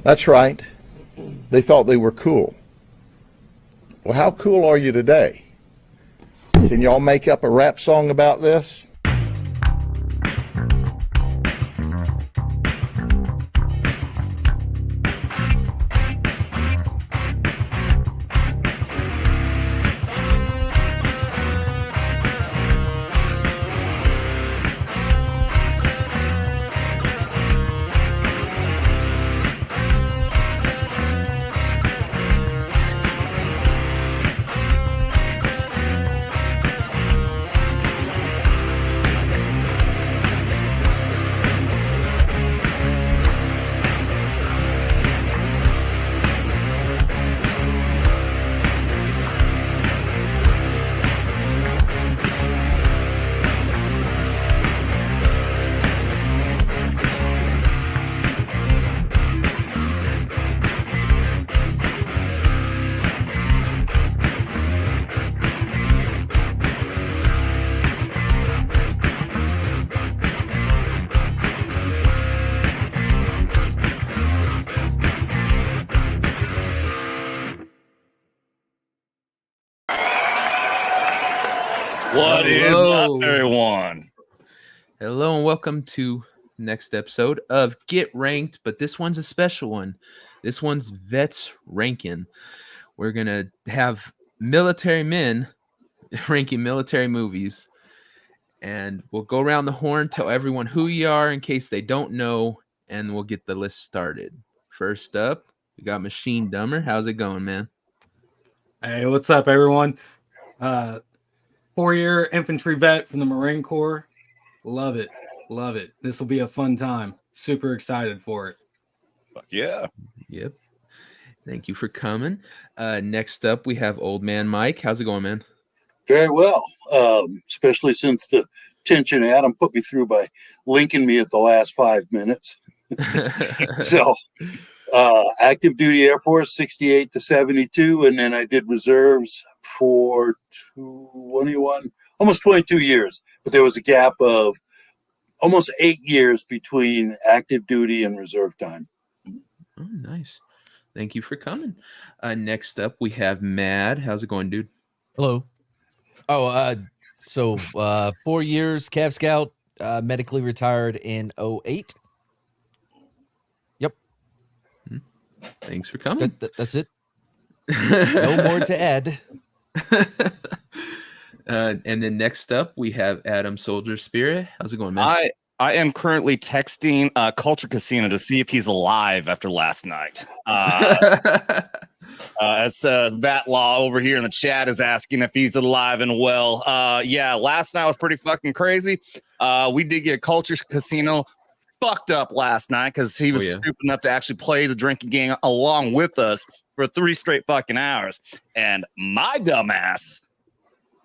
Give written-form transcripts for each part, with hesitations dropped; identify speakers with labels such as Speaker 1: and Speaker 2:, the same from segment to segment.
Speaker 1: That's right. They thought they were cool. Well, how cool are you today? Can y'all make up a rap song about this?
Speaker 2: What is up, everyone?
Speaker 3: Hello and welcome to next episode of Get Ranked, but this one's a special one. This one's Vets Rankin. We're gonna have military men ranking military movies, and we'll go around the horn, tell everyone who you are in case they don't know, and we'll get the list started. First up, we got Machine Dumber. How's it going, man?
Speaker 4: Hey, what's up, everyone? 4-year infantry vet from the Marine Corps. Love it. Love it. This will be a fun time. Super excited for it.
Speaker 2: Fuck yeah.
Speaker 3: Yep. Thank you for coming. Next up, we have Old Man Mike. How's it going, man?
Speaker 5: Very well, especially since the tension Adam put me through by linking me at the last 5 minutes. So, active duty Air Force, 68 to 72, and then I did reserves for 21, almost 22 years. But there was a gap of almost 8 years between active duty and reserve time.
Speaker 3: Oh, nice. Thank you for coming. Next up, we have Mad. How's it going, dude?
Speaker 6: Hello. So 4 years, Cav Scout, medically retired in 2008. Yep.
Speaker 3: Thanks for coming.
Speaker 6: That's it. No more to add.
Speaker 3: And then next up, we have Adam Soldier Spirit. How's it going, man?
Speaker 2: I am currently texting Culture Casino to see if he's alive after last night. As Bat Law over here in the chat is asking if he's alive and well. Yeah, last night was pretty fucking crazy. We did get Culture Casino fucked up last night because he was stupid enough to actually play the drinking game along with us for 3 straight fucking hours. And my dumbass,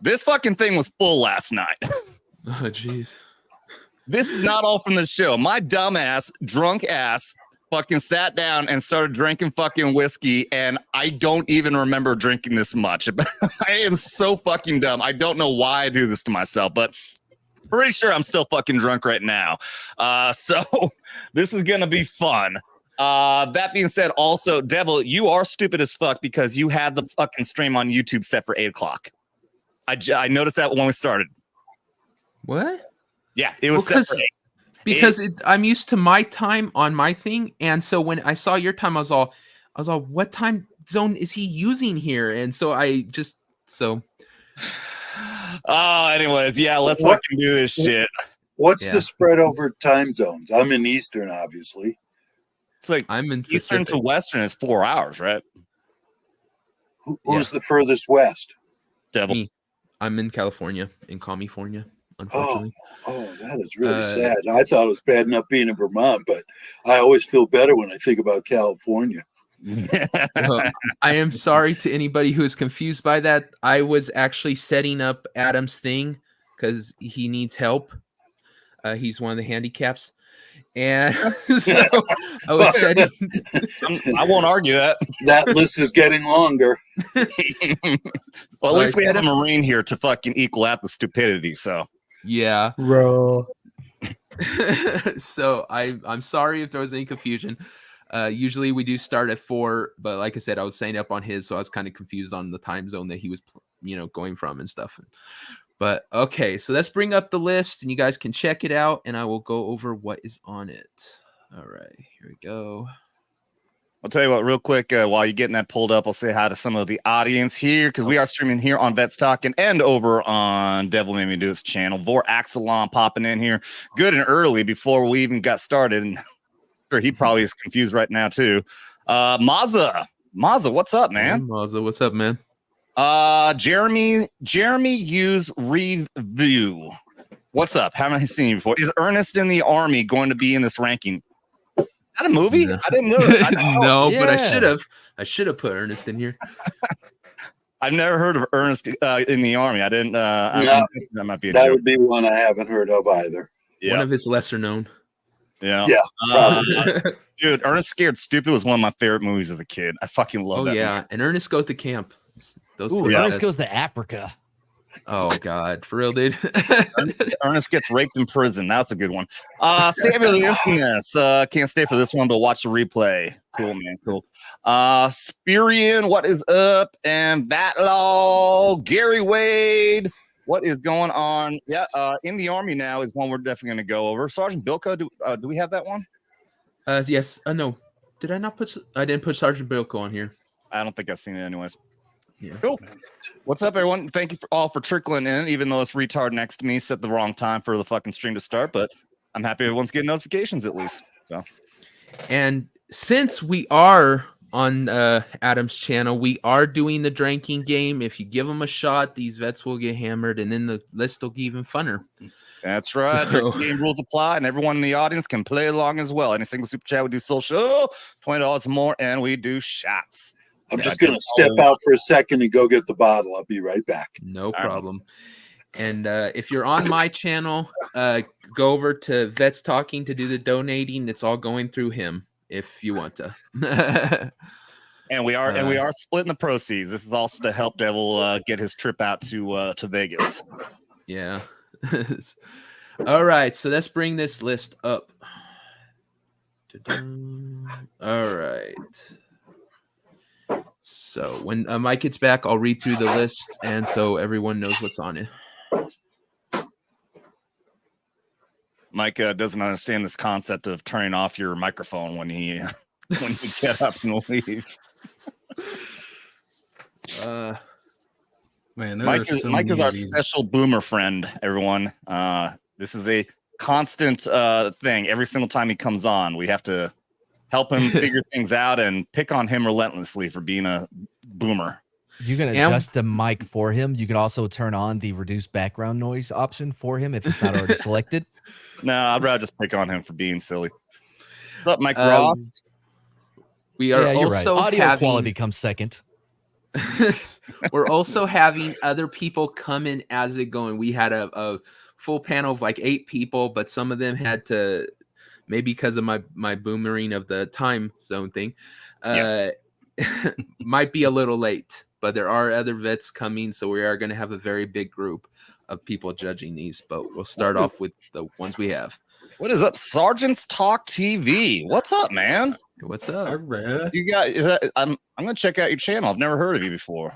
Speaker 2: this fucking thing was full last night.
Speaker 3: Oh, jeez.
Speaker 2: This is not all from the show. My dumbass, drunk ass, fucking sat down and started drinking fucking whiskey, and I don't even remember drinking this much. I am so fucking dumb. I don't know why I do this to myself, but pretty sure I'm still fucking drunk right now. So this is gonna be fun. That being said, also, Devil, you are stupid as fuck because you had the fucking stream on YouTube set for 8 o'clock. I noticed that when we started.
Speaker 3: What?
Speaker 2: Yeah, it was set for 8.
Speaker 3: Because I'm used to my time on my thing, and so when I saw your time, I was all, what time zone is he using here? And so
Speaker 2: anyways, yeah, let's fucking do this shit.
Speaker 5: What's the spread over time zones? I'm in Eastern, obviously.
Speaker 2: It's like
Speaker 3: I'm in
Speaker 2: Eastern to Western is 4 hours, right?
Speaker 5: Who's the furthest west?
Speaker 2: Devil.
Speaker 3: Me. I'm in California, in California, unfortunately.
Speaker 5: Oh, that is really sad. I thought it was bad enough being in Vermont, but I always feel better when I think about California.
Speaker 3: Well, I am sorry to anybody who is confused by that. I was actually setting up Adam's thing because he needs help. He's one of the handicaps. And so I was setting.
Speaker 2: I won't argue that.
Speaker 5: That list is getting longer.
Speaker 2: Well, at least we have a Marine here to fucking equal out the stupidity, so.
Speaker 3: Yeah.
Speaker 4: Bro.
Speaker 3: So I'm sorry if there was any confusion. Usually we do start at 4, but like I said, I was saying up on his, so I was kind of confused on the time zone that he was, going from and stuff. But okay, so let's bring up the list and you guys can check it out and I will go over what is on it. All right, here we go.
Speaker 2: I'll tell you what, real quick, while you're getting that pulled up, I'll say hi to some of the audience here because we are streaming here on Vets Talkin and over on Devil Made Me Do This channel. Vor Axelon popping in here good and early before we even got started. And sure, he probably is confused right now, too. Mazza, what's up, man?
Speaker 3: Hey, Mazza, what's up, man?
Speaker 2: Jeremy Hughes Review. What's up? Haven't I seen you before? Is Ernest in the Army going to be in this ranking? Is that a movie?
Speaker 3: No.
Speaker 2: I didn't know that.
Speaker 3: No,
Speaker 6: Yeah.
Speaker 3: but I should have put Ernest in here.
Speaker 2: I've never heard of Ernest in the Army. I didn't.
Speaker 5: No,
Speaker 2: that might be a
Speaker 5: That
Speaker 2: joke.
Speaker 5: would be one I haven't heard of either.
Speaker 2: Yeah.
Speaker 3: One of his lesser known.
Speaker 2: Yeah.
Speaker 5: Yeah.
Speaker 2: Dude, Ernest Scared Stupid was one of my favorite movies as a kid. I fucking love
Speaker 3: Oh
Speaker 2: that.
Speaker 3: yeah,
Speaker 2: movie.
Speaker 3: and Ernest Goes to Camp. Those
Speaker 6: Ooh,
Speaker 3: two
Speaker 2: yeah.
Speaker 6: Ernest
Speaker 3: guys.
Speaker 6: goes to Africa.
Speaker 3: Oh God, for real, dude.
Speaker 2: Ernest gets raped in prison. That's a good one. Samuel the Infamous. Can't stay for this one, but watch the replay. Cool, man. Cool. Spirian, what is up? And Batlaw, Gary Wade. What is going on? Yeah, in the Army now is one we're definitely going to go over. Sergeant Bilko, do we have that one?
Speaker 3: Yes. No. Did I not put? I didn't put Sergeant Bilko on here.
Speaker 2: I don't think I've seen it anyways.
Speaker 3: Yeah.
Speaker 2: Cool. What's up, everyone? Thank you all for trickling in, even though this retard next to me set the wrong time for the fucking stream to start, but I'm happy everyone's getting notifications at least. So,
Speaker 3: And since we are on Adam's channel, we are doing the drinking game. If you give them a shot, these vets will get hammered, and then the list will get even funner.
Speaker 2: that's right.
Speaker 3: So-
Speaker 2: Game rules apply, and everyone in the audience can play along as well. Any single super chat, we do social, $20 more, and we do shots.
Speaker 5: I'm
Speaker 2: Yeah,
Speaker 5: just going to step out for a second and go get the bottle. I'll be right back.
Speaker 3: No
Speaker 2: right.
Speaker 3: problem. And if you're on my channel, go over to Vets Talking to do the donating. It's all going through him if you want to.
Speaker 2: And we are splitting the proceeds. This is also to help Devil get his trip out to Vegas.
Speaker 3: Yeah. All right. So let's bring this list up. All right. So when Mike gets back, I'll read through the list, and so everyone knows what's on it.
Speaker 2: Mike doesn't understand this concept of turning off your microphone when he get up and leave.
Speaker 4: Man, there
Speaker 2: Mike
Speaker 4: are
Speaker 2: is,
Speaker 4: so
Speaker 2: Mike is
Speaker 4: many
Speaker 2: our
Speaker 4: of these.
Speaker 2: special boomer friend, everyone. This is a constant thing. Every single time he comes on, we have to help him figure things out and pick on him relentlessly for being a boomer.
Speaker 6: You can adjust the mic for him. You can also turn on the reduced background noise option for him if it's not already selected.
Speaker 2: No, I'd rather just pick on him for being silly. What's up, Mike Ross?
Speaker 3: We are
Speaker 6: Yeah, you're right.
Speaker 3: also
Speaker 6: Audio
Speaker 3: having,
Speaker 6: quality comes second.
Speaker 3: we're also having other people come in as it going. We had a full panel of like 8 people, but some of them had to, maybe because of my boomering of the time zone thing, might be a little late. But there are other vets coming, so we are going to have a very big group of people judging these. But we'll start off with the ones we have.
Speaker 2: What is up, Sergeants Talk TV? What's up, man?
Speaker 3: What's
Speaker 4: All
Speaker 3: up?
Speaker 4: right.
Speaker 2: You got? I'm gonna check out your channel. I've never heard of you before.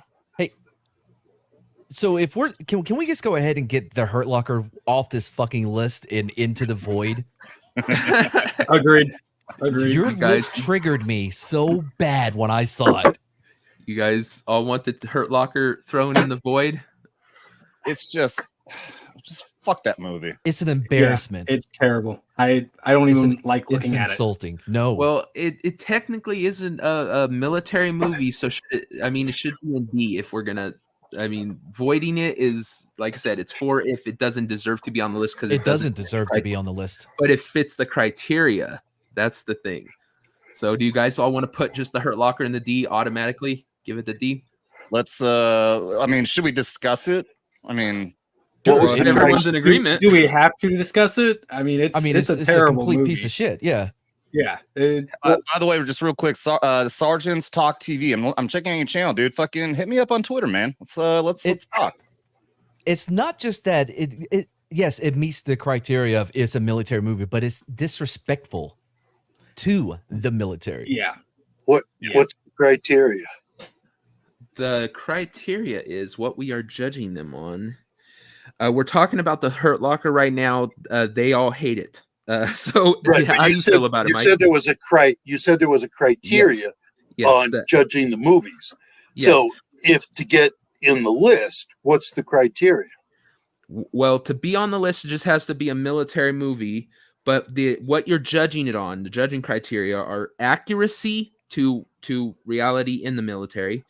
Speaker 6: So if we're can we just go ahead and get the Hurt Locker off this fucking list and into the void?
Speaker 4: Agreed. Agreed.
Speaker 6: Your
Speaker 3: You guys-
Speaker 6: list triggered me so bad when I saw it.
Speaker 3: You guys all want the Hurt Locker thrown in the void?
Speaker 2: It's just fuck that movie.
Speaker 6: It's an embarrassment.
Speaker 4: It's terrible. I don't
Speaker 6: It's
Speaker 4: even like looking
Speaker 6: it's
Speaker 4: at it.
Speaker 6: insulting. No.
Speaker 3: Well, it technically isn't a military movie, so it should be in D if we're gonna. Voiding it is, like I said, it's for if it doesn't deserve to be on the list because
Speaker 6: it doesn't deserve to be on the list.
Speaker 3: but it fits the criteria. That's the thing. So, do you guys all want to put just the Hurt Locker in the D automatically? Give it the D.
Speaker 2: Let's. Should we discuss it?
Speaker 3: Well, if everyone's in agreement.
Speaker 4: Do we have to discuss it? It's a terrible
Speaker 6: complete
Speaker 4: movie.
Speaker 6: piece of shit. Yeah.
Speaker 4: Yeah.
Speaker 2: By the way, just real quick, Sergeants Talk TV. I'm checking out your channel, dude. Fucking hit me up on Twitter, man. Let's talk.
Speaker 6: It's not just that yes, it meets the criteria of it's a military movie, but it's disrespectful. to the military.
Speaker 4: Yeah.
Speaker 5: What's the criteria?
Speaker 3: The criteria is what we are judging them on. We're talking about the Hurt Locker right now. They all hate it. So
Speaker 5: Right,
Speaker 3: how
Speaker 5: but
Speaker 3: do you feel about it,
Speaker 5: you
Speaker 3: Mike?
Speaker 5: said there was a criteria
Speaker 3: Yes,
Speaker 5: on judging the movies.
Speaker 3: yes.
Speaker 5: So if to get in the list, what's the criteria?
Speaker 3: Well, to be on the list, it just has to be a military movie. But what you're judging it on, the judging criteria are accuracy to reality in the military.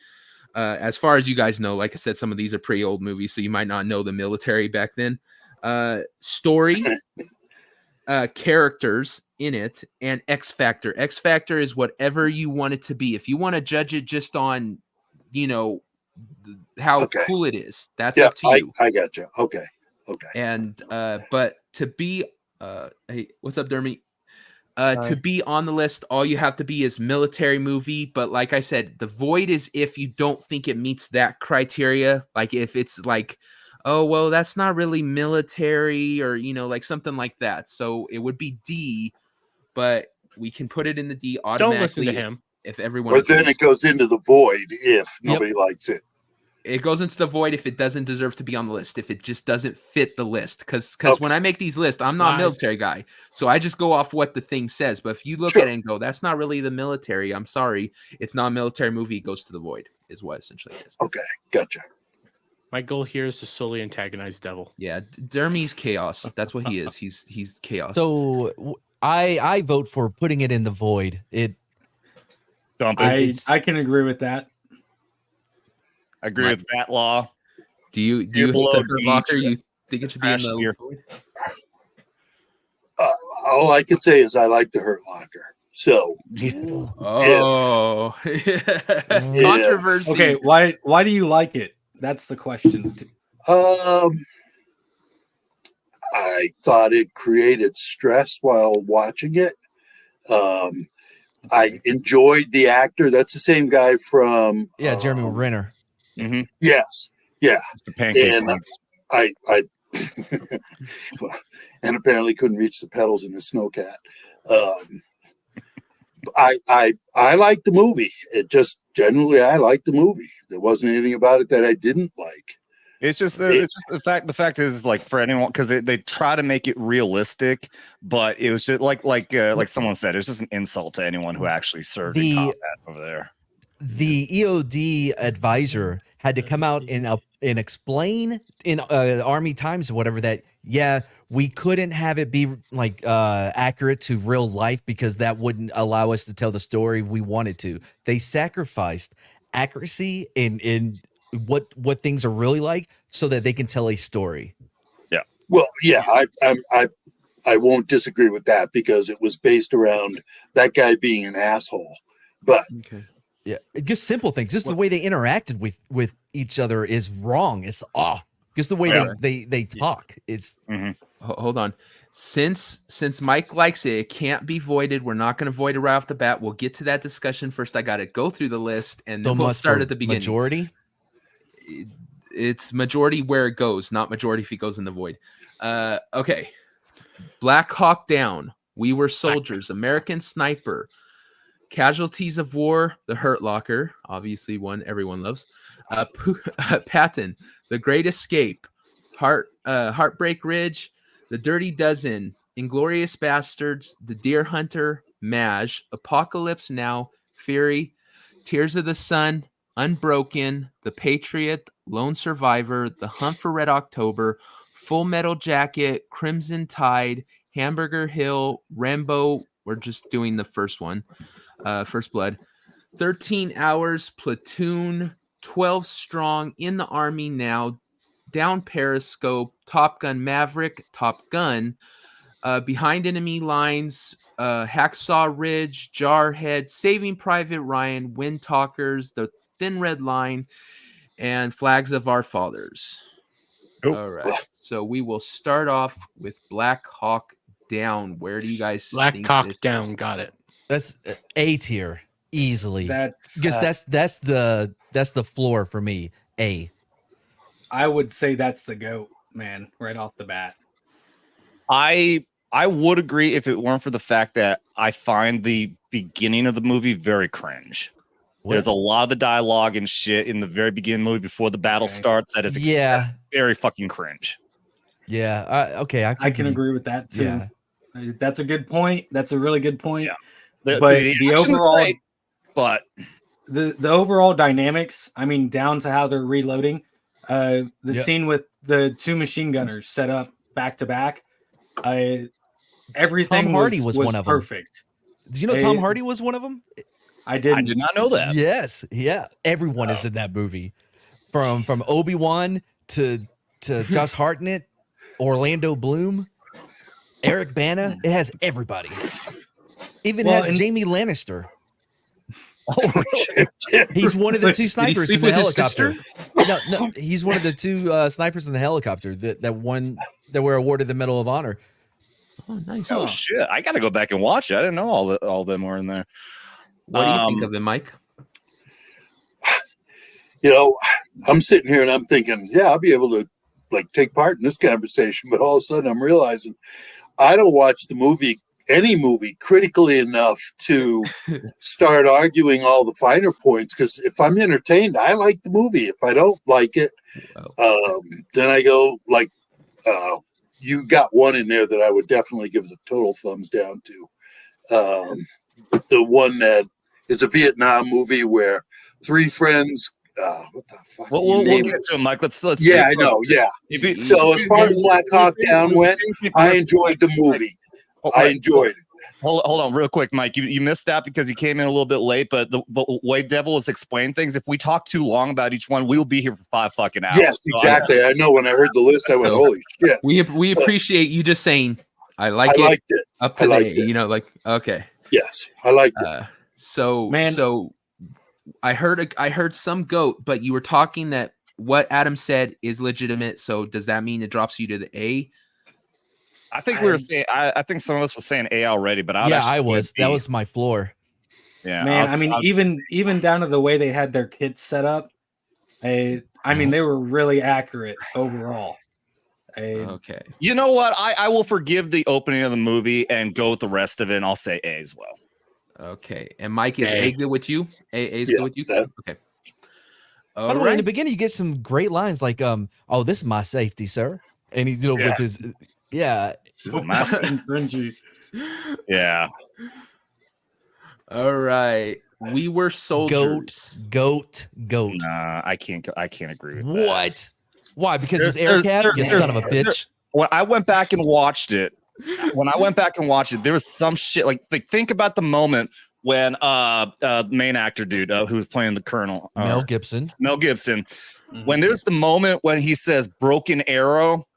Speaker 3: As far as you guys know, like I said, some of these are pretty old movies, so you might not know the military back then. Story, characters in it, and X Factor. X Factor is whatever you want it to be. If you want to judge it just on, how cool it is, that's up to you.
Speaker 5: I got you. Okay.
Speaker 3: And but to be hey, what's up, Dermy? To be on the list, all you have to be is military movie. But like I said, the void is if you don't think it meets that criteria. Like if it's like, oh, well, that's not really military or, like something like that. So it would be D, but we can put it in the D automatically.
Speaker 7: Don't listen to him.
Speaker 3: If everyone
Speaker 5: But then it goes into the void if nobody likes it.
Speaker 3: It goes into the void if it doesn't deserve to be on the list, if it just doesn't fit the list. Because when I make these lists, I'm not a military guy. So I just go off what the thing says. But if you look at it and go, that's not really the military, I'm sorry. It's not a military movie. It goes to the void is what essentially it is.
Speaker 5: Okay, gotcha.
Speaker 7: My goal here is to slowly antagonize Devil.
Speaker 3: Yeah, Dermy's chaos. That's what he is. He's chaos.
Speaker 6: So I vote for putting it in the void.
Speaker 4: I can agree with that.
Speaker 2: I agree with that law.
Speaker 3: Do you hate the Hurt Locker? You think it should be in the void?
Speaker 5: All I can say is I like the Hurt Locker. So,
Speaker 3: controversy.
Speaker 4: Okay, why do you like it? That's the question.
Speaker 5: I thought it created stress while watching it. I enjoyed the actor. That's the same guy from
Speaker 6: Jeremy Renner.
Speaker 2: Mm-hmm.
Speaker 5: Yes, yeah.
Speaker 2: Mr. Pancake Prince.
Speaker 5: I and apparently couldn't reach the pedals in the snowcat. I liked the movie. It just generally I liked the movie. There wasn't anything about it that I didn't like.
Speaker 2: It's just the fact. The fact is, like, for anyone, because they try to make it realistic, but it was just like someone said, it's just an insult to anyone who actually served in combat over there.
Speaker 6: The EOD advisor had to come out and explain in Army Times or whatever that we couldn't have it be like accurate to real life because that wouldn't allow us to tell the story we wanted to. They sacrificed accuracy in what things are really like so that they can tell a story.
Speaker 5: Yeah. Well, yeah, I won't disagree with that because it was based around that guy being an asshole. But
Speaker 6: yeah, just simple things. Just the way they interacted with each other is wrong. It's off. Just the way they talk is.
Speaker 2: Mm-hmm.
Speaker 3: Hold on. Since Mike likes it, it can't be voided. We're not going to void it right off the bat. We'll get to that discussion first. I got to go through the list and then we'll start at the beginning.
Speaker 6: Majority.
Speaker 3: It's majority where it goes, not majority if it goes in the void. Okay. Black Hawk Down. We Were Soldiers. American Sniper. Casualties of War. The Hurt Locker. Obviously one everyone loves. Patton. The Great Escape. Heartbreak Ridge. The Dirty Dozen. Inglorious Bastards. The Deer Hunter. MADchismo. Apocalypse Now. Fury. Tears of the Sun. Unbroken, The Patriot, Lone Survivor, The Hunt for Red October, Full Metal Jacket, Crimson Tide, Hamburger Hill, Rambo. We're just doing the first one, First Blood. 13 Hours, Platoon, 12 Strong, In the Army Now, Down Periscope, Top Gun Maverick, Top Gun, Behind Enemy Lines, Hacksaw Ridge, Jarhead, Saving Private Ryan, Wind Talkers, The Thin Red Line, and Flags of Our Fathers. All right. So we will start off with Black Hawk Down. Where do you guys
Speaker 7: think Hawk Down? Got it.
Speaker 6: That's A tier easily.
Speaker 4: That's
Speaker 6: the floor for me. A.
Speaker 4: I would say that's the GOAT, man, right off the bat.
Speaker 2: I I would agree if it weren't for the fact that I find the beginning of the movie very cringe. There's a lot of the dialogue and shit in the very beginning of the movie before the battle starts that is that's very fucking cringe.
Speaker 6: Yeah. Okay.
Speaker 4: I can agree with that too.
Speaker 6: Yeah.
Speaker 4: That's a good point. That's a really good point.
Speaker 2: Yeah.
Speaker 4: But the overall,
Speaker 2: great, but
Speaker 4: the overall dynamics, I mean, down to how they're reloading, the scene with the two machine gunners set up back to back, everything
Speaker 6: Tom Hardy was one of them.
Speaker 4: perfect.
Speaker 6: Did you know Tom Hardy was one of them?
Speaker 4: I did
Speaker 2: not know that.
Speaker 6: Yes. Yeah. Everyone is in that movie, from Obi-Wan to Josh Hartnett, Orlando Bloom, Eric Bana. It has everybody. Even has Jamie Lannister.
Speaker 2: Oh,
Speaker 6: he's one of the two snipers in the helicopter.
Speaker 3: His
Speaker 6: No, he's one of the two snipers in the helicopter that were awarded the Medal of Honor.
Speaker 3: Oh, nice.
Speaker 2: Oh shit! I got to go back and watch it. I didn't know all them were in there.
Speaker 3: What do you think of them, Mike?
Speaker 5: You know, I'm sitting here and I'm thinking, yeah, I'll be able to like take part in this conversation, but all of a sudden I'm realizing I don't watch any movie critically enough to start arguing all the finer points, because if I'm entertained, I like the movie. If I don't like it, then I go like, you got one in there that I would definitely give a total thumbs down to. The one that is a Vietnam movie where three friends. What the fuck?
Speaker 2: We'll get to it, Mike. Let's.
Speaker 5: Yeah, I know. Yeah. So as far as Black Hawk Down went, I enjoyed the movie. I enjoyed it.
Speaker 2: Hold on, real quick, Mike. You missed out because you came in a little bit late. But the way Devil has explained things, if we talk too long about each one, we'll be here for 5 fucking hours.
Speaker 5: Yes, exactly. I know. When I heard the list, I went, "Holy shit!"
Speaker 3: We appreciate you just saying, "I liked it." Up to date, you know, like okay.
Speaker 5: Yes, I liked it.
Speaker 3: So I heard some goat, but you were talking that what Adam said is legitimate. So does that mean it drops you to the A?
Speaker 2: I think we were saying. I think some of us were saying A already, but
Speaker 6: I was. That was my floor.
Speaker 2: Yeah,
Speaker 4: man. I mean, even down to the way they had their kits set up. I mean, they were really accurate overall.
Speaker 3: Okay.
Speaker 2: You know what? I will forgive the opening of the movie and go with the rest of it. And I'll say A as well.
Speaker 3: Okay. And Mike, is A good with you? A is good with you? Okay.
Speaker 6: By the way, in the beginning, you get some great lines like, "Oh, this is my safety, sir," and he's with his,
Speaker 2: This is massive. Yeah.
Speaker 3: All right. We were soldiers.
Speaker 6: Goat.
Speaker 2: Nah, I can't agree with that.
Speaker 6: What? Why? Because it's air cap? You son of a bitch.
Speaker 2: When I went back and watched it, there was some shit like think about the moment when main actor dude who was playing the colonel,
Speaker 6: Mel Gibson.
Speaker 2: When there's the moment when he says broken arrow,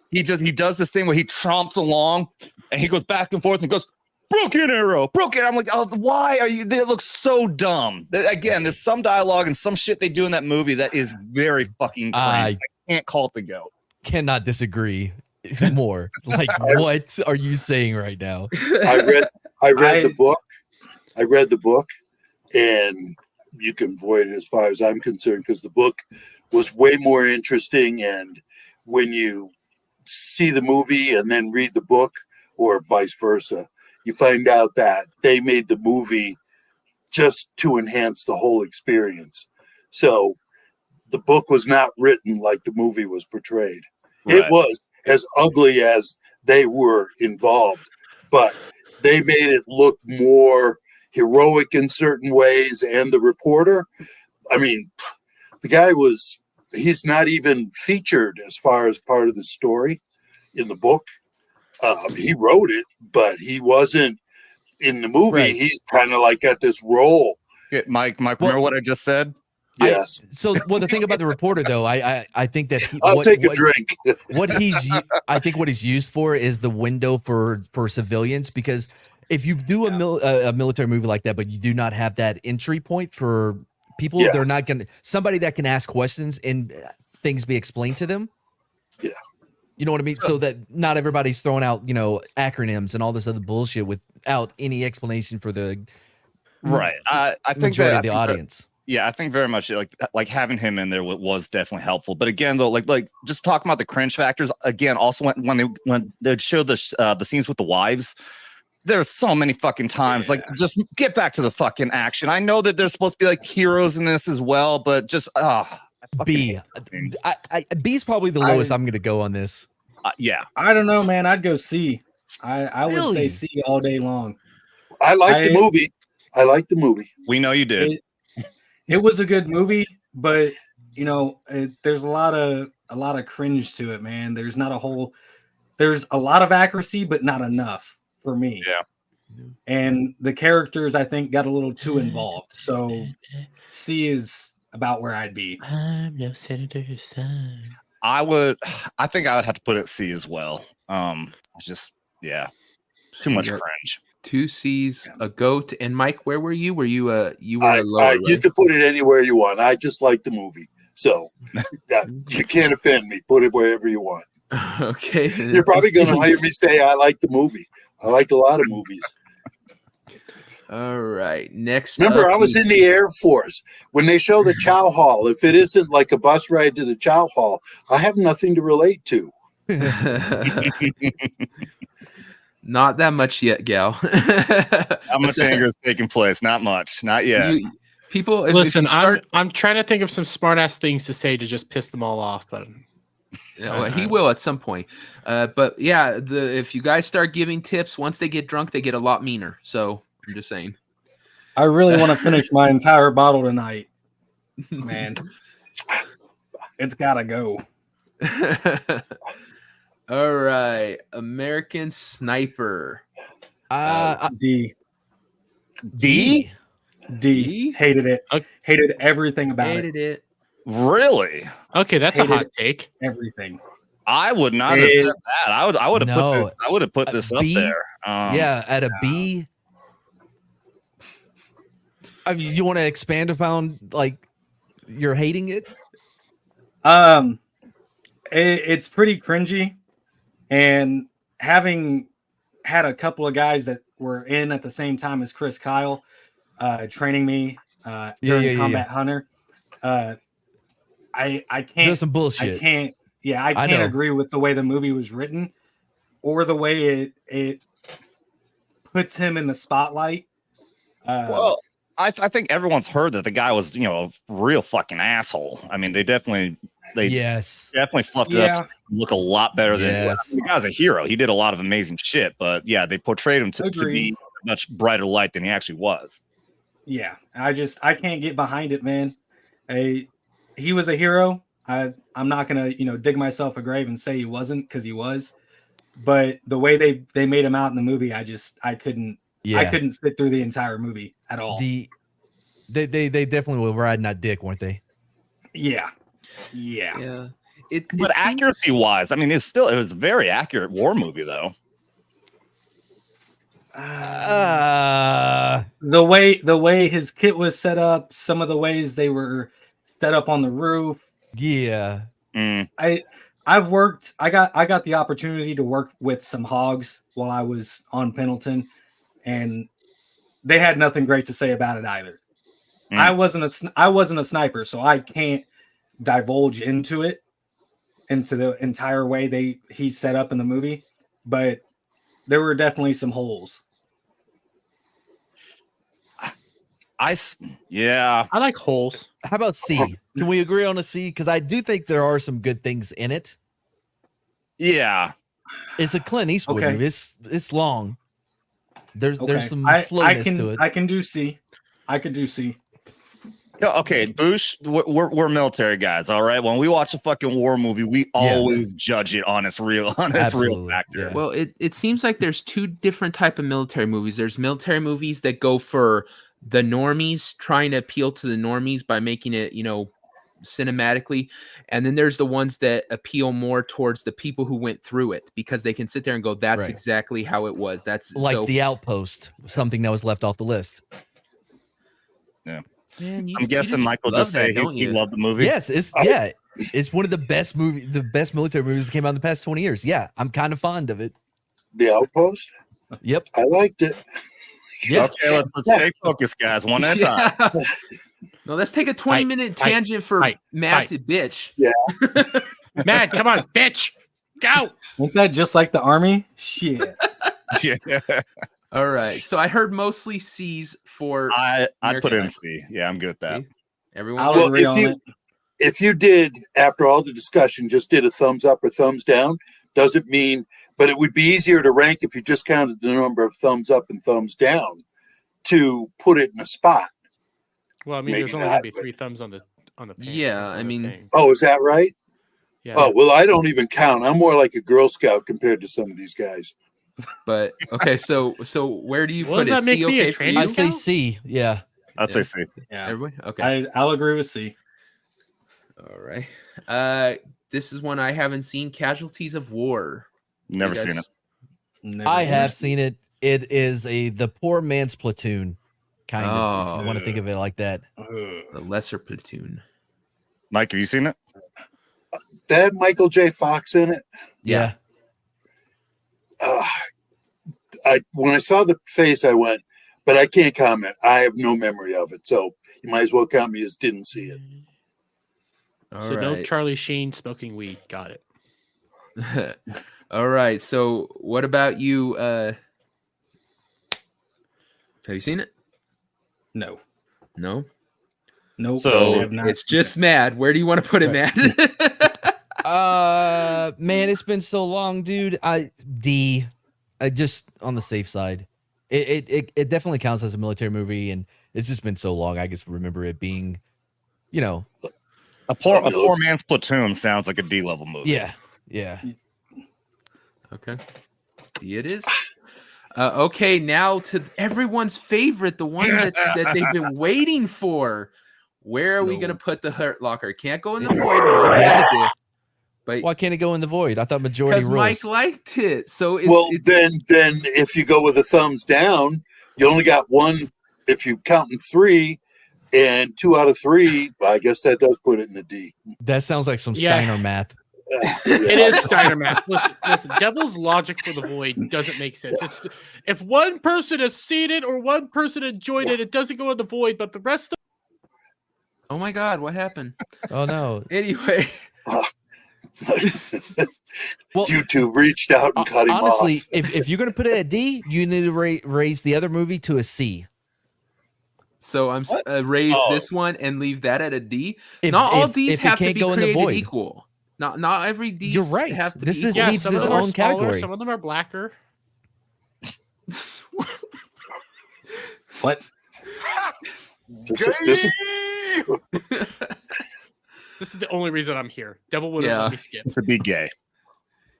Speaker 2: he does this thing where he tromps along and he goes back and forth and goes broken arrow. I'm like, oh, why are you? They look so dumb. Again, there's some dialogue and some shit they do in that movie that is very fucking cringe. I can't call it the goat.
Speaker 6: Cannot disagree more. Like, what are you saying right now?
Speaker 5: I read the book. I read the book, and you can void it as far as I'm concerned, because the book was way more interesting. And when you see the movie and then read the book, or vice versa, you find out that they made the movie just to enhance the whole experience. So the book was not written like the movie was portrayed. Right. It was as ugly as they were involved, but they made it look more heroic in certain ways. And the reporter, I mean, the guy he's not even featured as far as part of the story in the book. He wrote it, but he wasn't in the movie. Right. He's kind of like got this role.
Speaker 2: Mike, remember what I just said?
Speaker 5: Yes.
Speaker 6: The thing about the reporter, though, I think that
Speaker 5: I'll take a drink.
Speaker 6: I think what he's used for is the window for civilians, because if you do a military movie like that, but you do not have that entry point for people, they're not going to somebody that can ask questions and things be explained to them.
Speaker 5: Yeah.
Speaker 6: You know what I mean? So that not everybody's throwing out, acronyms and all this other bullshit without any explanation for the
Speaker 2: right. I think
Speaker 6: majority of the audience.
Speaker 2: Yeah, I think very much like having him in there was definitely helpful. But again, though, like just talking about the cringe factors again. Also, when they'd show the scenes with the wives, there's so many fucking times like just get back to the fucking action. I know that there's supposed to be like heroes in this as well, but just
Speaker 6: B. B's probably the lowest I'm going to go on this.
Speaker 2: Yeah,
Speaker 4: I don't know, man. I'd go C. I would
Speaker 6: Really?
Speaker 4: say C all day long.
Speaker 5: I like the movie. I like the movie.
Speaker 2: we know you did.
Speaker 4: It was a good movie, but you know, there's a lot of cringe to it, man. There's a lot of accuracy, but not enough for me.
Speaker 2: Yeah.
Speaker 4: And the characters, I think, got a little too involved. So C is about where I'd be.
Speaker 7: I'm no senator's son.
Speaker 2: I think I would have to put it C as well. Just too much cringe.
Speaker 3: 2 C's, a goat, and Mike, where were you? Were you a lower?
Speaker 5: You
Speaker 3: Right?
Speaker 5: can put it anywhere you want. I just like the movie, so you can't offend me. Put it wherever you want.
Speaker 3: Okay.
Speaker 5: You're probably going to hear me say I like the movie. I like a lot of movies.
Speaker 3: All right. Next.
Speaker 5: Remember,
Speaker 3: up
Speaker 5: I was in the Air Force when they show the Chow Hall. If it isn't like a bus ride to the Chow Hall, I have nothing to relate to.
Speaker 3: Not that much yet, Gal.
Speaker 2: How much anger is taking place? Not much. Not yet.
Speaker 3: People,
Speaker 7: Listen,
Speaker 3: if you start,
Speaker 7: I'm trying to think of some smart ass things to say to just piss them all off, but
Speaker 3: he will at some point. But yeah, if you guys start giving tips, once they get drunk, they get a lot meaner. So I'm just saying.
Speaker 4: I really want to finish my entire bottle tonight, man. It's gotta go.
Speaker 3: All right, American Sniper.
Speaker 4: D.
Speaker 2: D?
Speaker 4: D. Hated it. Hated everything about
Speaker 3: Hated it.
Speaker 2: Really?
Speaker 7: okay, that's a hot take.
Speaker 4: Everything.
Speaker 2: I would not have said that. I would have
Speaker 6: No.
Speaker 2: put this. I would have put this up
Speaker 6: B?
Speaker 2: there.
Speaker 6: At a B. I mean, you want to expand upon like you're hating it?
Speaker 4: It's pretty cringy, and having had a couple of guys that were in at the same time as Chris Kyle, training me during Combat Hunter. I can't.
Speaker 6: There's some bullshit.
Speaker 4: I can't. Yeah, I can't agree with the way the movie was written, or the way it puts him in the spotlight.
Speaker 2: Well, I think everyone's heard that the guy was, a real fucking asshole. I mean, they definitely fluffed it up to look a lot better than the guy's a hero. He did a lot of amazing shit, but yeah, they portrayed him to be a much brighter light than he actually was.
Speaker 4: Yeah, I can't get behind it, man. He was a hero. I'm not gonna, dig myself a grave and say he wasn't, because he was. But the way they made him out in the movie, I couldn't. Yeah. I couldn't sit through the entire movie at all.
Speaker 6: They definitely were riding that dick, weren't they?
Speaker 4: Yeah.
Speaker 2: But accuracy wise, I mean, it was a very accurate war movie, though.
Speaker 4: The way his kit was set up, some of the ways they were set up on the roof.
Speaker 6: Yeah.
Speaker 4: I got the opportunity to work with some hogs while I was on Pendleton, and they had nothing great to say about it either. I wasn't a sniper, so I can't divulge into the entire way he's set up in the movie, but there were definitely some holes.
Speaker 2: I
Speaker 7: like holes.
Speaker 6: How about C? Can we agree on a C? Because I do think there are some good things in it.
Speaker 2: Yeah,
Speaker 6: it's a Clint Eastwood movie. It's long. There's some slowness to it.
Speaker 4: I can do C. I could do C.
Speaker 2: Okay, Boosh, we're military guys, all right? When we watch a fucking war movie, we always judge it on its real factor.
Speaker 6: Yeah.
Speaker 3: Well, it seems like there's two different type of military movies. There's military movies that go for the normies, trying to appeal to the normies by making it, cinematically, and then there's the ones that appeal more towards the people who went through it, because they can sit there and go, that's exactly how it was. That's
Speaker 6: like The Outpost, something that was left off the list.
Speaker 2: Yeah.
Speaker 3: Man,
Speaker 2: I'm guessing Michael just say he loved the movie.
Speaker 6: Yes, it's one of the best military movies that came out in the past 20 years. Yeah, I'm kind of fond of it.
Speaker 5: The Outpost?
Speaker 6: Yep.
Speaker 5: I liked it.
Speaker 6: Yeah.
Speaker 2: Okay, let's stay focused, guys. One at a time.
Speaker 3: No, let's take a 20-minute tangent for Matt to bitch.
Speaker 5: Yeah.
Speaker 7: Matt, come on, bitch. Go.
Speaker 4: Isn't that just like the army? Shit.
Speaker 2: Yeah.
Speaker 3: All right. So I heard mostly C's for
Speaker 2: I'd put it in
Speaker 3: American
Speaker 2: C. Yeah, I'm good with that.
Speaker 3: See? Everyone.
Speaker 4: I'll
Speaker 5: Well,
Speaker 4: agree on it.
Speaker 5: if you did, after all the discussion, just did a thumbs up or thumbs down, doesn't mean, but it would be easier to rank if you just counted the number of thumbs up and thumbs down to put it in a spot.
Speaker 7: Well, I mean,
Speaker 5: Maybe
Speaker 7: there's only
Speaker 5: not,
Speaker 7: gonna be
Speaker 5: but-
Speaker 7: 3 thumbs on the pan,
Speaker 3: Yeah,
Speaker 7: on
Speaker 3: I
Speaker 7: the
Speaker 3: mean-
Speaker 7: thing.
Speaker 5: Oh, is that right?
Speaker 7: Yeah.
Speaker 5: Oh, well, I don't even count. I'm more like a Girl Scout compared to some of these guys.
Speaker 3: But okay, so where do you
Speaker 7: Well,
Speaker 3: put
Speaker 7: does
Speaker 3: it?
Speaker 7: that make
Speaker 3: C
Speaker 7: me a
Speaker 3: okay for
Speaker 7: trans
Speaker 3: you?
Speaker 6: I say
Speaker 7: Scout?
Speaker 6: C. Yeah.
Speaker 2: I'd say C.
Speaker 4: Yeah.
Speaker 3: Everybody? Okay.
Speaker 4: I'll agree with C.
Speaker 3: All right. This is one I haven't seen. Casualties of War.
Speaker 2: Never
Speaker 3: You guys-
Speaker 2: seen it.
Speaker 4: Never
Speaker 6: I
Speaker 4: seen
Speaker 6: have
Speaker 4: it.
Speaker 6: seen it. It is the poor man's platoon, kind of, if you want to think of it like that.
Speaker 4: Ugh.
Speaker 3: The lesser platoon.
Speaker 2: Mike, have you seen it?
Speaker 5: That had Michael J. Fox in it.
Speaker 6: Yeah.
Speaker 5: When I saw the face, I went, but I can't comment. I have no memory of it. So you might as well count me as didn't see it.
Speaker 3: All
Speaker 7: So no
Speaker 3: right.
Speaker 7: Charlie Sheen smoking weed. Got it.
Speaker 3: All right. So what about you? Have you seen it?
Speaker 4: No.
Speaker 3: No.
Speaker 4: Nope.
Speaker 2: So
Speaker 4: I have not
Speaker 3: It's
Speaker 4: seen
Speaker 3: just Mad. Where do you want to put it, Matt?
Speaker 6: Man, it's been so long, dude. D, just on the safe side. It definitely counts as a military movie, and it's just been so long. I just remember it being,
Speaker 2: A poor man's platoon sounds like a D level movie.
Speaker 6: yeah.
Speaker 3: Okay. D it is. Okay, now to everyone's favorite, the one that they've been waiting for. Where are we going to put the Hurt Locker? Can't go in the void. Mike liked it, but
Speaker 6: Why can't it go in the void? I thought majority
Speaker 3: because
Speaker 6: rules.
Speaker 3: Mike liked it. So it's,
Speaker 5: Well,
Speaker 3: it's
Speaker 5: then if you go with a thumbs down, you only got one. If you count in 3 and 2 out of 3, well, I guess that does put it in a D.
Speaker 6: That sounds like some
Speaker 7: Yeah.
Speaker 6: Steiner math.
Speaker 7: It is Steiner math. Listen, Devil's logic for the void doesn't make sense. If one person has seen it or one person enjoyed it, it doesn't go in the void, but the rest of
Speaker 3: oh my God, what happened?
Speaker 6: Oh no.
Speaker 3: Anyway,
Speaker 6: Well,
Speaker 5: YouTube reached out and cut him
Speaker 6: honestly,
Speaker 5: off.
Speaker 6: if you're gonna put it at D, you need to raise the other movie to a C.
Speaker 3: so I'm raise this one and leave that at a D.
Speaker 6: If-
Speaker 3: Not all
Speaker 6: if-
Speaker 3: D's
Speaker 6: if it
Speaker 3: have to
Speaker 6: can't
Speaker 3: be
Speaker 6: go in the
Speaker 3: created
Speaker 6: void.
Speaker 3: equal. Not every D.
Speaker 6: You're right.
Speaker 3: Have to
Speaker 6: This
Speaker 3: be
Speaker 6: is-
Speaker 3: equal.
Speaker 6: needs
Speaker 7: some
Speaker 6: his
Speaker 7: of them are
Speaker 6: own
Speaker 7: smaller,
Speaker 6: category.
Speaker 7: some of them are blacker.
Speaker 4: What?
Speaker 5: This is
Speaker 7: This is the only reason I'm here. Devil wouldn't
Speaker 3: Yeah.
Speaker 7: let me skip.
Speaker 2: To be gay.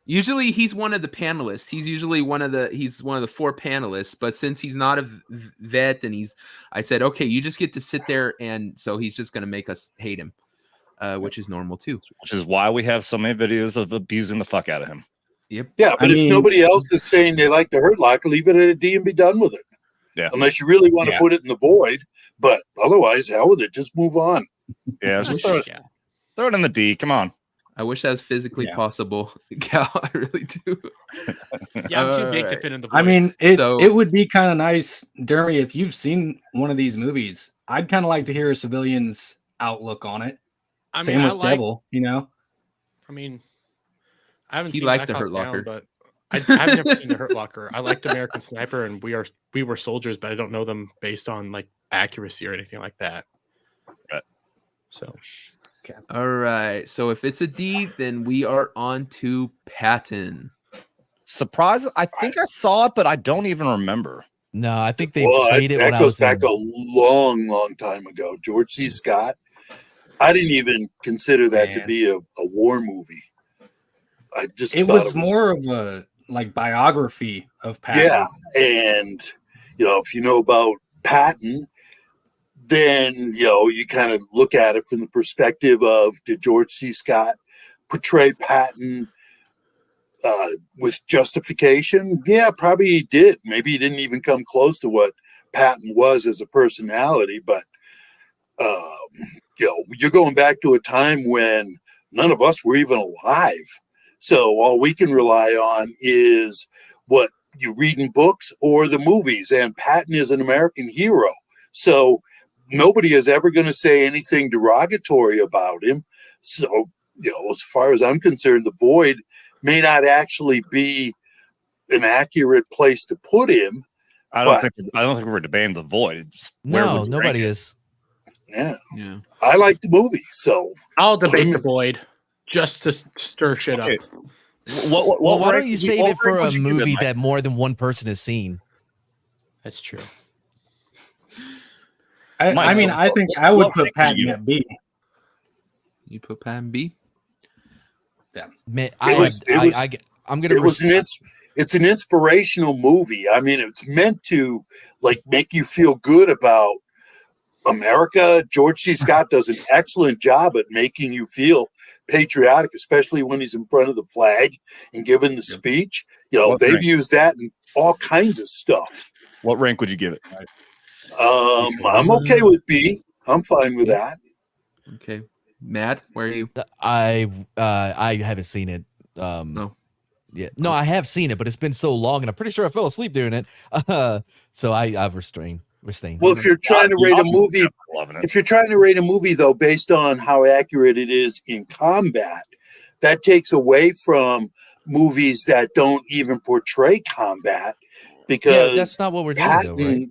Speaker 3: Usually he's one of the panelists. He's usually one of the 4 panelists, but since he's not a vet and I said, okay, you just get to sit there, and so he's just gonna make us hate him, which is normal too.
Speaker 2: Which is why we have so many videos of abusing the fuck out of him.
Speaker 3: Yep.
Speaker 5: Yeah, but
Speaker 4: I
Speaker 5: if
Speaker 4: mean-
Speaker 5: nobody else is saying they like the Hurt Locker, leave it at a D and be done with it.
Speaker 2: Yeah.
Speaker 5: Unless you really want to
Speaker 4: Yeah.
Speaker 5: put it in the void, but otherwise, hell with it. Just move on.
Speaker 2: Yeah, just throw it in the D. Come on.
Speaker 3: I wish that was physically
Speaker 4: Yeah.
Speaker 3: possible. Cal, I really do.
Speaker 7: Yeah, I'm too big to
Speaker 3: Alright.
Speaker 7: fit in the void.
Speaker 4: I mean, it
Speaker 3: So-
Speaker 4: it would be kind of nice, Dermy, if you've seen one of these movies. I'd kind of like to hear a civilian's outlook on it. Same with Devil, you know.
Speaker 7: I mean, I haven't
Speaker 3: He
Speaker 7: seen
Speaker 3: liked
Speaker 7: Black
Speaker 3: the Hurt
Speaker 7: Hawk Down,
Speaker 3: Locker.
Speaker 7: but I've never seen the Hurt Locker. I liked American Sniper, and we were soldiers, but I don't know them based on like accuracy or anything like that.
Speaker 2: Right.
Speaker 7: So
Speaker 3: All right. So if it's a D, then we are on to Patton.
Speaker 2: Surprise! I think I saw it, but I don't even remember.
Speaker 6: No, I think they
Speaker 5: Well,
Speaker 6: played it when
Speaker 5: that
Speaker 6: I
Speaker 5: goes
Speaker 6: was
Speaker 5: back
Speaker 6: in.
Speaker 5: a long time ago. George C. Scott. I didn't even consider that to
Speaker 4: Man.
Speaker 5: be a war movie. I just
Speaker 4: It
Speaker 5: thought
Speaker 4: was more of a like biography of Patton.
Speaker 5: Yeah, and if you know about Patton, then you kind of look at it from the perspective of, did George C. Scott portray Patton with justification? Yeah, probably he did. Maybe he didn't even come close to what Patton was as a personality, but you're going back to a time when none of us were even alive. So all we can rely on is what you read in books or the movies. And Patton is an American hero. So nobody is ever going to say anything derogatory about him. So, as far as I'm concerned, the Void may not actually be an accurate place to put him.
Speaker 2: I don't think we're debating the Void.
Speaker 6: No, nobody is.
Speaker 5: Yeah.
Speaker 3: Yeah.
Speaker 5: I like the movie, so
Speaker 7: I'll debate the Void just to stir shit up.
Speaker 6: Well, why don't you save it for a movie that more than one person has seen?
Speaker 7: That's true.
Speaker 4: I mean, I think I would put Patton at B.
Speaker 3: You put Patton B?
Speaker 4: Yeah.
Speaker 6: Man,
Speaker 5: it's an inspirational movie. I mean, it's meant to make you feel good about America. George C. Scott does an excellent job at making you feel patriotic, especially when he's in front of the flag and giving the speech. They've used that in all kinds of stuff.
Speaker 2: What rank would you give it?
Speaker 5: I'm okay with B. I'm fine with that.
Speaker 3: Okay. Mad, where are you?
Speaker 6: I haven't seen it.
Speaker 3: No.
Speaker 6: Yeah. No, I have seen it, but it's been so long, and I'm pretty sure I fell asleep during it. So I've restrained.
Speaker 5: Well, if you're trying to rate a movie, though, based on how accurate it is in combat, that takes away from movies that don't even portray combat. Because
Speaker 6: that's not what we're doing, though, right?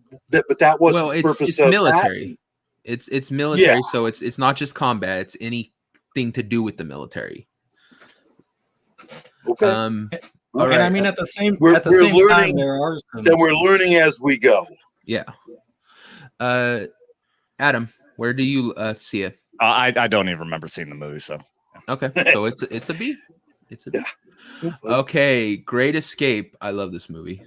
Speaker 5: But that wasn't the purpose of
Speaker 3: military.
Speaker 5: Patton.
Speaker 3: It's military, so it's not just combat. It's anything to do with the military.
Speaker 5: Okay.
Speaker 3: All right.
Speaker 4: And I mean, at the same
Speaker 5: we're
Speaker 4: time,
Speaker 5: learning,
Speaker 4: there are some.
Speaker 5: Then we're learning as we go.
Speaker 3: Yeah. Adam, where do you see it?
Speaker 2: I don't even remember seeing the movie, so
Speaker 3: okay. So it's a B. It's a B.
Speaker 5: Yeah.
Speaker 3: Okay, Great Escape. I love this movie,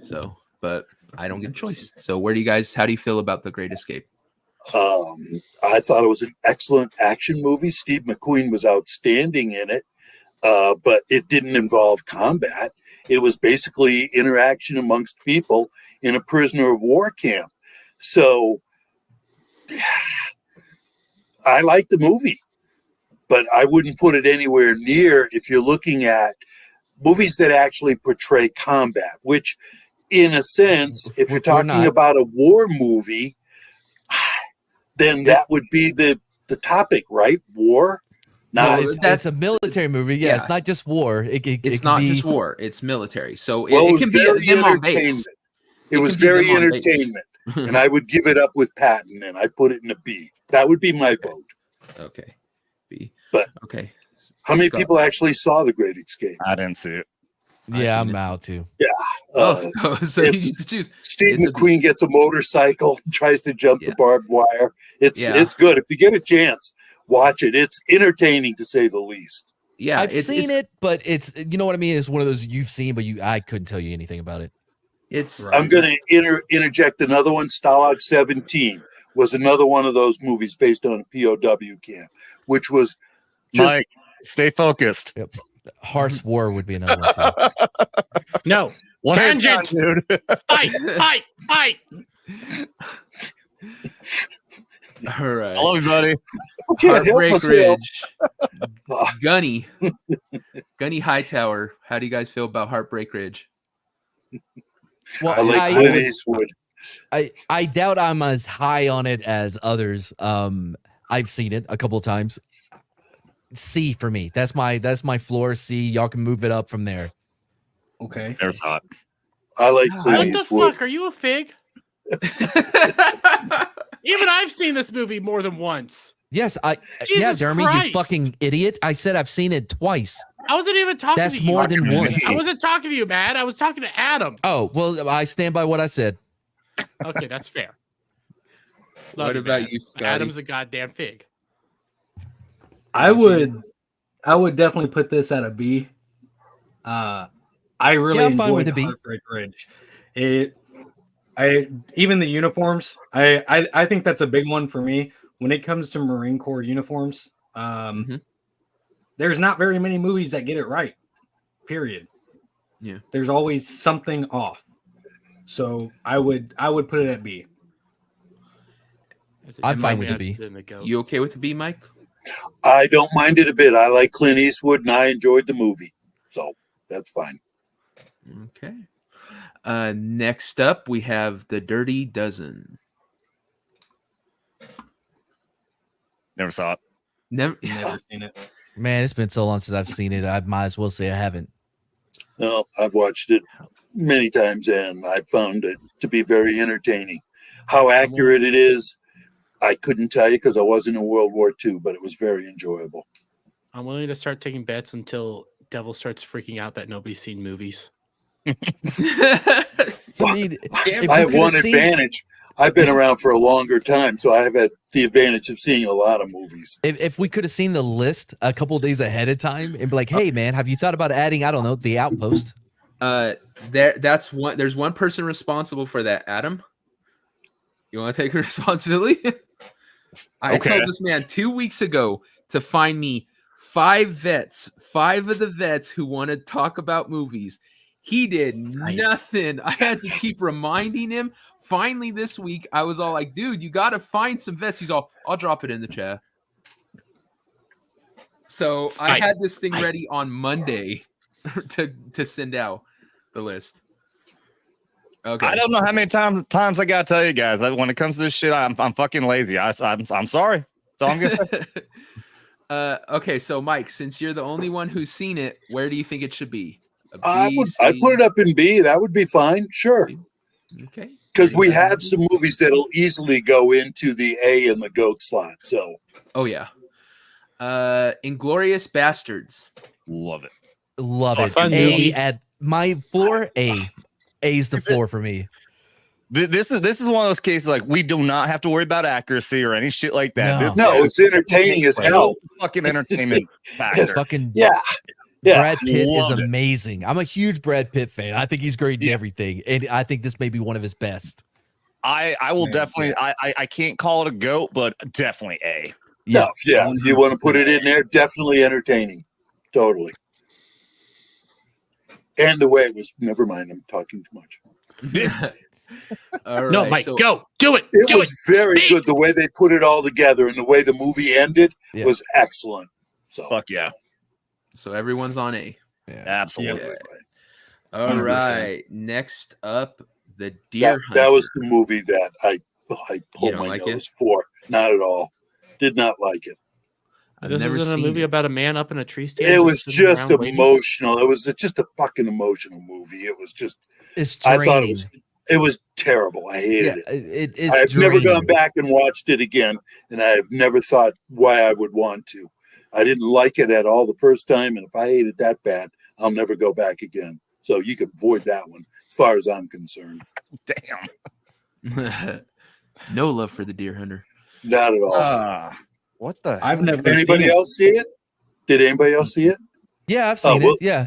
Speaker 3: but I don't get a choice. So how do you feel about The Great Escape?
Speaker 5: I thought it was an excellent action movie. Steve McQueen was outstanding in it, but it didn't involve combat. It was basically interaction amongst people in a prisoner of war camp. So I like the movie, but I wouldn't put it anywhere near if you're looking at movies that actually portray combat, which in a sense, if you're talking about a war movie, then that would be the topic, right? War.
Speaker 6: No, that's a military movie. Yeah, it's not just war.
Speaker 3: It's not just war. It's military. So
Speaker 5: it
Speaker 3: can be them on base.
Speaker 5: It was very entertainment, and I would give it up with Patton, and I'd put it in a B. That would be my vote.
Speaker 3: Okay, B.
Speaker 5: But
Speaker 3: okay,
Speaker 5: how many people actually saw The Great Escape?
Speaker 2: I didn't see it.
Speaker 6: Yeah, I'm out too.
Speaker 5: Yeah.
Speaker 3: So you need to choose.
Speaker 5: Steve McQueen gets a motorcycle, tries to jump the barbed wire. It's good. If you get a chance, watch it. It's entertaining to say the least.
Speaker 3: Yeah,
Speaker 6: I've seen it, but it's what I mean. It's one of those you've seen, but I couldn't tell you anything about it.
Speaker 5: I'm going to interject another one. Stalag 17 was another one of those movies based on a POW camp, which was just
Speaker 2: Mike, stay focused.
Speaker 6: Yep. Harsh War would be another one too.
Speaker 7: No.
Speaker 2: Tangent, dude.
Speaker 7: Fight.
Speaker 3: All right.
Speaker 2: I love you, buddy.
Speaker 3: Heartbreak Ridge. Gunny Hightower. How do you guys feel about Heartbreak Ridge?
Speaker 6: Well,
Speaker 5: I like Clint Eastwood.
Speaker 6: I doubt I'm as high on it as others. I've seen it a couple of times. C for me. That's my floor. C. Y'all can move it up from there.
Speaker 4: Okay.
Speaker 2: There's hot.
Speaker 5: I like Clint
Speaker 7: What
Speaker 5: Eastwood.
Speaker 7: the fuck? Are you a fig? Even I've seen this movie more than once.
Speaker 6: Yes,
Speaker 7: Jesus
Speaker 6: Jeremy,
Speaker 7: Christ.
Speaker 6: you fucking idiot. I said I've seen it twice.
Speaker 7: I wasn't even talking
Speaker 6: That's
Speaker 7: to you.
Speaker 6: more than once.
Speaker 7: I wasn't talking to you, Matt. I was talking to Adam.
Speaker 6: Oh, well, I stand by what I said.
Speaker 7: Okay, that's fair.
Speaker 3: What about you, Scotty?
Speaker 7: Adam's a goddamn fig.
Speaker 4: I would definitely put this at a B. I really
Speaker 6: I'm fine with
Speaker 4: enjoyed
Speaker 6: a B.
Speaker 4: Heartbreak Ridge. Even the uniforms. I think that's a big one for me when it comes to Marine Corps uniforms. There's not very many movies that get it right. Period.
Speaker 3: Yeah.
Speaker 4: There's always something off. So I would put it at B.
Speaker 6: I'm fine with a B.
Speaker 3: You okay with the B, Mike?
Speaker 5: I don't mind it a bit. I like Clint Eastwood, and I enjoyed the movie. So that's fine.
Speaker 3: Okay. Next up, we have The Dirty Dozen.
Speaker 2: Never saw it.
Speaker 3: Never.
Speaker 4: Never seen it.
Speaker 6: Man, it's been so long since I've seen it. I might as well say I haven't.
Speaker 5: No, I've watched it many times, and I found it to be very entertaining. How accurate it is, I couldn't tell you because I wasn't in World War II, but it was very enjoyable.
Speaker 7: I'm willing to start taking bets until Devil starts freaking out that nobody's seen movies.
Speaker 6: I mean, if
Speaker 5: I
Speaker 6: we
Speaker 5: have one
Speaker 6: could've seen-
Speaker 5: advantage. I've been around for a longer time, so I have had the advantage of seeing a lot of movies.
Speaker 6: If we could have seen the list a couple of days ahead of time and be like, hey, man, have you thought about adding, I don't know, The Outpost?
Speaker 3: That's one. There's one person responsible for that. Adam, you want to take responsibility? I told this man 2 weeks ago to find me 5 vets, 5 of the vets who want to talk about movies. He did nothing. I had to keep reminding him. Finally, this week, I was all like, dude, you got to find some vets. He's all, I'll drop it in the chat. So I had this thing ready on Monday to send out the list. Okay.
Speaker 2: I don't know how many times I gotta tell you guys that when it comes to this shit, I'm fucking lazy. I'm sorry. That's all I'm gonna say.
Speaker 3: Okay, so Mike, since you're the only one who's seen it, where do you think it should be?
Speaker 5: I'd put it up in B. That would be fine. Sure.
Speaker 3: Okay.
Speaker 5: Because we have some movies that'll easily go into the A and the GOAT slot. So.
Speaker 3: Oh yeah. Inglorious Bastards.
Speaker 2: Love it.
Speaker 6: Love it.
Speaker 7: Fun
Speaker 6: A
Speaker 7: movie.
Speaker 6: at my floor. A's the floor for me.
Speaker 2: This is one of those cases like we do not have to worry about accuracy or any shit like that.
Speaker 6: No.
Speaker 5: It's entertaining as hell.
Speaker 2: Fucking entertainment factor.
Speaker 6: Fucking
Speaker 5: Yeah.
Speaker 6: Brad Pitt is
Speaker 2: Love it.
Speaker 6: amazing. I'm a huge Brad Pitt fan. I think he's great in everything, and I think this may be one of his best.
Speaker 2: I will definitely. I can't call it a GOAT, but definitely A.
Speaker 5: Yeah. If you want to put it in there, definitely entertaining. Totally. And the way it was, never mind, I'm talking too much.
Speaker 3: All right,
Speaker 7: No, Mike,
Speaker 3: so-
Speaker 7: go. Do it.
Speaker 5: It
Speaker 7: Do
Speaker 5: was
Speaker 7: it.
Speaker 5: very
Speaker 7: Speak.
Speaker 5: good. The way they put it all together and the way the movie ended was excellent. So
Speaker 2: Fuck yeah,
Speaker 3: So everyone's on A.
Speaker 2: absolutely.
Speaker 3: Okay. All
Speaker 2: 100%.
Speaker 3: right. Next up, The Deer
Speaker 5: that was
Speaker 3: Hunter.
Speaker 5: the movie that I pulled
Speaker 3: don't
Speaker 5: my
Speaker 3: like
Speaker 5: nose for. Not at all. Did not like it.
Speaker 7: This
Speaker 3: never
Speaker 7: isn't a
Speaker 3: seen
Speaker 7: movie
Speaker 3: it.
Speaker 7: about a man up in a tree stand.
Speaker 5: It was
Speaker 7: sitting
Speaker 5: just
Speaker 7: around waiting?
Speaker 5: emotional. It was just a fucking emotional movie. It was just.
Speaker 6: It's
Speaker 5: I
Speaker 6: draining.
Speaker 5: thought it was terrible. I hated
Speaker 6: Yeah,
Speaker 5: it.
Speaker 6: it's
Speaker 5: I've never gone
Speaker 6: draining.
Speaker 5: back and watched it again, and I have never thought why I would want to. I didn't like it at all the first time, and if I hate it that bad, I'll never go back again. So you could avoid that one, as far as I'm concerned.
Speaker 2: Damn.
Speaker 3: No love for The Deer Hunter.
Speaker 5: Not at all.
Speaker 2: What the?
Speaker 4: I've never
Speaker 5: Anybody
Speaker 4: seen it.
Speaker 5: else see it? Did anybody else see it?
Speaker 6: Yeah, I've
Speaker 5: Oh,
Speaker 6: seen
Speaker 5: well-
Speaker 6: it. Yeah,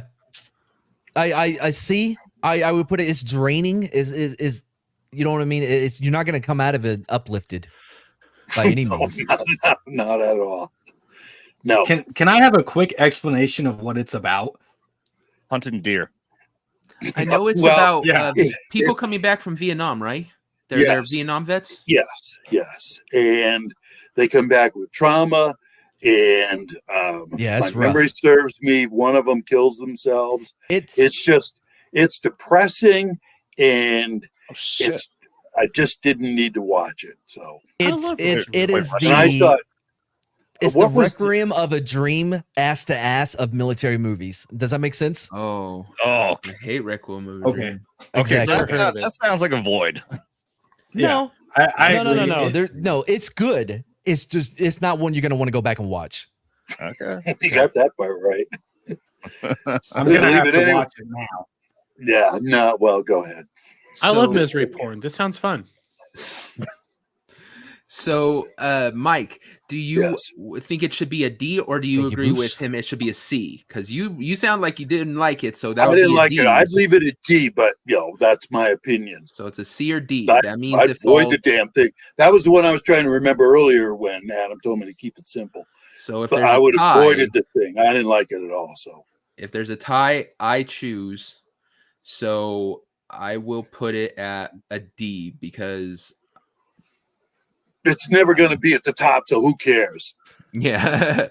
Speaker 6: I see. I would put it. It's draining. Is you know what I mean? It's you're not going to come out of it uplifted by any
Speaker 5: No,
Speaker 6: means.
Speaker 5: not at all. No.
Speaker 4: Can I have a quick explanation of what it's about?
Speaker 2: Hunting deer.
Speaker 3: I know it's
Speaker 5: Well,
Speaker 3: about
Speaker 5: yeah.
Speaker 3: people coming back from Vietnam, right? They're
Speaker 5: Yes.
Speaker 3: Vietnam vets.
Speaker 5: Yes. And they come back with trauma. And
Speaker 6: Yeah,
Speaker 5: if
Speaker 6: it's
Speaker 5: my memory serves me, one of them kills themselves. It's depressing, and
Speaker 2: Oh shit.
Speaker 5: I just didn't need to watch it. So
Speaker 6: it is
Speaker 5: and I thought,
Speaker 6: it's
Speaker 5: what
Speaker 6: the
Speaker 5: was the-
Speaker 6: requiem of a dream, ass to ass of military movies. Does that make sense?
Speaker 3: Oh,
Speaker 2: Oh.
Speaker 3: I hate Requiem movies.
Speaker 4: Okay.
Speaker 2: Okay. So
Speaker 6: Exactly.
Speaker 2: that sounds like a void.
Speaker 6: No,
Speaker 4: I
Speaker 6: no,
Speaker 4: agree.
Speaker 6: no. It's good. It's just it's not one you're gonna want to go back and watch.
Speaker 2: Okay.
Speaker 5: you got that part right.
Speaker 4: I'm gonna
Speaker 5: Leave
Speaker 4: have
Speaker 5: it
Speaker 4: to
Speaker 5: in.
Speaker 4: watch it now.
Speaker 5: Yeah. No. Well, go ahead.
Speaker 7: I love
Speaker 3: So-
Speaker 7: misery porn. This sounds fun.
Speaker 3: So, Mike, do you
Speaker 5: Yes.
Speaker 3: think it should be a D, or do you
Speaker 6: Thank you,
Speaker 3: agree
Speaker 6: Bruce.
Speaker 3: with him? It should be a C because you sound like you didn't like it. So that
Speaker 5: I
Speaker 3: would
Speaker 5: didn't
Speaker 3: be a
Speaker 5: like
Speaker 3: D.
Speaker 5: it. I'd leave it at D, but that's my opinion.
Speaker 3: So it's a C or D.
Speaker 5: I-
Speaker 3: That means
Speaker 5: I'd
Speaker 3: it
Speaker 5: avoid
Speaker 3: falls.
Speaker 5: the damn thing. That was the one I was trying to remember earlier when Adam told me to keep it simple.
Speaker 3: So if
Speaker 5: But
Speaker 3: there's
Speaker 5: I
Speaker 3: a
Speaker 5: would have
Speaker 3: tie,
Speaker 5: avoided the thing. I didn't like it at all. So
Speaker 3: if there's a tie, I choose. So I will put it at a D because
Speaker 5: it's never going to be at the top. So who cares?
Speaker 3: yeah.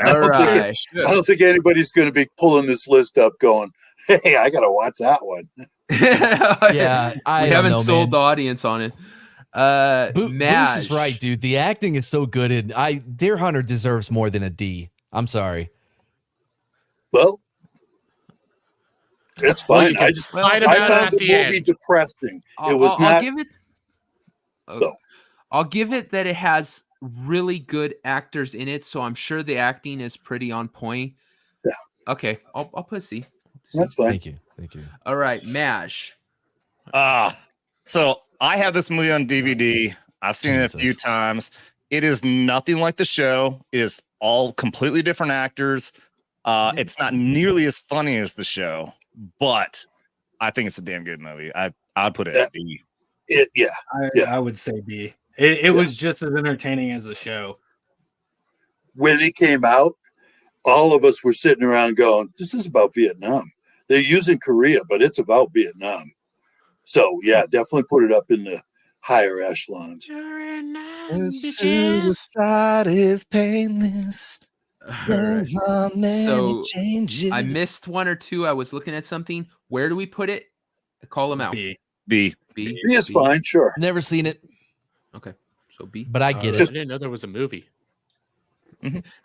Speaker 5: I
Speaker 3: All
Speaker 5: don't think
Speaker 3: right.
Speaker 5: I don't think anybody's going to be pulling this list up going, hey, I got to watch that one.
Speaker 6: Yeah, I
Speaker 3: we
Speaker 6: don't
Speaker 3: haven't
Speaker 6: know,
Speaker 3: sold
Speaker 6: man.
Speaker 3: the audience on it.
Speaker 6: Bruce
Speaker 3: Maj.
Speaker 6: is right, dude. The acting is so good, and Deer Hunter deserves more than a D. I'm sorry.
Speaker 5: Well, that's
Speaker 7: Well,
Speaker 5: fine.
Speaker 7: you can fight him
Speaker 5: I
Speaker 7: out
Speaker 5: found
Speaker 7: at
Speaker 5: the
Speaker 7: the
Speaker 5: movie
Speaker 7: end.
Speaker 5: depressing.
Speaker 3: I'll,
Speaker 5: It was
Speaker 3: I'll
Speaker 5: not.
Speaker 3: give it.
Speaker 5: No.
Speaker 3: I'll give it that it has really good actors in it, so I'm sure the acting is pretty on point.
Speaker 5: Yeah.
Speaker 3: Okay, I'll put C.
Speaker 5: That's fine.
Speaker 6: Thank you.
Speaker 3: All right, Mash.
Speaker 2: So I have this movie on DVD. I've seen it a few
Speaker 6: Jesus.
Speaker 2: times. It is nothing like the show. It is all completely different actors. It's not nearly as funny as the show, but I think it's a damn good movie. I'd put it at B.
Speaker 4: I would say B. It was just as entertaining as the show.
Speaker 5: When it came out, all of us were sitting around going, "This is about Vietnam." They're using Korea, but it's about Vietnam. So yeah, definitely put it up in the higher echelons.
Speaker 2: Suicide is painless.
Speaker 3: All right. So
Speaker 2: changes.
Speaker 3: I missed one or two. I was looking at something. Where do we put it? Call them out.
Speaker 4: B.
Speaker 2: B.
Speaker 3: B.
Speaker 5: B is fine, sure.
Speaker 6: Never seen it,
Speaker 3: Okay, so B.
Speaker 6: but I get
Speaker 7: I
Speaker 6: it.
Speaker 7: didn't know there was a movie.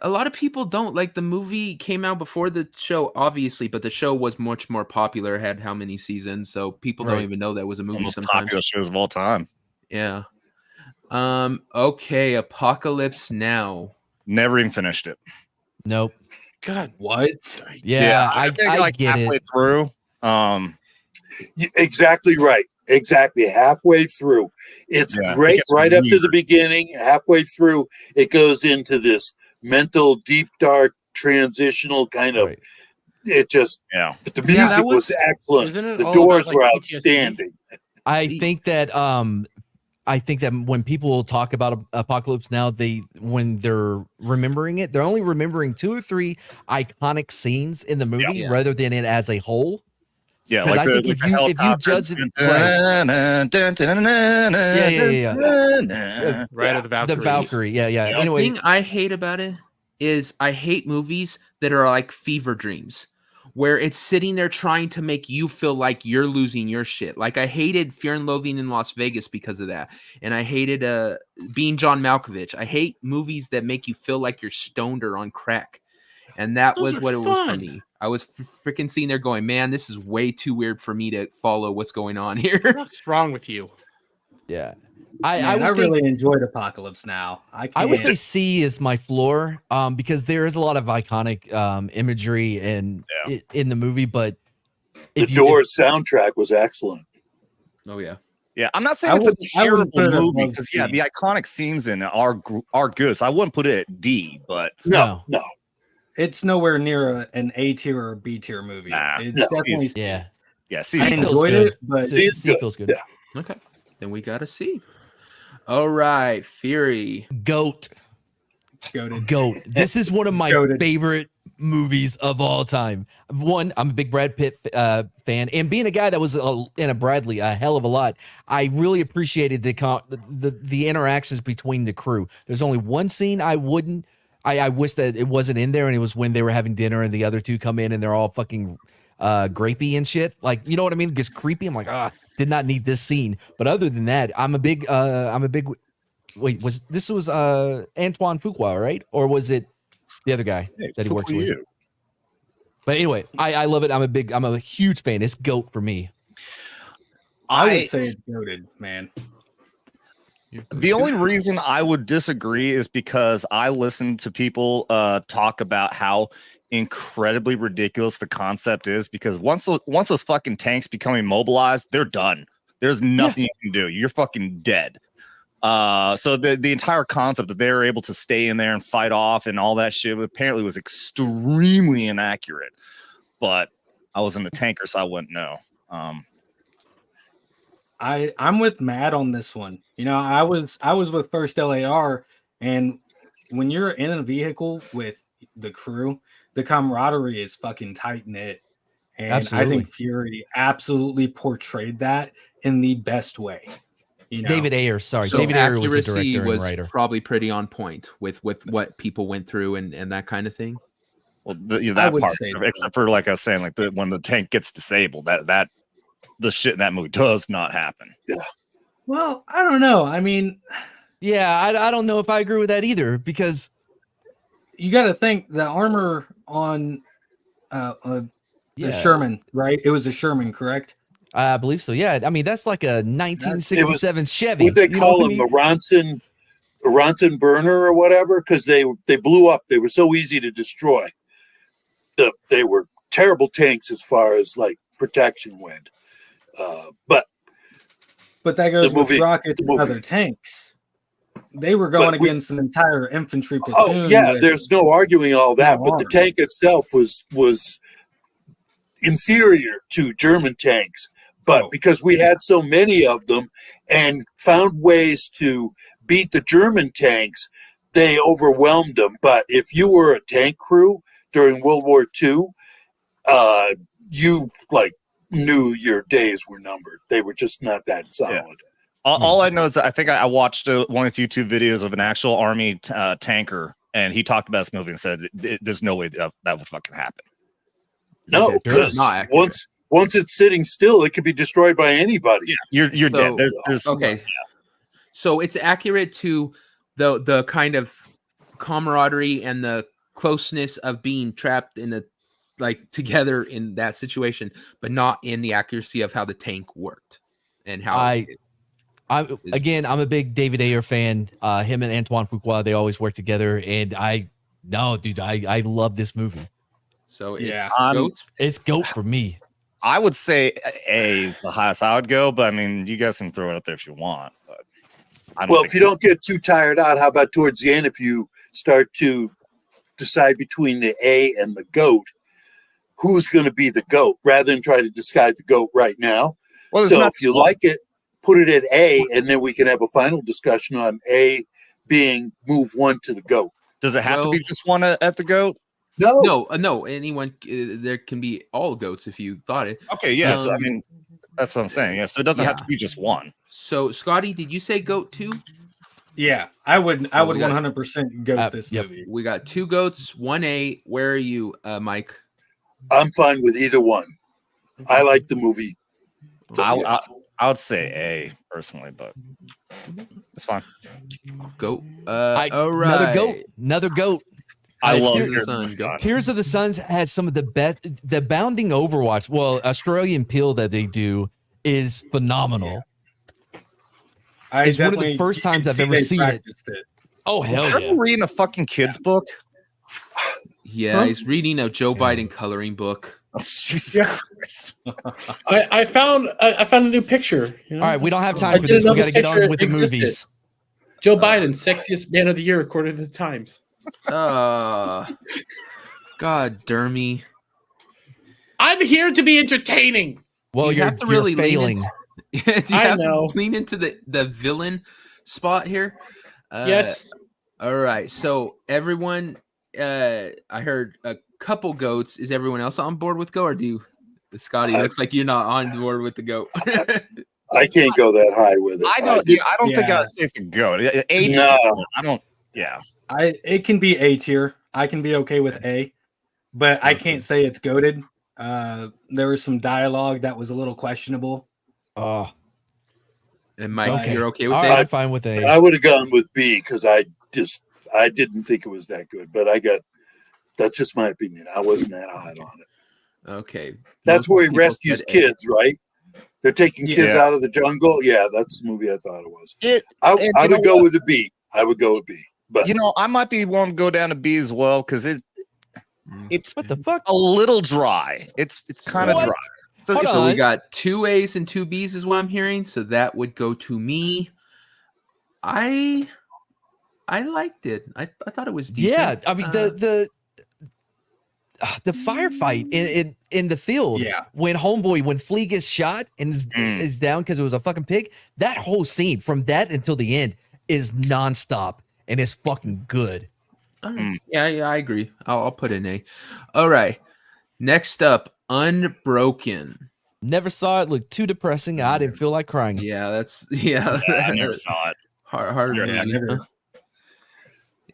Speaker 3: A lot of people don't like the movie. Came out before the show, obviously, but the show was much more popular. Had how many seasons? So people don't
Speaker 6: Right.
Speaker 3: even know that was a
Speaker 2: One
Speaker 3: movie.
Speaker 2: of the most
Speaker 3: Sometimes,
Speaker 2: popular shows of all time.
Speaker 3: yeah. Okay, Apocalypse Now.
Speaker 2: Never even finished it.
Speaker 6: Nope.
Speaker 7: God,
Speaker 4: What?
Speaker 6: Yeah,
Speaker 2: I think
Speaker 6: I
Speaker 2: like
Speaker 6: get
Speaker 2: halfway
Speaker 6: it.
Speaker 2: through.
Speaker 5: Exactly right. Exactly. Halfway through. It's
Speaker 2: Yeah, it
Speaker 5: great
Speaker 2: gets
Speaker 5: right up to
Speaker 2: weird.
Speaker 5: the beginning. Halfway through, it goes into this mental, deep, dark, transitional kind of.
Speaker 6: Right.
Speaker 5: It just.
Speaker 2: Yeah.
Speaker 5: But the
Speaker 3: Yeah,
Speaker 5: music
Speaker 3: that
Speaker 5: was
Speaker 3: was-
Speaker 5: excellent.
Speaker 7: Isn't it
Speaker 5: The
Speaker 7: all
Speaker 5: doors
Speaker 7: about,
Speaker 5: were
Speaker 7: like, PTSD?
Speaker 5: outstanding.
Speaker 6: I think that when people talk about Apocalypse Now, when they're remembering it, they're only remembering 2 or 3 iconic scenes in the movie
Speaker 3: Yeah.
Speaker 6: rather than it as a whole.
Speaker 2: Yeah,
Speaker 6: Because I think if you judge it right,
Speaker 7: Right of the Valkyries.
Speaker 6: the Valkyrie, yeah.
Speaker 3: The
Speaker 6: Anyway,
Speaker 3: thing I hate about it is I hate movies that are like fever dreams, where it's sitting there trying to make you feel like you're losing your shit. Like I hated Fear and Loathing in Las Vegas because of that, and I hated Being John Malkovich. I hate movies that make you feel like you're stoned or on crack, and that
Speaker 7: Those
Speaker 3: was
Speaker 7: are
Speaker 3: what it was for
Speaker 7: fun.
Speaker 3: me. I was freaking sitting there going, "Man, this is way too weird for me to follow what's going on here."
Speaker 7: What's wrong with you?
Speaker 6: yeah.
Speaker 4: Man,
Speaker 6: I
Speaker 4: I
Speaker 6: would
Speaker 4: really
Speaker 6: think,
Speaker 4: enjoyed Apocalypse Now.
Speaker 6: I would say C is my floor, because there is a lot of iconic imagery in the movie, but
Speaker 5: The Doors soundtrack was excellent.
Speaker 3: Oh yeah.
Speaker 2: Yeah, I'm not
Speaker 4: I
Speaker 2: saying it's a
Speaker 4: wouldn't put
Speaker 2: terrible
Speaker 4: it
Speaker 2: movie
Speaker 4: above
Speaker 2: because
Speaker 4: C.
Speaker 2: the iconic scenes in it are good. So I wouldn't put it at D, but
Speaker 5: No.
Speaker 4: It's nowhere near an A tier or B tier movie.
Speaker 2: Nah.
Speaker 4: It's
Speaker 5: No.
Speaker 4: definitely.
Speaker 6: yeah.
Speaker 2: yeah,
Speaker 4: I
Speaker 2: C.
Speaker 6: feels
Speaker 4: enjoyed
Speaker 6: good.
Speaker 4: it, but
Speaker 6: C
Speaker 5: good.
Speaker 6: feels good.
Speaker 5: Yeah.
Speaker 3: Okay, then we got to see. All right, Fury.
Speaker 6: Goat.
Speaker 4: goated.
Speaker 6: This is one of my
Speaker 4: Goated.
Speaker 6: favorite movies of all time. One, I'm a big Brad Pitt fan, and being a guy that was in a Bradley a hell of a lot, I really appreciated the interactions between the crew. There's only one scene I wish that it wasn't in there, and it was when they were having dinner and the other two come in and they're all fucking grapey and shit. Like, you know what I mean? Just creepy. I'm like, did not need this scene. But other than that, I'm a big wait, was Antoine Fuqua, right? Or was it the other guy that he works with? But anyway, I love it. I'm a huge fan. It's GOAT for me.
Speaker 4: I would say it's goated, man.
Speaker 2: The only reason I would disagree is because I listen to people talk about how incredibly ridiculous the concept is, because once those fucking tanks become immobilized, they're done. There's nothing you can do. You're fucking dead. So the entire concept that they were able to stay in there and fight off and all that shit apparently was extremely inaccurate. But I wasn't a tanker, so I wouldn't know.
Speaker 4: I'm with Matt on this one. You know, I was with First LAR, and when you're in a vehicle with the crew, the camaraderie is fucking tight knit. And
Speaker 6: Absolutely.
Speaker 4: I think Fury absolutely portrayed that in the best way. You know?
Speaker 6: David Ayer, sorry.
Speaker 3: So
Speaker 6: David Ayer was the
Speaker 3: accuracy
Speaker 6: director and
Speaker 3: was
Speaker 6: writer.
Speaker 3: probably pretty on point with what people went through and that kind of thing.
Speaker 2: Well,
Speaker 4: I
Speaker 2: that
Speaker 4: would
Speaker 2: part,
Speaker 4: say so.
Speaker 2: except for like I was saying, when the tank gets disabled, that the shit in that movie does not happen.
Speaker 5: Yeah.
Speaker 4: Well, I don't know. I mean,
Speaker 6: Yeah, I don't know if I agree with that either because
Speaker 4: you got to think the armor on the
Speaker 6: yeah,
Speaker 4: Sherman, right? It was a Sherman, correct?
Speaker 6: I believe so. Yeah, I mean that's like a 1967 Chevy.
Speaker 5: What they
Speaker 6: you know
Speaker 5: call
Speaker 6: what I
Speaker 5: them,
Speaker 6: mean?
Speaker 5: a Ronson burner or whatever, because they blew up. They were so easy to destroy. They were terrible tanks as far as like protection went. But
Speaker 4: that goes with
Speaker 5: movie-
Speaker 4: rockets
Speaker 5: the
Speaker 4: and
Speaker 5: movie.
Speaker 4: other tanks. They were going
Speaker 5: But we-
Speaker 4: against an entire infantry platoon.
Speaker 5: oh yeah,
Speaker 4: with-
Speaker 5: there's no arguing all that.
Speaker 4: no
Speaker 5: But the
Speaker 4: armor.
Speaker 5: tank itself was inferior to German tanks. But
Speaker 4: Oh,
Speaker 5: because we had so many of them and found ways to beat the German tanks, they overwhelmed them. But if you were a tank crew during World War II, you like knew your days were numbered. They were just not that solid.
Speaker 2: All I know is that I think I watched one of his YouTube videos of an actual army tanker, and he talked about this movie and said there's no way that would fucking happen.
Speaker 5: No,
Speaker 6: Okay,
Speaker 5: because
Speaker 3: not accurate.
Speaker 5: once it's sitting still, it could be destroyed by anybody.
Speaker 2: You're
Speaker 3: So-
Speaker 2: dead. There's
Speaker 3: Okay. So it's accurate to the kind of camaraderie and the closeness of being trapped in together in that situation, but not in the accuracy of how the tank worked and how
Speaker 6: I'm a big David Ayer fan. Him and Antoine Fuqua, they always work together, and I love this movie.
Speaker 3: so
Speaker 4: Yeah.
Speaker 3: it's goat.
Speaker 6: It's GOAT for me.
Speaker 2: I would say A is the highest I would go, but I mean, you guys can throw it up there if you want. But I don't
Speaker 5: Well,
Speaker 2: think
Speaker 5: if you don't get too tired out, how about towards the end, if you start to decide between the A and the GOAT, who's going to be the GOAT rather than try to decide the GOAT right now?
Speaker 2: well, it's
Speaker 5: So
Speaker 2: not
Speaker 5: if you like it, put it at A, and then we can have a final discussion on A being move one to the GOAT.
Speaker 2: Does it have to be
Speaker 3: Well-
Speaker 2: just one at the goat?
Speaker 5: No,
Speaker 3: No, anyone. There can be all goats if you thought it.
Speaker 2: Okay, yeah. So I
Speaker 3: Um,
Speaker 2: mean, that's what I'm saying. Yeah, so it doesn't have to
Speaker 3: yeah.
Speaker 2: be just one.
Speaker 3: So Scotty, did you say goat too?
Speaker 4: yeah, I would
Speaker 3: Oh, we got-
Speaker 4: 100% go with this
Speaker 6: yep.
Speaker 4: movie.
Speaker 3: We got two goats, one A. Where are you, Mike?
Speaker 5: I'm fine with either one. I like the movie.
Speaker 2: I would say A personally, but it's fine.
Speaker 3: Goat.
Speaker 6: Another GOAT. Another GOAT.
Speaker 2: I love
Speaker 6: Tears
Speaker 3: of
Speaker 2: Tears
Speaker 3: the
Speaker 2: of the
Speaker 3: Sun.
Speaker 2: Sun.
Speaker 6: Tears of the Suns has some of the best. The bounding Overwatch, Australian peel that they do is phenomenal. It's one of the first
Speaker 4: you can
Speaker 6: times I've
Speaker 4: see
Speaker 6: ever
Speaker 4: they
Speaker 6: seen it.
Speaker 4: practiced it.
Speaker 6: Oh
Speaker 2: Is
Speaker 6: hell yeah!
Speaker 2: everyone reading a fucking kid's book?
Speaker 3: Yeah,
Speaker 7: Huh?
Speaker 3: he's reading a Joe Biden coloring book.
Speaker 2: Oh, Jesus
Speaker 7: Yeah.
Speaker 2: Christ.
Speaker 7: I found a new picture. You know?
Speaker 6: All right, we don't have
Speaker 7: I
Speaker 6: time for
Speaker 7: did
Speaker 6: this. We
Speaker 7: another
Speaker 6: got to get on
Speaker 7: picture
Speaker 6: with the
Speaker 7: existed.
Speaker 6: movies.
Speaker 7: Joe Biden, sexiest man of the year according to the Times.
Speaker 3: God, Dermy.
Speaker 7: I'm here to be entertaining.
Speaker 6: Well,
Speaker 3: You
Speaker 6: you're,
Speaker 3: have to
Speaker 6: you're
Speaker 3: really lean
Speaker 6: failing.
Speaker 3: Do you
Speaker 7: I
Speaker 3: have
Speaker 7: know.
Speaker 3: to lean into the villain spot here?
Speaker 7: Yes.
Speaker 3: All right. So everyone, I heard a couple goats. Is everyone else on board with go, or do you, Scotty? Looks like you're not on board with the goat.
Speaker 5: I can't go that high with it.
Speaker 2: I don't think
Speaker 4: Yeah.
Speaker 2: I'd say it's a goat. A
Speaker 5: No.
Speaker 2: I don't. Yeah.
Speaker 4: It can be A tier. I can be okay with A, but I can't say it's goated. There was some dialogue that was a little questionable.
Speaker 6: Oh,
Speaker 3: And Mike,
Speaker 6: okay.
Speaker 3: you're okay with
Speaker 6: All
Speaker 3: that?
Speaker 6: right, I'm fine with A.
Speaker 5: I would have gone with B because I didn't think it was that good. But that's just my opinion. I wasn't that high on it.
Speaker 3: Okay.
Speaker 5: That's
Speaker 3: Most
Speaker 5: where he
Speaker 3: people
Speaker 5: rescues
Speaker 3: said A.
Speaker 5: kids, right? They're taking kids
Speaker 2: Yeah.
Speaker 5: out of the jungle. Yeah, that's the movie I thought it was.
Speaker 2: And
Speaker 5: I
Speaker 2: you
Speaker 5: would
Speaker 2: know
Speaker 5: go
Speaker 2: what?
Speaker 5: with a B. I would go with B. But
Speaker 2: You know, I might be willing to go down to B as well because it's
Speaker 6: What the fuck?
Speaker 2: a little dry. It's kind of
Speaker 6: What?
Speaker 2: dry. So
Speaker 6: Hold
Speaker 2: it's
Speaker 3: So
Speaker 6: on.
Speaker 3: we got two A's and two B's is what I'm hearing. So that would go to me. I liked it. I thought it was decent.
Speaker 6: Yeah, I mean the firefight in the field.
Speaker 4: Yeah.
Speaker 6: When Flea gets shot and is down because it was a fucking pig. That whole scene from that until the end is nonstop and it's fucking good.
Speaker 3: All right. Yeah, I agree. I'll put an A. All right. Next up, Unbroken.
Speaker 6: Never saw it. Looked too depressing. I didn't feel like crying.
Speaker 3: Yeah, that's
Speaker 2: I never saw it.
Speaker 3: hard.
Speaker 2: Yeah,
Speaker 3: movie.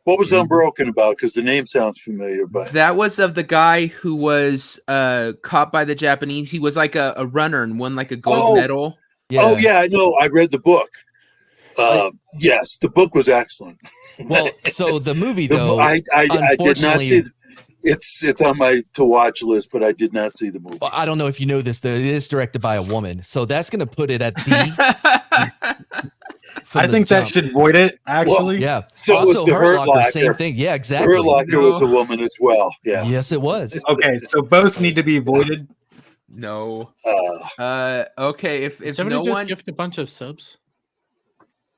Speaker 5: what was Unbroken about? Because the name sounds familiar. But
Speaker 3: That was of the guy who was caught by the Japanese. He was like a runner and won like a gold
Speaker 5: Oh.
Speaker 3: medal.
Speaker 5: Oh yeah, I know. I read the book. Yes, the book was excellent.
Speaker 6: Well, so the movie though,
Speaker 5: I did not
Speaker 6: unfortunately,
Speaker 5: see. It's on my to watch list, but I did not see the movie.
Speaker 6: well, I don't know if you know this. It is directed by a woman, so that's going to put it at D.
Speaker 4: I think that should void it. Actually,
Speaker 6: Yeah.
Speaker 5: So
Speaker 6: Also,
Speaker 5: was the
Speaker 6: Hurt
Speaker 5: Hurt
Speaker 6: Locker,
Speaker 5: Locker.
Speaker 6: same thing. Yeah,
Speaker 5: Her
Speaker 6: exactly.
Speaker 5: Locker was a woman as well. Yeah.
Speaker 6: Yes, it was.
Speaker 4: okay, so both need to be voided.
Speaker 3: No.
Speaker 5: Uh,
Speaker 3: Okay. If
Speaker 7: Somebody
Speaker 3: no
Speaker 7: just
Speaker 3: one,
Speaker 7: gift a bunch of subs.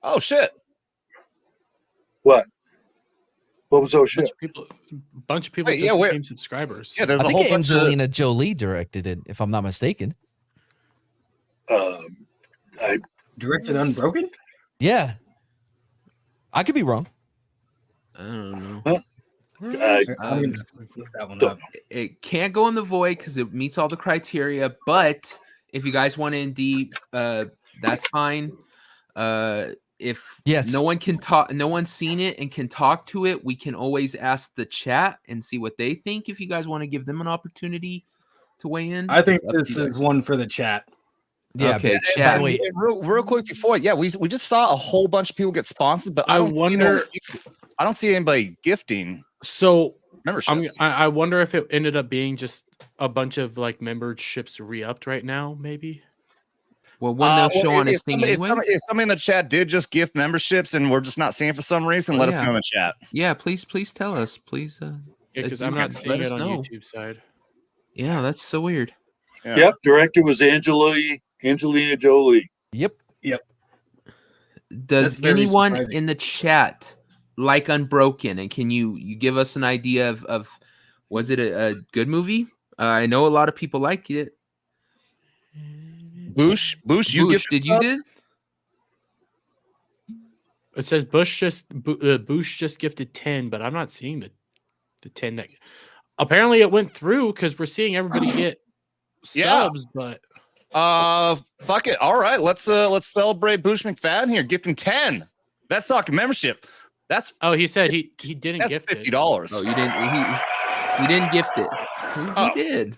Speaker 2: Oh shit!
Speaker 5: what? What was those shit?
Speaker 7: Bunch of people
Speaker 2: Wait,
Speaker 7: just
Speaker 2: yeah, where-
Speaker 7: became subscribers.
Speaker 2: Yeah, there's
Speaker 6: I
Speaker 2: a
Speaker 6: think
Speaker 2: whole bunch of.
Speaker 6: Angelina Jolie directed it, if I'm not mistaken.
Speaker 5: I
Speaker 4: Directed Unbroken.
Speaker 6: Yeah. I could be wrong.
Speaker 3: I don't know.
Speaker 5: I
Speaker 4: I'm gonna look that one
Speaker 5: don't
Speaker 4: up.
Speaker 5: know.
Speaker 3: It can't go in the void because it meets all the criteria. But if you guys want in D, that's fine. If
Speaker 6: Yes.
Speaker 3: no one can talk, no one's seen it and can talk to it, we can always ask the chat and see what they think. If you guys want to give them an opportunity to weigh in,
Speaker 4: I think
Speaker 3: it's up to
Speaker 4: this
Speaker 3: you
Speaker 4: is
Speaker 3: guys.
Speaker 4: one for the chat.
Speaker 6: Yeah.
Speaker 3: Okay,
Speaker 6: but-
Speaker 3: chat.
Speaker 6: by the way,
Speaker 2: Real quick before, yeah, we just saw a whole bunch of people get sponsored, but I
Speaker 7: I
Speaker 2: don't
Speaker 7: wonder-
Speaker 2: I don't see anybody gifting
Speaker 7: So
Speaker 2: memberships.
Speaker 7: I wonder if it ended up being just a bunch of like memberships re-upped right now, maybe.
Speaker 3: Well, one they'll show on
Speaker 2: if
Speaker 3: his thing
Speaker 2: somebody,
Speaker 3: anyway.
Speaker 2: if somebody in the chat did just gift memberships and we're just not seeing it for some reason,
Speaker 3: Oh,
Speaker 2: let us
Speaker 3: yeah.
Speaker 2: know in the chat.
Speaker 3: Yeah, please tell us, please.
Speaker 7: Yeah, because
Speaker 3: you
Speaker 7: I'm
Speaker 3: can
Speaker 7: not
Speaker 3: let
Speaker 7: seeing
Speaker 3: us
Speaker 7: it on
Speaker 3: know.
Speaker 7: YouTube side.
Speaker 3: Yeah, that's so weird.
Speaker 2: Yeah.
Speaker 5: Yep. Director was Angelina Jolie.
Speaker 6: yep.
Speaker 3: Does
Speaker 4: That's very
Speaker 3: anyone
Speaker 4: surprising.
Speaker 3: in the chat like Unbroken? And can you give us an idea of was it a good movie? I know a lot of people like it.
Speaker 2: Boosh, you
Speaker 3: Boosh,
Speaker 2: gifted
Speaker 3: did you did?
Speaker 2: subs?
Speaker 7: It says Bush just gifted 10, but I'm not seeing the 10 that apparently it went through because we're seeing everybody get
Speaker 2: Yeah.
Speaker 7: subs, but
Speaker 2: Fuck it. All right, let's celebrate Boosh McFadden here, gifting 10. That's talking membership. That's
Speaker 7: he said he didn't
Speaker 2: that's
Speaker 7: gift
Speaker 2: $50.
Speaker 3: Oh, you didn't. He didn't gift it. Who
Speaker 2: Oh.
Speaker 3: did?
Speaker 7: it.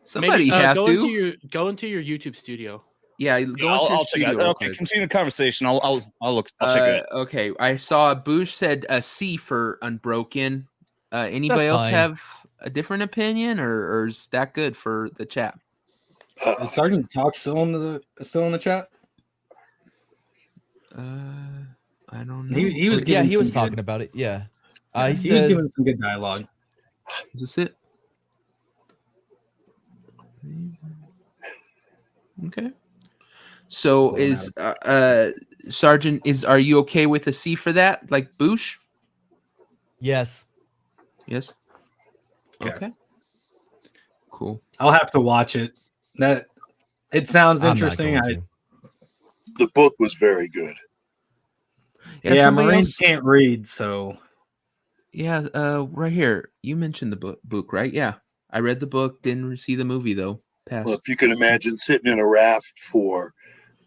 Speaker 3: Somebody
Speaker 7: Maybe
Speaker 3: have
Speaker 7: go
Speaker 3: to.
Speaker 7: into your YouTube studio.
Speaker 3: Yeah, go
Speaker 2: Yeah,
Speaker 3: into your
Speaker 2: I'll check it
Speaker 3: studio.
Speaker 2: out.
Speaker 3: real
Speaker 2: Okay,
Speaker 3: quick.
Speaker 2: continue the conversation. I'll look. I'll check it out.
Speaker 3: Okay, I saw Boosh said a C for Unbroken. Anybody else
Speaker 6: fine.
Speaker 3: have a different opinion, or is that good for the chat?
Speaker 4: Is Sergeant Talk still in the chat?
Speaker 3: I don't know.
Speaker 4: He was
Speaker 6: Yeah,
Speaker 4: giving
Speaker 6: he was
Speaker 4: some
Speaker 6: talking
Speaker 4: good,
Speaker 6: about it. Yeah. He
Speaker 4: he was
Speaker 6: said,
Speaker 4: giving some good dialogue.
Speaker 3: Is this it? Okay. So
Speaker 4: Pulling
Speaker 3: is Sergeant, are you okay with a C for that? Like Boosh?
Speaker 6: yes.
Speaker 3: Yes.
Speaker 4: Okay.
Speaker 3: Okay. Cool.
Speaker 4: I'll have to watch it. That it sounds
Speaker 6: I'm not
Speaker 4: interesting.
Speaker 6: going to.
Speaker 5: The book was very good.
Speaker 3: Yeah,
Speaker 4: Yeah,
Speaker 3: somebody
Speaker 4: Marines
Speaker 3: else-
Speaker 4: can't read, so
Speaker 3: Yeah, right here. You mentioned the book, right? Yeah. I read the book, didn't see the movie though. Pass.
Speaker 5: Well, if you can imagine sitting in a raft for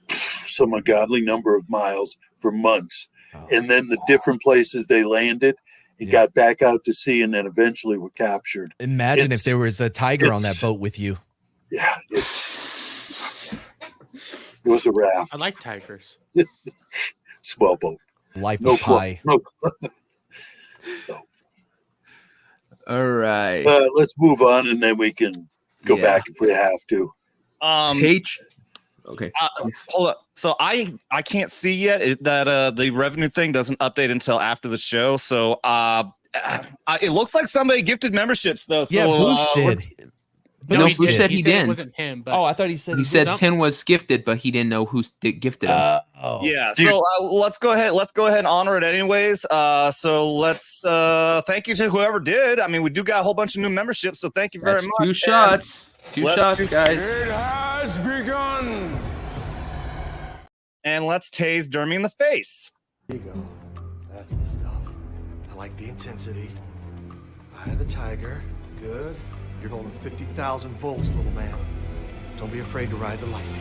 Speaker 5: some ungodly number of miles for months,
Speaker 6: Oh.
Speaker 5: and then the different places they landed and
Speaker 6: Yeah.
Speaker 5: got back out to sea, and then eventually were captured.
Speaker 6: Imagine if
Speaker 5: It's-
Speaker 6: there was a tiger on that
Speaker 5: it's-
Speaker 6: boat with you.
Speaker 5: Yeah, it was a raft,
Speaker 7: I like tigers.
Speaker 5: swell boat.
Speaker 6: Life
Speaker 5: No
Speaker 6: of Pi.
Speaker 5: No.
Speaker 3: All right.
Speaker 5: Let's move on, and then we can go
Speaker 3: Yeah.
Speaker 5: back if we have to.
Speaker 3: H. Okay.
Speaker 2: Hold up. So I can't see yet that the revenue thing doesn't update until after the show. So it looks like somebody gifted memberships though. So,
Speaker 6: Yeah, Boosh
Speaker 2: let's-
Speaker 6: did.
Speaker 3: No,
Speaker 6: Boosh
Speaker 3: Boosh said he
Speaker 7: It
Speaker 3: didn't.
Speaker 7: wasn't him, but
Speaker 6: Oh, I thought he said
Speaker 3: He said
Speaker 7: did.
Speaker 3: 10 was gifted, but he didn't know who gifted him.
Speaker 6: Oh.
Speaker 2: Yeah.
Speaker 5: Dude.
Speaker 2: So let's go ahead. Let's go ahead and honor it anyways. So let's thank you to whoever did. I mean, we do got a whole bunch of new memberships, so thank you very
Speaker 3: That's
Speaker 2: much.
Speaker 3: 2 shots. Two
Speaker 2: let's
Speaker 3: shots,
Speaker 2: just-
Speaker 3: guys.
Speaker 8: It has begun.
Speaker 2: And let's tase Dermy in the face.
Speaker 8: There you go. That's the stuff. I like the intensity. Eye of the tiger. Good. You're holding 50,000 volts, little man. Don't be afraid to ride the lightning.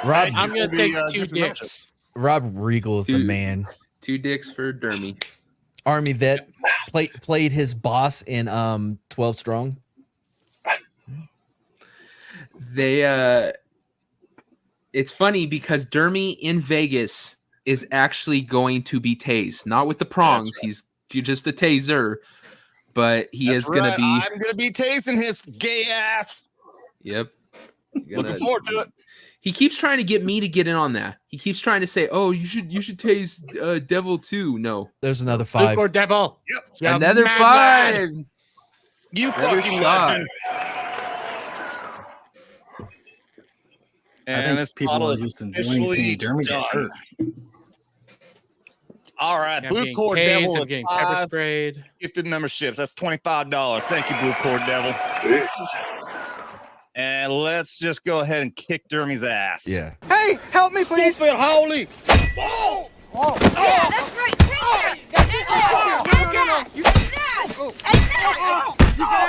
Speaker 6: Rob,
Speaker 7: I'm gonna take 2 dicks.
Speaker 6: Rob Regal is the
Speaker 3: Dude.
Speaker 6: man.
Speaker 3: 2 dicks for Dermy.
Speaker 6: Army vet played his boss in 12 Strong.
Speaker 3: They it's funny because Dermy in Vegas is actually going to be tased, not with the prongs.
Speaker 2: Right.
Speaker 3: He's just the taser, but he
Speaker 2: That's
Speaker 3: is going to be.
Speaker 2: I'm gonna be tasting his gay ass.
Speaker 3: Yep.
Speaker 2: Looking forward to it.
Speaker 3: He keeps trying to get me to get in on that. He keeps trying to say, "Oh, you should tase Devil too." No,
Speaker 6: There's another 5.
Speaker 7: Or Devil.
Speaker 2: Yep.
Speaker 7: Yeah,
Speaker 3: another
Speaker 7: mad
Speaker 3: 5.
Speaker 7: lad.
Speaker 2: You
Speaker 3: Another
Speaker 2: fucking
Speaker 3: shot.
Speaker 2: legend.
Speaker 4: I
Speaker 2: And
Speaker 4: think
Speaker 2: this
Speaker 4: people
Speaker 2: bottle
Speaker 4: are
Speaker 2: is
Speaker 4: just enjoying
Speaker 2: officially
Speaker 4: seeing Dermy get
Speaker 2: done.
Speaker 4: hurt.
Speaker 2: All right,
Speaker 7: I'm
Speaker 2: Blue
Speaker 7: getting
Speaker 2: Cord
Speaker 7: tased,
Speaker 2: Devil
Speaker 7: I'm
Speaker 2: with
Speaker 7: getting pepper
Speaker 2: 5
Speaker 7: sprayed.
Speaker 2: gifted memberships. That's $25. Thank you, Blue Cord Devil. And let's just go ahead and kick Dermy's ass.
Speaker 6: Yeah.
Speaker 9: Hey, help me, please.
Speaker 7: Stupid Howley.
Speaker 9: Yeah, that's right. You got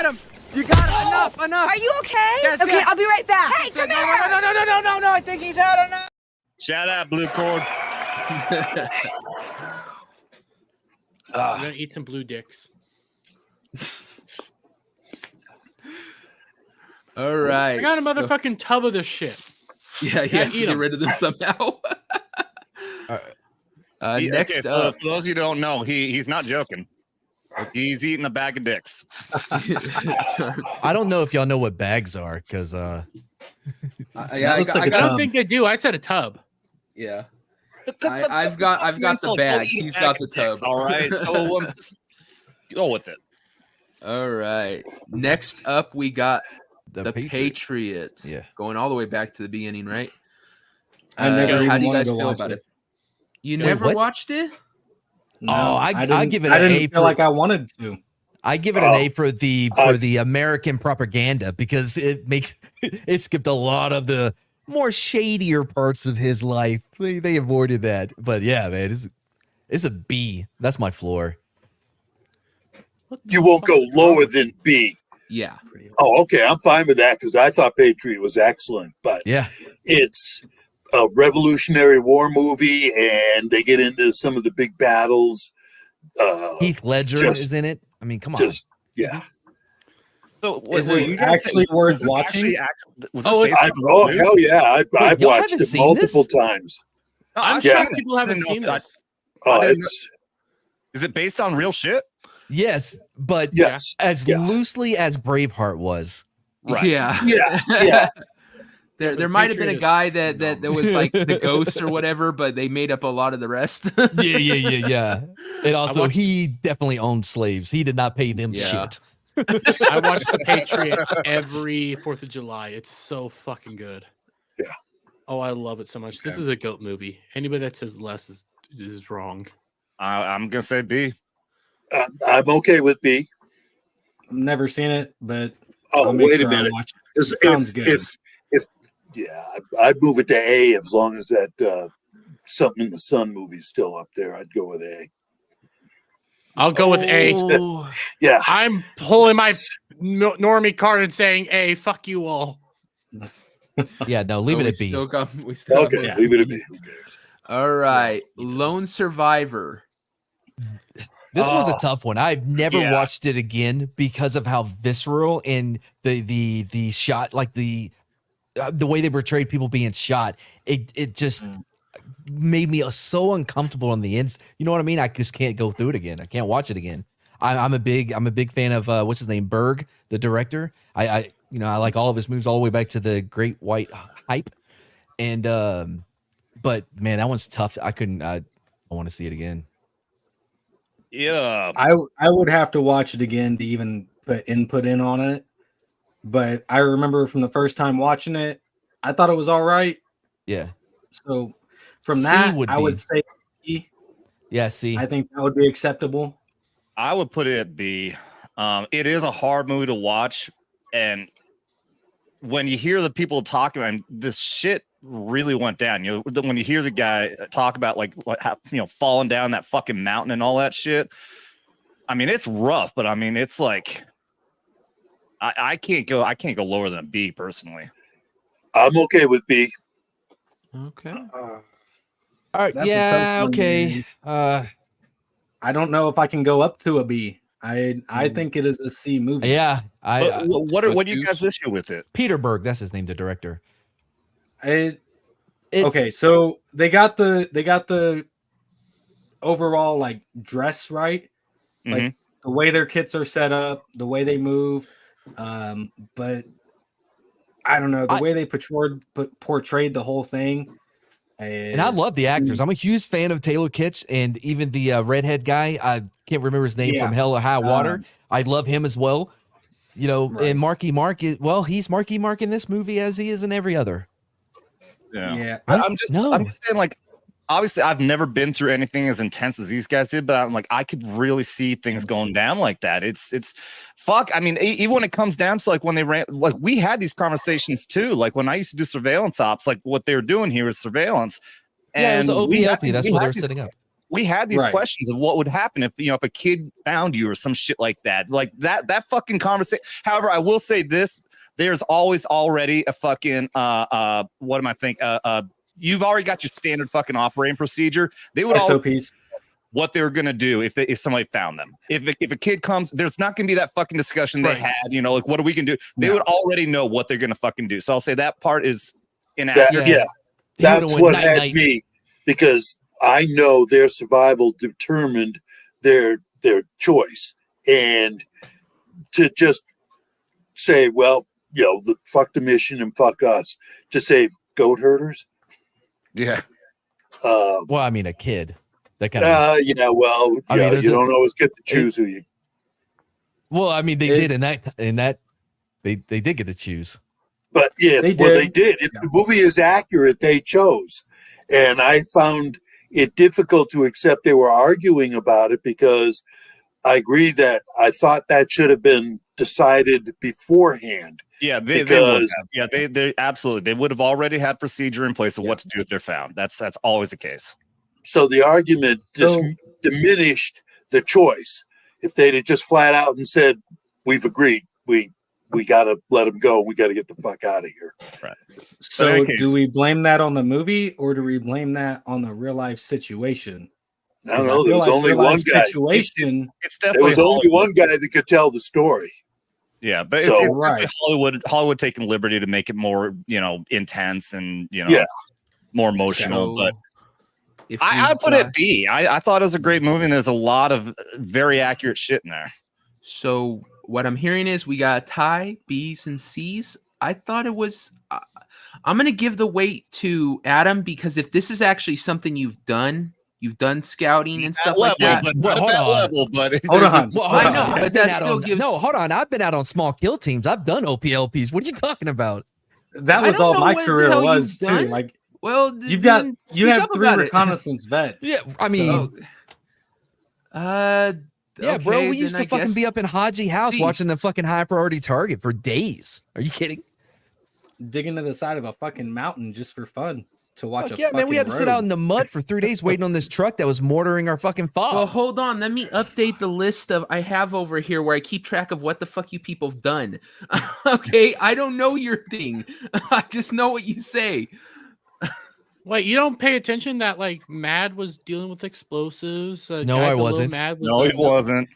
Speaker 9: him. You got him. Enough.
Speaker 10: Are you okay?
Speaker 9: Yes,
Speaker 10: Okay,
Speaker 9: yes.
Speaker 10: I'll be right back. Hey,
Speaker 9: No,
Speaker 10: come here.
Speaker 9: no. I think he's out enough.
Speaker 2: Shout out, Blue Cord.
Speaker 7: I'm gonna eat some blue dicks.
Speaker 3: All right.
Speaker 7: I got a motherfucking tub of this shit.
Speaker 3: Yeah,
Speaker 7: Yeah,
Speaker 3: to
Speaker 7: eat
Speaker 3: get
Speaker 7: 'em.
Speaker 3: rid of them somehow. Next
Speaker 2: Okay, so
Speaker 3: up,
Speaker 2: for those of you who don't know, he's not joking. He's eating a bag of dicks.
Speaker 6: I don't know if y'all know what bags are because
Speaker 3: I
Speaker 4: looks like a
Speaker 7: I don't
Speaker 4: tub.
Speaker 7: think they do. I said a tub.
Speaker 3: yeah. I've got the bag. He's got the tub.
Speaker 2: All right, so just go with it.
Speaker 3: All right. Next up, we got the
Speaker 6: Patriot.
Speaker 3: Patriots.
Speaker 6: Yeah.
Speaker 3: Going all the way back to the beginning, right?
Speaker 4: I never
Speaker 3: how
Speaker 4: even
Speaker 3: do you
Speaker 4: wanted
Speaker 3: guys
Speaker 4: to
Speaker 3: feel
Speaker 4: watch
Speaker 3: about
Speaker 4: it.
Speaker 3: it? You
Speaker 6: Wait,
Speaker 3: never
Speaker 6: what?
Speaker 3: watched it?
Speaker 4: No,
Speaker 6: I
Speaker 4: didn't-
Speaker 6: give it
Speaker 4: I
Speaker 6: an
Speaker 4: didn't
Speaker 6: A
Speaker 4: feel
Speaker 6: for-
Speaker 4: like I wanted to.
Speaker 6: I give it an A for the American propaganda because it skipped a lot of the more shadier parts of his life. They avoided that. But yeah, man, it's a B. That's my floor.
Speaker 5: You won't go lower than B.
Speaker 3: Yeah.
Speaker 5: Oh, okay. I'm fine with that because I thought Patriot was excellent, but
Speaker 6: Yeah.
Speaker 5: it's a Revolutionary War movie, and they get into some of the big battles.
Speaker 6: Heath Ledger
Speaker 5: just-
Speaker 6: is in it. I mean, come on.
Speaker 5: Just yeah.
Speaker 2: So,
Speaker 4: Is
Speaker 2: were
Speaker 4: it
Speaker 2: you guys
Speaker 4: actually
Speaker 2: saying-
Speaker 4: worth
Speaker 2: was this
Speaker 4: watching?
Speaker 2: was this
Speaker 7: Oh,
Speaker 2: based on
Speaker 5: Oh
Speaker 2: real
Speaker 5: hell yeah! I've
Speaker 6: y'all
Speaker 5: watched
Speaker 6: haven't
Speaker 5: it
Speaker 6: seen
Speaker 5: multiple
Speaker 6: this?
Speaker 5: times.
Speaker 2: No,
Speaker 7: I'm
Speaker 2: I've
Speaker 7: shocked
Speaker 2: seen it.
Speaker 7: people
Speaker 2: I
Speaker 7: haven't
Speaker 2: didn't know
Speaker 7: seen
Speaker 2: if I-
Speaker 7: this.
Speaker 5: Oh,
Speaker 2: didn't
Speaker 5: it's
Speaker 2: Is it based on real shit?
Speaker 6: Yes, but
Speaker 5: yes,
Speaker 6: as
Speaker 5: yeah.
Speaker 6: loosely as Braveheart was.
Speaker 2: Right.
Speaker 3: Yeah.
Speaker 5: yeah.
Speaker 3: There might have been a
Speaker 7: Patriot is
Speaker 3: guy that was like the ghost or whatever, but they made up a lot of the rest.
Speaker 6: Yeah. And also,
Speaker 7: watched-
Speaker 6: he definitely owned slaves. He did not pay them
Speaker 3: Yeah.
Speaker 6: shit.
Speaker 7: I watch The Patriot every 4th of July. It's so fucking good.
Speaker 5: Yeah.
Speaker 7: Oh, I love it so much. This is a goat movie. Anybody that says less is wrong.
Speaker 2: I'm gonna say B.
Speaker 5: I'm okay with B.
Speaker 4: I've never seen it, but
Speaker 5: Oh,
Speaker 4: I'll make
Speaker 5: wait
Speaker 4: sure
Speaker 5: a
Speaker 4: I
Speaker 5: minute.
Speaker 4: watch it.
Speaker 5: If,
Speaker 4: It sounds good.
Speaker 5: if yeah, I'd move it to A as long as that Something in the Sun movie's still up there. I'd go with A.
Speaker 7: I'll go with A.
Speaker 6: Oh,
Speaker 5: Yeah.
Speaker 7: I'm pulling my normie card and saying A. Fuck you all.
Speaker 6: yeah, no, leave it at B.
Speaker 3: We still
Speaker 5: Okay,
Speaker 3: got
Speaker 5: leave it at B. Who cares?
Speaker 3: All right. Lone Survivor.
Speaker 6: This was a
Speaker 5: Oh.
Speaker 6: tough one. I've never
Speaker 2: Yeah.
Speaker 6: watched it again because of how visceral and the shot, like the way they portrayed people being shot. It just made me so uncomfortable on the ends. You know what I mean? I just can't go through it again. I can't watch it again. I'm a big fan of what's his name, Berg, the director. I like all of his movies all the way back to the Great White Hype, and but man, that one's tough. I want to see it again.
Speaker 2: Yeah.
Speaker 4: I would have to watch it again to even put input in on it. But I remember from the first time watching it, I thought it was all right.
Speaker 6: Yeah,
Speaker 4: So from
Speaker 6: C
Speaker 4: that,
Speaker 6: would
Speaker 4: I
Speaker 6: be.
Speaker 4: would say C.
Speaker 6: yeah. See,
Speaker 4: I think that would be acceptable.
Speaker 2: I would put it at B. It is a hard movie to watch, and when you hear the people talking, and this shit really went down. You know, when you hear the guy talk about like how, falling down that fucking mountain and all that shit. I mean, it's rough, but I mean, it's like I can't go lower than a B personally.
Speaker 5: I'm okay with B.
Speaker 3: Okay.
Speaker 6: all right,
Speaker 4: That's a
Speaker 6: yeah,
Speaker 4: tough one,
Speaker 6: okay.
Speaker 4: man. I don't know if I can go up to a B. I think it is a C movie.
Speaker 6: Yeah,
Speaker 2: But what do you guys issue with it?
Speaker 6: Peter Berg, that's his name, the director.
Speaker 4: Okay, so they got the overall like dress right, like the way their kits are set up, the way they move, but I don't know the way they portrayed the whole thing.
Speaker 6: And I love the actors. I'm a huge fan of Taylor Kitsch and even the redhead guy. I can't remember his name from Hell or High Water. I love him as well. You know, and Marky Mark he's Marky Mark in this movie as he is in every other.
Speaker 2: Yeah. I'm just saying, like, obviously I've never been through anything as intense as these guys did, but I'm like, I could really see things going down like that. It's fuck. I mean, even when it comes down to like when they ran, like we had these conversations too. Like when I used to do surveillance ops, like what they were doing here is surveillance. And
Speaker 6: it was OPLP. That's what they were setting up.
Speaker 2: We had these questions of what would happen if if a kid found you or some shit like that. Like that fucking conversation. However, I will say this: there's always already a fucking what am I thinking? You've already got your standard fucking operating procedure. They would
Speaker 4: SOPs.
Speaker 2: What they were gonna do if somebody found them. If a kid comes, there's not gonna be that fucking discussion they had. Like what are we gonna do? They would already know what they're gonna fucking do. So I'll say that part is inaccurate.
Speaker 5: That's what had me, because I know their survival determined their choice, and to just say, well, fuck the mission and fuck us to save goat herders.
Speaker 2: Yeah.
Speaker 6: Well, I mean, a kid. That kind
Speaker 5: of. You don't always get to choose who you.
Speaker 6: Well, I mean, they did in that. They did get to choose.
Speaker 5: But yes, they did. If the movie is accurate, they chose, and I found it difficult to accept they were arguing about it, because I agree that I thought that should have been decided beforehand.
Speaker 2: Yeah, they would have. Yeah, they absolutely. They would have already had procedure in place of what to do if they're found. That's always the case.
Speaker 5: So the argument diminished the choice. If they'd have just flat out and said, "We've agreed, we got to let them go. We got to get the fuck out of here."
Speaker 2: Right.
Speaker 4: So do we blame that on the movie, or do we blame that on the real life situation?
Speaker 5: I don't know. There was only one guy.
Speaker 2: It's definitely
Speaker 5: there was only one guy that could tell the story.
Speaker 2: Yeah, but it's Hollywood taking liberty to make it more, intense and more emotional.
Speaker 3: So,
Speaker 2: but I put it B. I thought it was a great movie, and there's a lot of very accurate shit in there.
Speaker 3: So what I'm hearing is we got a tie, B's and C's. I thought it was. I'm gonna give the weight to Adam, because if this is actually something you've done scouting and stuff like that.
Speaker 2: But hold on.
Speaker 6: Hold on.
Speaker 3: I know, but that still gives.
Speaker 6: No, hold on. I've been out on small kill teams. I've done OPLPs. What are you talking about?
Speaker 4: That was all my career was too. Like,
Speaker 3: well,
Speaker 4: you have 3 reconnaissance vets.
Speaker 6: Yeah, I mean,
Speaker 3: yeah,
Speaker 6: bro. We used to fucking be up in Haji House watching the fucking high priority target for days. Are you kidding?
Speaker 4: Digging to the side of a fucking mountain just for fun. To watch
Speaker 6: man, we had to sit out in the mud for 3 days waiting on this truck that was mortaring our fucking fog.
Speaker 3: Well, hold on. Let me update the list I have over here where I keep track of what the fuck you people have done. Okay, I don't know your thing. I just know what you say.
Speaker 7: Wait, you don't pay attention that like Mad was dealing with explosives?
Speaker 6: No, I wasn't.
Speaker 2: He wasn't.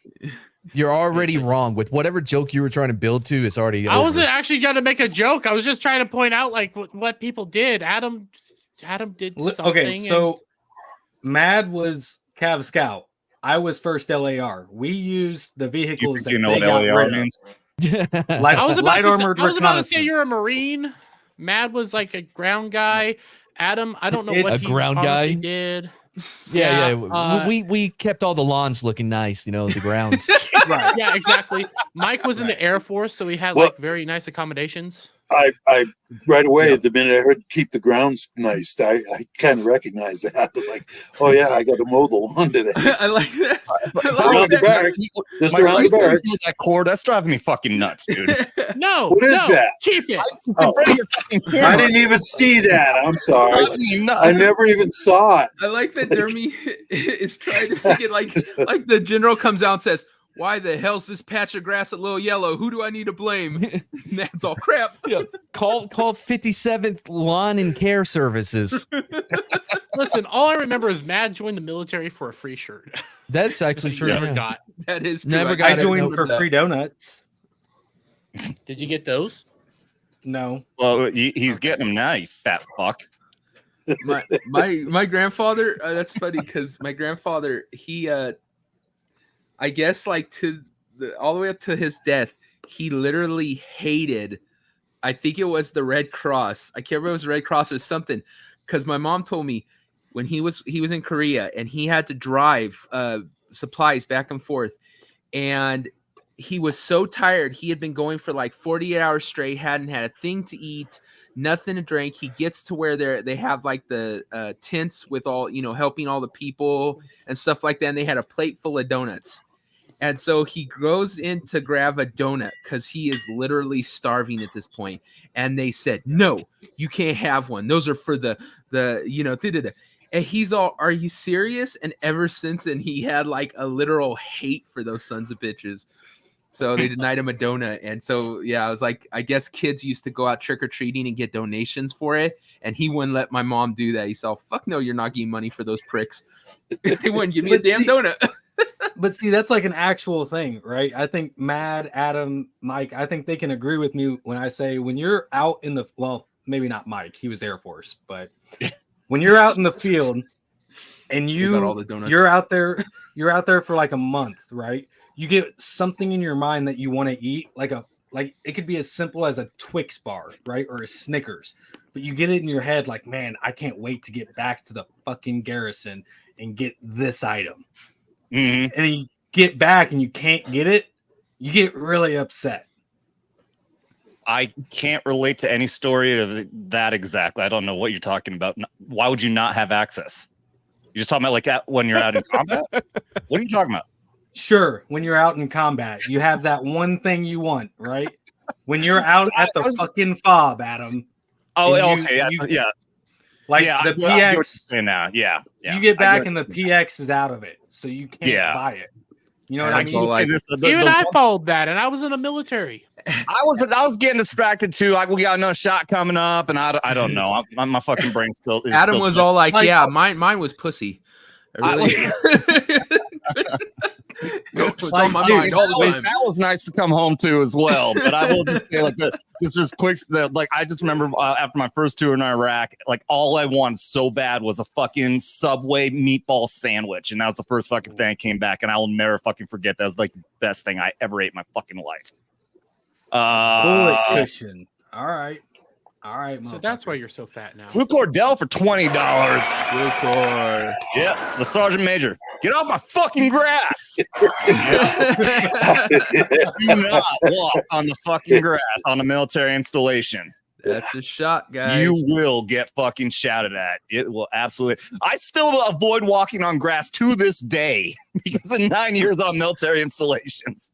Speaker 6: You're already wrong with whatever joke you were trying to build to. It's already.
Speaker 7: I wasn't actually going to make a joke. I was just trying to point out like what people did. Adam did something.
Speaker 4: Okay, so Mad was Cav Scout. I was first LAR. We used the vehicles that they got rid of.
Speaker 7: I was about to say you're a Marine. Mad was like a ground guy. Adam, I don't know what he
Speaker 6: ground guy
Speaker 7: did.
Speaker 6: Yeah. We kept all the lawns looking nice, the grounds.
Speaker 7: Right. Yeah, exactly. Mike was in the Air Force, so he had like very nice accommodations.
Speaker 5: I right away, the minute I heard keep the grounds nice, I kind of recognized that. I was like, oh yeah, I got to mow the lawn today.
Speaker 3: I like that.
Speaker 5: Around the barracks. Just around the barracks.
Speaker 2: That cord, that's driving me fucking nuts, dude.
Speaker 5: What is that?
Speaker 7: Keep it.
Speaker 5: I didn't even see that. I'm sorry. I never even saw it.
Speaker 3: I like that Dermy is trying to make it like the general comes out and says, "Why the hell's this patch of grass a little yellow? Who do I need to blame?" That's all crap.
Speaker 6: Yeah. Call 57th Lawn and Care Services.
Speaker 7: Listen, all I remember is Mad joined the military for a free shirt.
Speaker 6: That's actually true.
Speaker 7: Never
Speaker 6: yeah.
Speaker 7: got.
Speaker 3: That is
Speaker 6: Never
Speaker 3: true.
Speaker 6: got
Speaker 4: I
Speaker 6: it,
Speaker 4: joined
Speaker 6: no,
Speaker 4: for
Speaker 6: that.
Speaker 4: free donuts.
Speaker 7: Did you get those?
Speaker 4: No.
Speaker 2: Well, he's getting them now, you fat fuck.
Speaker 3: My grandfather. That's funny because my grandfather, he I guess like all the way up to his death, he literally hated. I think it was the Red Cross. I can't remember if it was the Red Cross or something, because my mom told me when he was in Korea and he had to drive supplies back and forth, and he was so tired. He had been going for like 48 hours straight, hadn't had a thing to eat, nothing to drink. He gets to where they have like the tents with all, helping all the people and stuff like that. And they had a plate full of donuts. And so he goes in to grab a donut because he is literally starving at this point. And they said, no, you can't have one. Those are for the. And he's all, are you serious? And ever since then, he had like a literal hate for those sons of bitches. So they denied him a donut. And so, yeah, I was like, I guess kids used to go out trick-or-treating and get donations for it. And he wouldn't let my mom do that. He said, fuck no, you're not getting money for those pricks. They wouldn't give me a damn donut.
Speaker 4: But see, that's like an actual thing, right? I think Mad, Adam, Mike, I think they can agree with me when I say when you're out in the, well, maybe not Mike, he was Air Force, but when you're out in the field and you're out there for like a month, right? You get something in your mind that you want to eat, like it could be as simple as a Twix bar, right? Or a Snickers, but you get it in your head like, man, I can't wait to get back to the fucking garrison and get this item. Mm-hmm. And you get back and you can't get it, you get really upset.
Speaker 2: I can't relate to any story of that exactly. I don't know what you're talking about. Why would you not have access? You're just talking about like that when you're out in combat? What are you talking about?
Speaker 4: Sure, when you're out in combat, you have that one thing you want, right? When you're out at the fucking fob, Adam.
Speaker 2: Oh, okay, yeah.
Speaker 4: Like
Speaker 2: yeah,
Speaker 4: the
Speaker 2: I
Speaker 4: PX,
Speaker 2: get what you're saying now. Yeah.
Speaker 4: You get back and the PX is out of it, so you can't buy it. You know what I mean?
Speaker 7: Even I followed that, and I was in the military.
Speaker 2: I was getting distracted too. We got another shot coming up, and I don't know. My fucking brain still.
Speaker 3: Adam was all like, "Yeah, mine was pussy."
Speaker 2: That was nice to come home to as well. But I will just say, like, this was quick. Like, I just remember after my first tour in Iraq, like, all I wanted so bad was a fucking Subway meatball sandwich, and that was the first fucking thing that came back, and I will never fucking forget. That was like the best thing I ever ate in my fucking life.
Speaker 4: Bullet cushion. All right.
Speaker 7: So that's why you're so fat now.
Speaker 2: Blue Cordell for $20.
Speaker 3: Blue Cord.
Speaker 2: Yeah, the Sergeant Major. Get off my fucking grass. Do not walk on the fucking grass on a military installation.
Speaker 3: That's a shot, guys.
Speaker 2: You will get fucking shouted at. It will absolutely. I still avoid walking on grass to this day because of 9 years on military installations.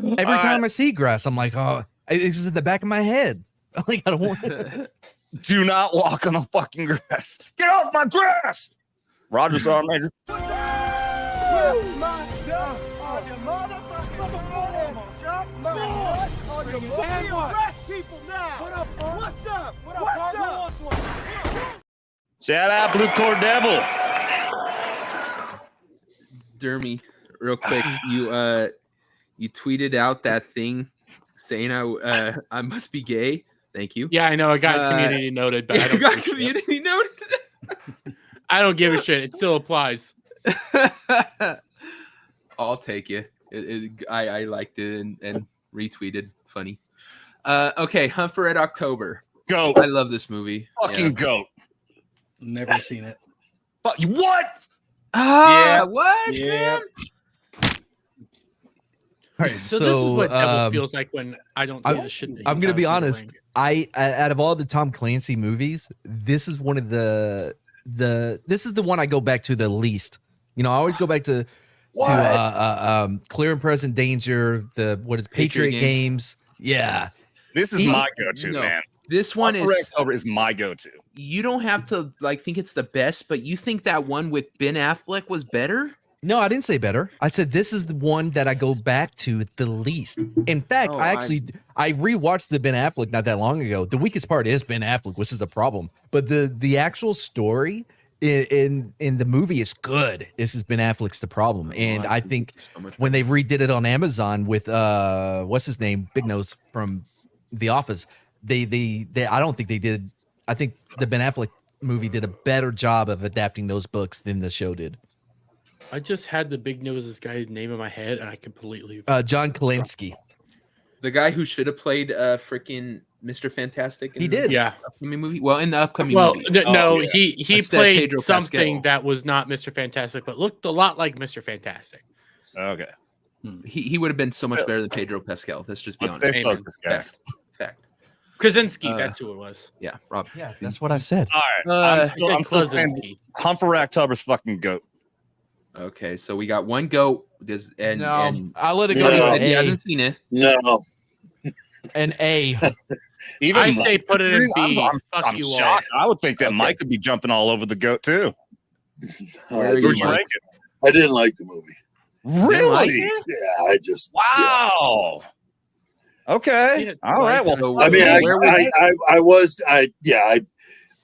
Speaker 6: Every time I see grass, I'm like, oh, it's just at the back of my head. Like, I don't want it.
Speaker 2: Do not walk on the fucking grass. Get off my grass. Roger, Sergeant Major. Shout out Blue Cord Devil.
Speaker 3: Dermy, real quick, you tweeted out that thing saying I must be gay. Thank you.
Speaker 7: Yeah, I know. I got community noted, but I don't
Speaker 3: got community noted.
Speaker 7: I don't give a shit. It still applies.
Speaker 3: I'll take you. I liked it and retweeted. Funny. Okay, Hunt for Red October.
Speaker 2: Goat.
Speaker 3: I love this movie.
Speaker 2: Fucking goat.
Speaker 4: Never seen it.
Speaker 2: But what?
Speaker 3: What?
Speaker 4: Yeah.
Speaker 3: Man?
Speaker 6: All right,
Speaker 7: So this is what Devil feels like when I don't see the shit.
Speaker 6: I'm gonna be honest. Out of all the Tom Clancy movies, this is one of this is the one I go back to the least. You know, I always go back to Clear and Present Danger, Patriot Games. Yeah.
Speaker 2: This is my go-to, man.
Speaker 3: This one
Speaker 2: is my go-to.
Speaker 3: You don't have to think it's the best, but you think that one with Ben Affleck was better?
Speaker 6: No, I didn't say better. I said this is the one that I go back to the least. In fact,
Speaker 3: Oh,
Speaker 6: I rewatched the Ben Affleck not that long ago. The weakest part is Ben Affleck, which is a problem. But the actual story in the movie is good. This is Ben Affleck's the problem. And I think when they redid it on Amazon with what's his name, Big Nose from The Office, they I don't think they did. I think the Ben Affleck movie did a better job of adapting those books than the show did.
Speaker 7: I just had the big noses guy's name in my head, and I completely.
Speaker 6: John Krasinski.
Speaker 3: The guy who should have played freaking Mr. Fantastic.
Speaker 6: He did.
Speaker 7: Yeah.
Speaker 3: Upcoming movie. Well, in the upcoming
Speaker 7: Well,
Speaker 3: movie.
Speaker 7: no,
Speaker 2: yeah.
Speaker 7: he
Speaker 3: Instead,
Speaker 7: played
Speaker 3: Pedro
Speaker 7: something
Speaker 3: Pascal.
Speaker 7: that was not Mr. Fantastic, but looked a lot like Mr. Fantastic.
Speaker 2: Okay.
Speaker 3: He would have been so much
Speaker 2: Still.
Speaker 3: better than Pedro Pascal. Let's just be
Speaker 2: Let's
Speaker 3: honest.
Speaker 2: stay focused, guys.
Speaker 3: Fact.
Speaker 7: Krasinski, that's who it was.
Speaker 3: Yeah, Rob.
Speaker 6: Yeah, that's what I said.
Speaker 2: All right. I'm still saying
Speaker 7: Krasinski.
Speaker 2: Hunt for October's fucking goat.
Speaker 3: Okay, so we got one goat. And
Speaker 6: I'll let it
Speaker 5: No.
Speaker 6: go.
Speaker 3: Cody
Speaker 6: to
Speaker 3: said he
Speaker 6: A.
Speaker 3: hasn't seen it.
Speaker 5: No.
Speaker 6: An A.
Speaker 2: Even
Speaker 7: I say put it in
Speaker 2: I'm,
Speaker 7: B.
Speaker 2: I'm,
Speaker 7: Fuck
Speaker 2: I'm
Speaker 7: you all.
Speaker 2: shocked. I would think that
Speaker 3: Okay.
Speaker 2: Mike could be jumping all over the goat too.
Speaker 3: Where are you,
Speaker 2: Where'd you
Speaker 3: Mike?
Speaker 2: rank it?
Speaker 5: I didn't like the movie.
Speaker 2: Really?
Speaker 5: Yeah, I just
Speaker 2: Wow. Okay.
Speaker 7: Yeah,
Speaker 2: All right. Well,
Speaker 3: so-
Speaker 5: I mean,
Speaker 3: Where would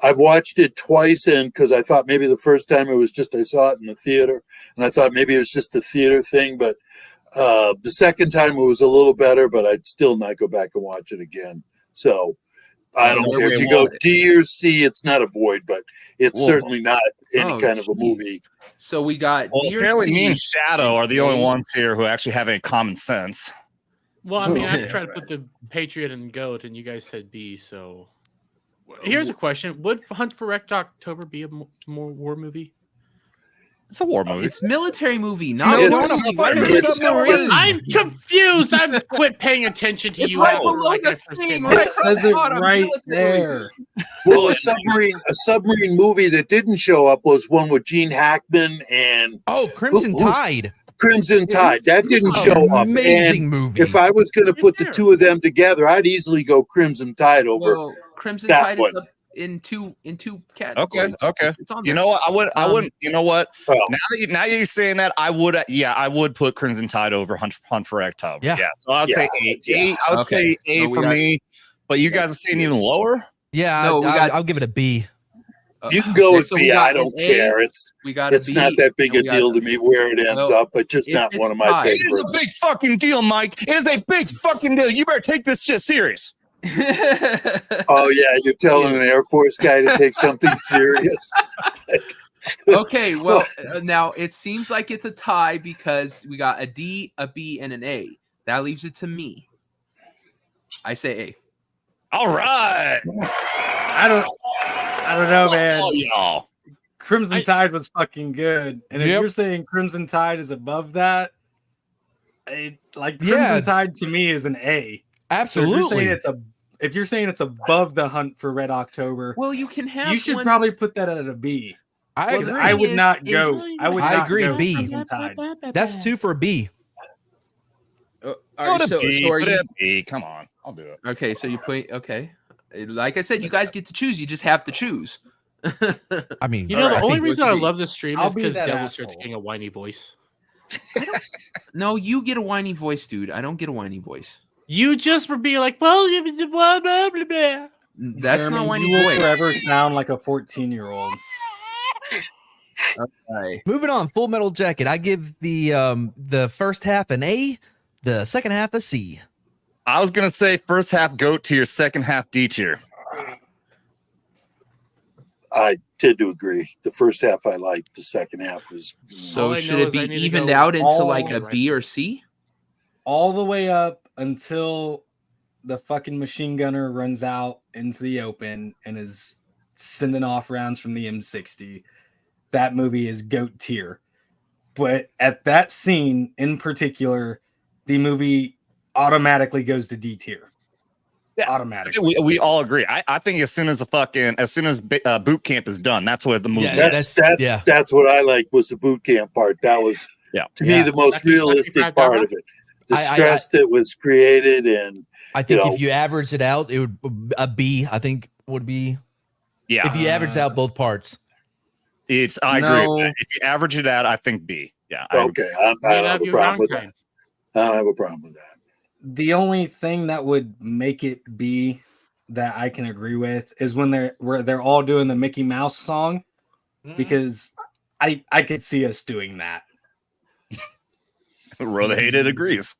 Speaker 5: I've watched it twice, and because I thought maybe the first time I saw it in the theater, and I thought maybe it was just a theater thing, but the second time it was a little better, but I'd still not go back and watch it again. So I don't
Speaker 3: Where
Speaker 5: care
Speaker 3: we
Speaker 5: if you go
Speaker 3: want it.
Speaker 5: D or C. It's not a void, but it's
Speaker 2: Whoa.
Speaker 5: certainly not any
Speaker 3: Oh,
Speaker 5: kind of a
Speaker 3: geez.
Speaker 5: movie.
Speaker 3: So we got
Speaker 2: well,
Speaker 3: Dear
Speaker 2: apparently me
Speaker 3: C.
Speaker 2: and Shadow are the only
Speaker 3: A.
Speaker 2: ones here who actually have any common sense.
Speaker 7: Well, I mean, I
Speaker 3: Yeah.
Speaker 7: tried to put the Patriot and Goat, and you guys said B. So here's a question: would Hunt for Wrecked October be a more war movie?
Speaker 2: It's a war movie.
Speaker 3: It's military movie, not
Speaker 5: military.
Speaker 3: war movie. Why
Speaker 5: It's
Speaker 3: is it
Speaker 5: submarine.
Speaker 7: I'm confused. I'm quit paying attention to
Speaker 3: It's
Speaker 7: you.
Speaker 3: right
Speaker 7: after,
Speaker 3: below
Speaker 7: like,
Speaker 3: the
Speaker 7: I first
Speaker 3: thing,
Speaker 7: came
Speaker 3: right?
Speaker 7: out.
Speaker 4: It says it
Speaker 3: Bottom,
Speaker 4: right
Speaker 3: military.
Speaker 4: there.
Speaker 5: Well, a submarine movie that didn't show up was one with Gene Hackman and
Speaker 6: Oh, Crimson
Speaker 5: Who's-
Speaker 6: Tide.
Speaker 5: Crimson Tide. That didn't show up.
Speaker 6: Amazing
Speaker 5: And
Speaker 6: movie.
Speaker 5: if I was going to
Speaker 7: Right
Speaker 5: put the
Speaker 7: there.
Speaker 5: two of them together, I'd easily go Crimson Tide over.
Speaker 3: Well, Crimson
Speaker 5: that
Speaker 3: Tide
Speaker 5: one.
Speaker 3: is up in two
Speaker 2: Okay.
Speaker 3: categories. It's on
Speaker 2: You
Speaker 3: there.
Speaker 2: know what? I wouldn't. You know what?
Speaker 5: Well,
Speaker 2: Now you're saying that, I would. Yeah, I would put Crimson Tide over Hunt for October.
Speaker 6: Yeah.
Speaker 2: So I'd say
Speaker 5: Yeah,
Speaker 2: A.
Speaker 5: yeah.
Speaker 2: I would
Speaker 3: Okay.
Speaker 2: say A
Speaker 3: So we
Speaker 2: for
Speaker 3: got-
Speaker 2: me. But you guys are saying even lower.
Speaker 6: Yeah,
Speaker 3: No, we got-
Speaker 6: I'll give it a B.
Speaker 5: you can go
Speaker 3: Okay,
Speaker 5: with
Speaker 3: so we
Speaker 5: B.
Speaker 3: got
Speaker 5: I don't
Speaker 3: an A,
Speaker 5: care. It's
Speaker 3: We got a B,
Speaker 5: not that big
Speaker 3: and
Speaker 5: a
Speaker 3: we got
Speaker 5: deal to me where it ends
Speaker 3: Well,
Speaker 5: up, but just
Speaker 3: if
Speaker 5: not
Speaker 3: it's
Speaker 5: one of my
Speaker 3: tied-
Speaker 2: It is a
Speaker 5: favorites.
Speaker 2: big fucking deal, Mike. It is a big fucking deal. You better take this shit serious.
Speaker 5: Oh yeah, you're telling an Air Force guy to take something serious.
Speaker 3: Okay, well, now it seems like it's a tie because we got a D, a B, and an A. That leaves it to me. I say A.
Speaker 2: All right.
Speaker 4: I don't know, man.
Speaker 2: Oh, y'all.
Speaker 4: Crimson
Speaker 7: I-
Speaker 4: Tide was fucking good, and if
Speaker 6: Yep.
Speaker 4: you're saying Crimson Tide is above that, Crimson
Speaker 6: Yeah.
Speaker 4: Tide to me is an A. So
Speaker 6: Absolutely.
Speaker 4: if you're saying it's above the Hunt for Red October,
Speaker 3: Well, you can have.
Speaker 4: you should
Speaker 3: ones-
Speaker 4: probably put that at a B.
Speaker 6: I
Speaker 3: Well,
Speaker 6: agree.
Speaker 4: I would
Speaker 3: is-
Speaker 4: not
Speaker 3: is-
Speaker 4: go. I would
Speaker 6: I
Speaker 4: not
Speaker 6: agree,
Speaker 4: go
Speaker 6: B.
Speaker 4: Crimson Tide.
Speaker 6: That's 2 for a B.
Speaker 3: All
Speaker 2: Put
Speaker 3: right,
Speaker 2: a
Speaker 3: so
Speaker 2: B,
Speaker 3: are
Speaker 2: put
Speaker 3: you-
Speaker 2: a B. Come on. I'll do it.
Speaker 3: okay, so you put okay. Like I said, you guys get to choose. You just have to choose.
Speaker 6: I mean,
Speaker 7: You know,
Speaker 3: All
Speaker 7: the
Speaker 3: right.
Speaker 7: only
Speaker 3: think
Speaker 7: reason
Speaker 3: what
Speaker 7: I
Speaker 3: could be-
Speaker 7: love this stream
Speaker 4: I'll
Speaker 7: is
Speaker 4: be
Speaker 7: because
Speaker 4: that
Speaker 7: Devil starts
Speaker 4: asshole.
Speaker 7: getting a whiny voice.
Speaker 3: No, you get a whiny voice, dude. I don't get a whiny voice.
Speaker 7: You just were being like, well, blah, blah, blah, blah.
Speaker 3: That's
Speaker 4: Jeremy,
Speaker 3: not whiny
Speaker 4: you will
Speaker 3: voice.
Speaker 4: forever sound like a 14-year-old.
Speaker 3: Okay.
Speaker 6: moving on. Full Metal Jacket. I give the first half an A, the second half a C.
Speaker 2: I was gonna say first half goat tier, second half D tier.
Speaker 5: I tend to agree. The first half I liked. The second half was
Speaker 7: All
Speaker 3: So
Speaker 7: I
Speaker 3: should
Speaker 7: know
Speaker 3: it
Speaker 7: is
Speaker 3: be
Speaker 7: I need to
Speaker 3: evened
Speaker 7: go
Speaker 3: out into
Speaker 4: all
Speaker 3: like a
Speaker 7: right.
Speaker 3: B or C?
Speaker 4: All the way up until the fucking machine gunner runs out into the open and is sending off rounds from the M60. That movie is GOAT tier. But at that scene in particular, the movie automatically goes to D tier.
Speaker 2: Yeah.
Speaker 4: Automatically.
Speaker 2: We all agree. I think as soon as boot camp is done, that's what the movie.
Speaker 6: Yeah,
Speaker 2: is.
Speaker 5: that's what I liked was the boot camp part. That was to me the most realistic part of it. The stress that was created, and
Speaker 6: I think if you average it out, it would a B. I think would be
Speaker 2: Yeah.
Speaker 6: if you average out both parts.
Speaker 2: I agree with
Speaker 4: No.
Speaker 2: that. If you average it out, I think B. Yeah.
Speaker 5: Okay, I
Speaker 7: Made
Speaker 5: don't
Speaker 7: up
Speaker 5: have a
Speaker 7: your
Speaker 5: problem with that.
Speaker 7: mankind.
Speaker 5: I don't have a problem with that.
Speaker 4: The only thing that would make it be that I can agree with is when they're all doing the Mickey Mouse song, because I could see us doing that.
Speaker 2: Roll the hated agrees.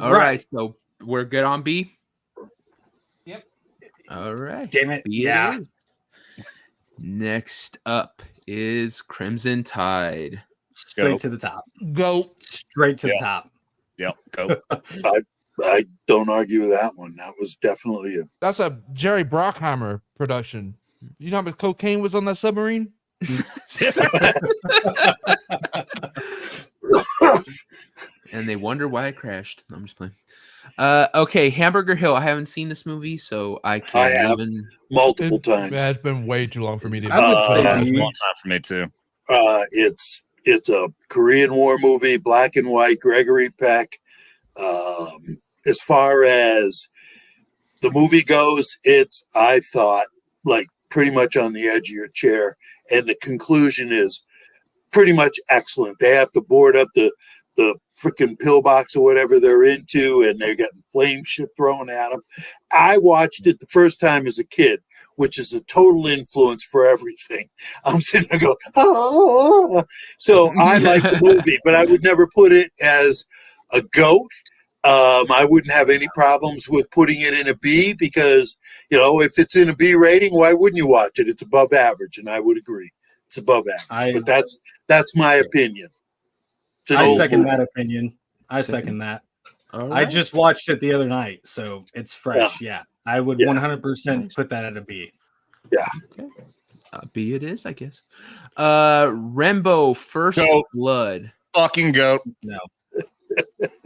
Speaker 3: All right, so we're good on B.
Speaker 6: Yep.
Speaker 3: All right.
Speaker 4: Damn it.
Speaker 3: B
Speaker 4: Yeah.
Speaker 3: is. Next up is Crimson Tide.
Speaker 4: Straight
Speaker 2: Go.
Speaker 4: to the top.
Speaker 6: Go.
Speaker 4: Straight to the
Speaker 2: Yeah.
Speaker 4: top.
Speaker 2: Yep. Go.
Speaker 5: I don't argue with that one. That was definitely a
Speaker 6: That's a Jerry Bruckheimer production. You know how much cocaine was on that submarine?
Speaker 3: And they wonder why it crashed. No, I'm just playing. Okay, Hamburger Hill. I haven't seen this movie, so I can't
Speaker 5: I have.
Speaker 3: even.
Speaker 5: multiple times.
Speaker 6: It's been way too long for me to.
Speaker 4: I would say
Speaker 2: It's a
Speaker 4: B.
Speaker 2: long time for me too.
Speaker 5: It's a Korean War movie, black and white. Gregory Peck. As far as the movie goes, it's, I thought, like pretty much on the edge of your chair, and the conclusion is pretty much excellent. They have to board up the freaking pillbox or whatever they're into, and they're getting flame shit thrown at them. I watched it the first time as a kid, which is a total influence for everything. I'm sitting there going, oh. So I like the movie, but I would never put it as a GOAT. I wouldn't have any problems with putting it in a B because, you know, if it's in a B rating, why wouldn't you watch it? It's above average, and I would agree. It's above average, but that's my opinion.
Speaker 4: I second that opinion. I second that.
Speaker 3: All
Speaker 4: I
Speaker 3: right.
Speaker 4: just watched it the other night, so it's fresh. Yeah, I would 100% put that at a B.
Speaker 3: Okay. B it is, I guess. Rambo First
Speaker 2: Goat.
Speaker 3: Blood.
Speaker 2: Fucking goat.
Speaker 4: No,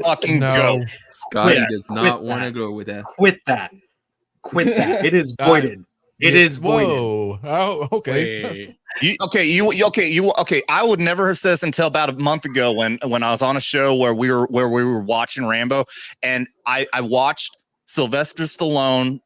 Speaker 2: Fucking
Speaker 6: No.
Speaker 2: goat.
Speaker 3: Scotty
Speaker 4: Yes,
Speaker 3: does
Speaker 4: quit
Speaker 3: not want to
Speaker 4: that.
Speaker 3: go with that.
Speaker 4: quit that. Quit that. It is voided. It is voided.
Speaker 6: Whoa. Oh, okay.
Speaker 7: Wait.
Speaker 2: Okay. I would never have said this until about a month ago when I was on a show where we were watching Rambo, and I watched Sylvester Stallone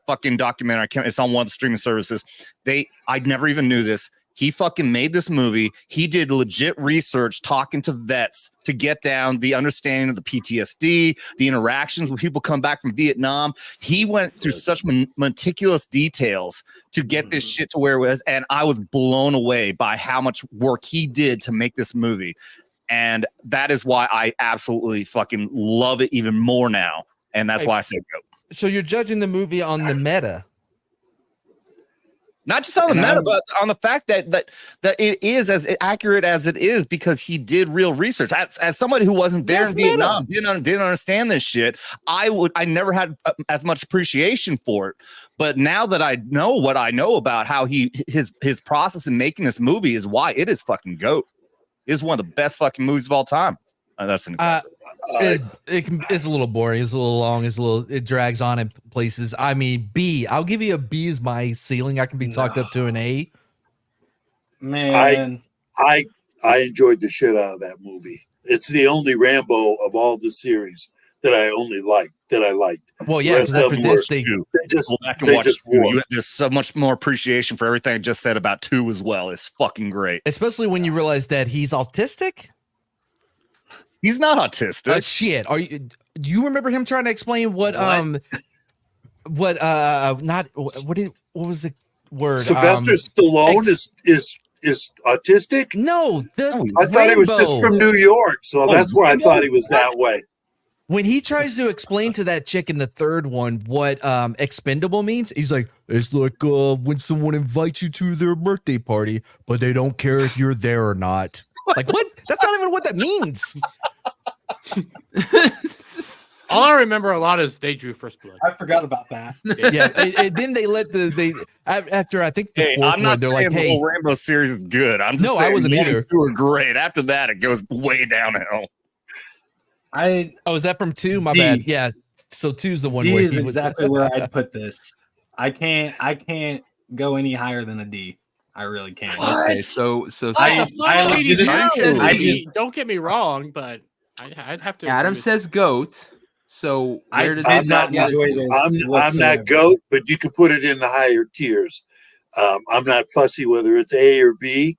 Speaker 2: fucking documentary. It's on one of the streaming services. I never even knew this. He fucking made this movie. He did legit research talking to vets to get down the understanding of the PTSD, the interactions when people come back from Vietnam. He went through such meticulous details to get this shit to where it was. And I was blown away by how much work he did to make this movie. And that is why I absolutely fucking love it even more now. And that's why I said go.
Speaker 6: So you're judging the movie on the meta.
Speaker 2: Not just on the
Speaker 4: And
Speaker 2: meta,
Speaker 4: I'm-
Speaker 2: but on the fact that it is as accurate as it is because he did real research. As somebody who wasn't there
Speaker 6: That's
Speaker 2: in
Speaker 6: meta.
Speaker 2: Vietnam, didn't understand this shit. I never had as much appreciation for it. But now that I know what I know about how his process in making this movie is why it is fucking GOAT. It is one of the best fucking movies of all time. That's an example.
Speaker 6: It's a little boring. It's a little long. It drags on in places. I mean, B. I'll give you a B as my ceiling. I can be talked up to an A.
Speaker 4: Man,
Speaker 5: I enjoyed the shit out of that movie. It's the only Rambo of all the series that I liked.
Speaker 6: Well, yeah,
Speaker 5: rest
Speaker 6: because after
Speaker 5: of them
Speaker 6: this,
Speaker 5: were-
Speaker 6: they
Speaker 5: They just
Speaker 2: Go back and
Speaker 5: they
Speaker 2: watch
Speaker 5: just
Speaker 2: two.
Speaker 5: wore.
Speaker 2: There's so much more appreciation for everything I just said about 2 as well. It's fucking great.
Speaker 6: especially when you realize that he's autistic.
Speaker 2: He's not autistic.
Speaker 6: Shit. Do you remember him trying to explain what what was the word?
Speaker 5: Sylvester Stallone is autistic.
Speaker 6: No,
Speaker 5: I thought he was just
Speaker 6: Rambo.
Speaker 5: from New York, so that's why I thought he was that way.
Speaker 6: When he tries to explain to that chick in the third one what expendable means, he's like, it's like when someone invites you to their birthday party, but they don't care if you're there or not. Like, what? That's not even what that means.
Speaker 7: All I remember a lot is they drew First Blood.
Speaker 4: I forgot about that.
Speaker 6: Yeah, and then they let after I think the
Speaker 2: Hey,
Speaker 6: fourth
Speaker 2: I'm not
Speaker 6: one, they're
Speaker 2: saying
Speaker 6: like,
Speaker 2: the
Speaker 6: hey,
Speaker 2: whole Rambo series is good. I'm just
Speaker 6: No,
Speaker 2: saying
Speaker 6: I wasn't
Speaker 2: 1 and
Speaker 6: either.
Speaker 2: 2 are great. After that, it goes way downhill.
Speaker 6: oh, is that from 2? My
Speaker 4: D.
Speaker 6: bad. Yeah, so 2's the one
Speaker 4: D
Speaker 6: where
Speaker 4: is
Speaker 6: he was
Speaker 4: exactly where I'd put this. I can't go any higher than a D. I really can't.
Speaker 3: Okay, so
Speaker 4: I
Speaker 7: Ladies
Speaker 4: legitimately-
Speaker 7: and
Speaker 4: I
Speaker 7: gentlemen,
Speaker 4: just-
Speaker 7: don't get me wrong, but I'd have to.
Speaker 3: Adam
Speaker 7: agree with-
Speaker 3: says GOAT. So
Speaker 4: I
Speaker 3: where does
Speaker 4: did
Speaker 3: it
Speaker 4: not
Speaker 3: get
Speaker 4: enjoy
Speaker 3: to?
Speaker 4: this.
Speaker 5: I'm
Speaker 4: whatsoever.
Speaker 5: not GOAT, but you can put it in the higher tiers. I'm not fussy whether it's A or B.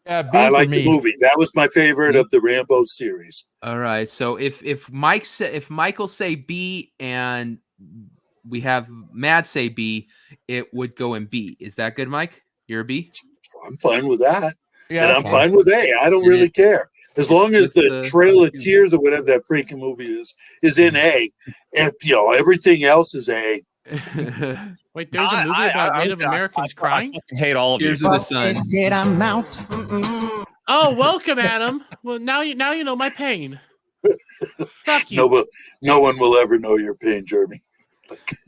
Speaker 6: Yeah, B
Speaker 5: I
Speaker 6: for
Speaker 5: like
Speaker 6: me.
Speaker 5: the movie. That was my favorite of the Rambo series.
Speaker 3: All right. So if Michael say B and we have Mad say B, it would go in B. Is that good, Mike? You're a B?
Speaker 5: I'm fine with that.
Speaker 6: Yeah,
Speaker 5: And
Speaker 6: that's
Speaker 5: I'm fine with A. I don't
Speaker 3: And
Speaker 5: really care. As long as
Speaker 3: just
Speaker 5: the Trail of Tears or whatever that freaking movie is in A. And, everything else is A.
Speaker 7: Wait, there's a movie about Native Americans crying?
Speaker 2: I fucking hate all of you.
Speaker 3: Tears of the Sun.
Speaker 9: Did I'm out.
Speaker 7: Oh, welcome, Adam. Well, now you know my pain. Fuck you.
Speaker 5: No one will ever know your pain, Jeremy.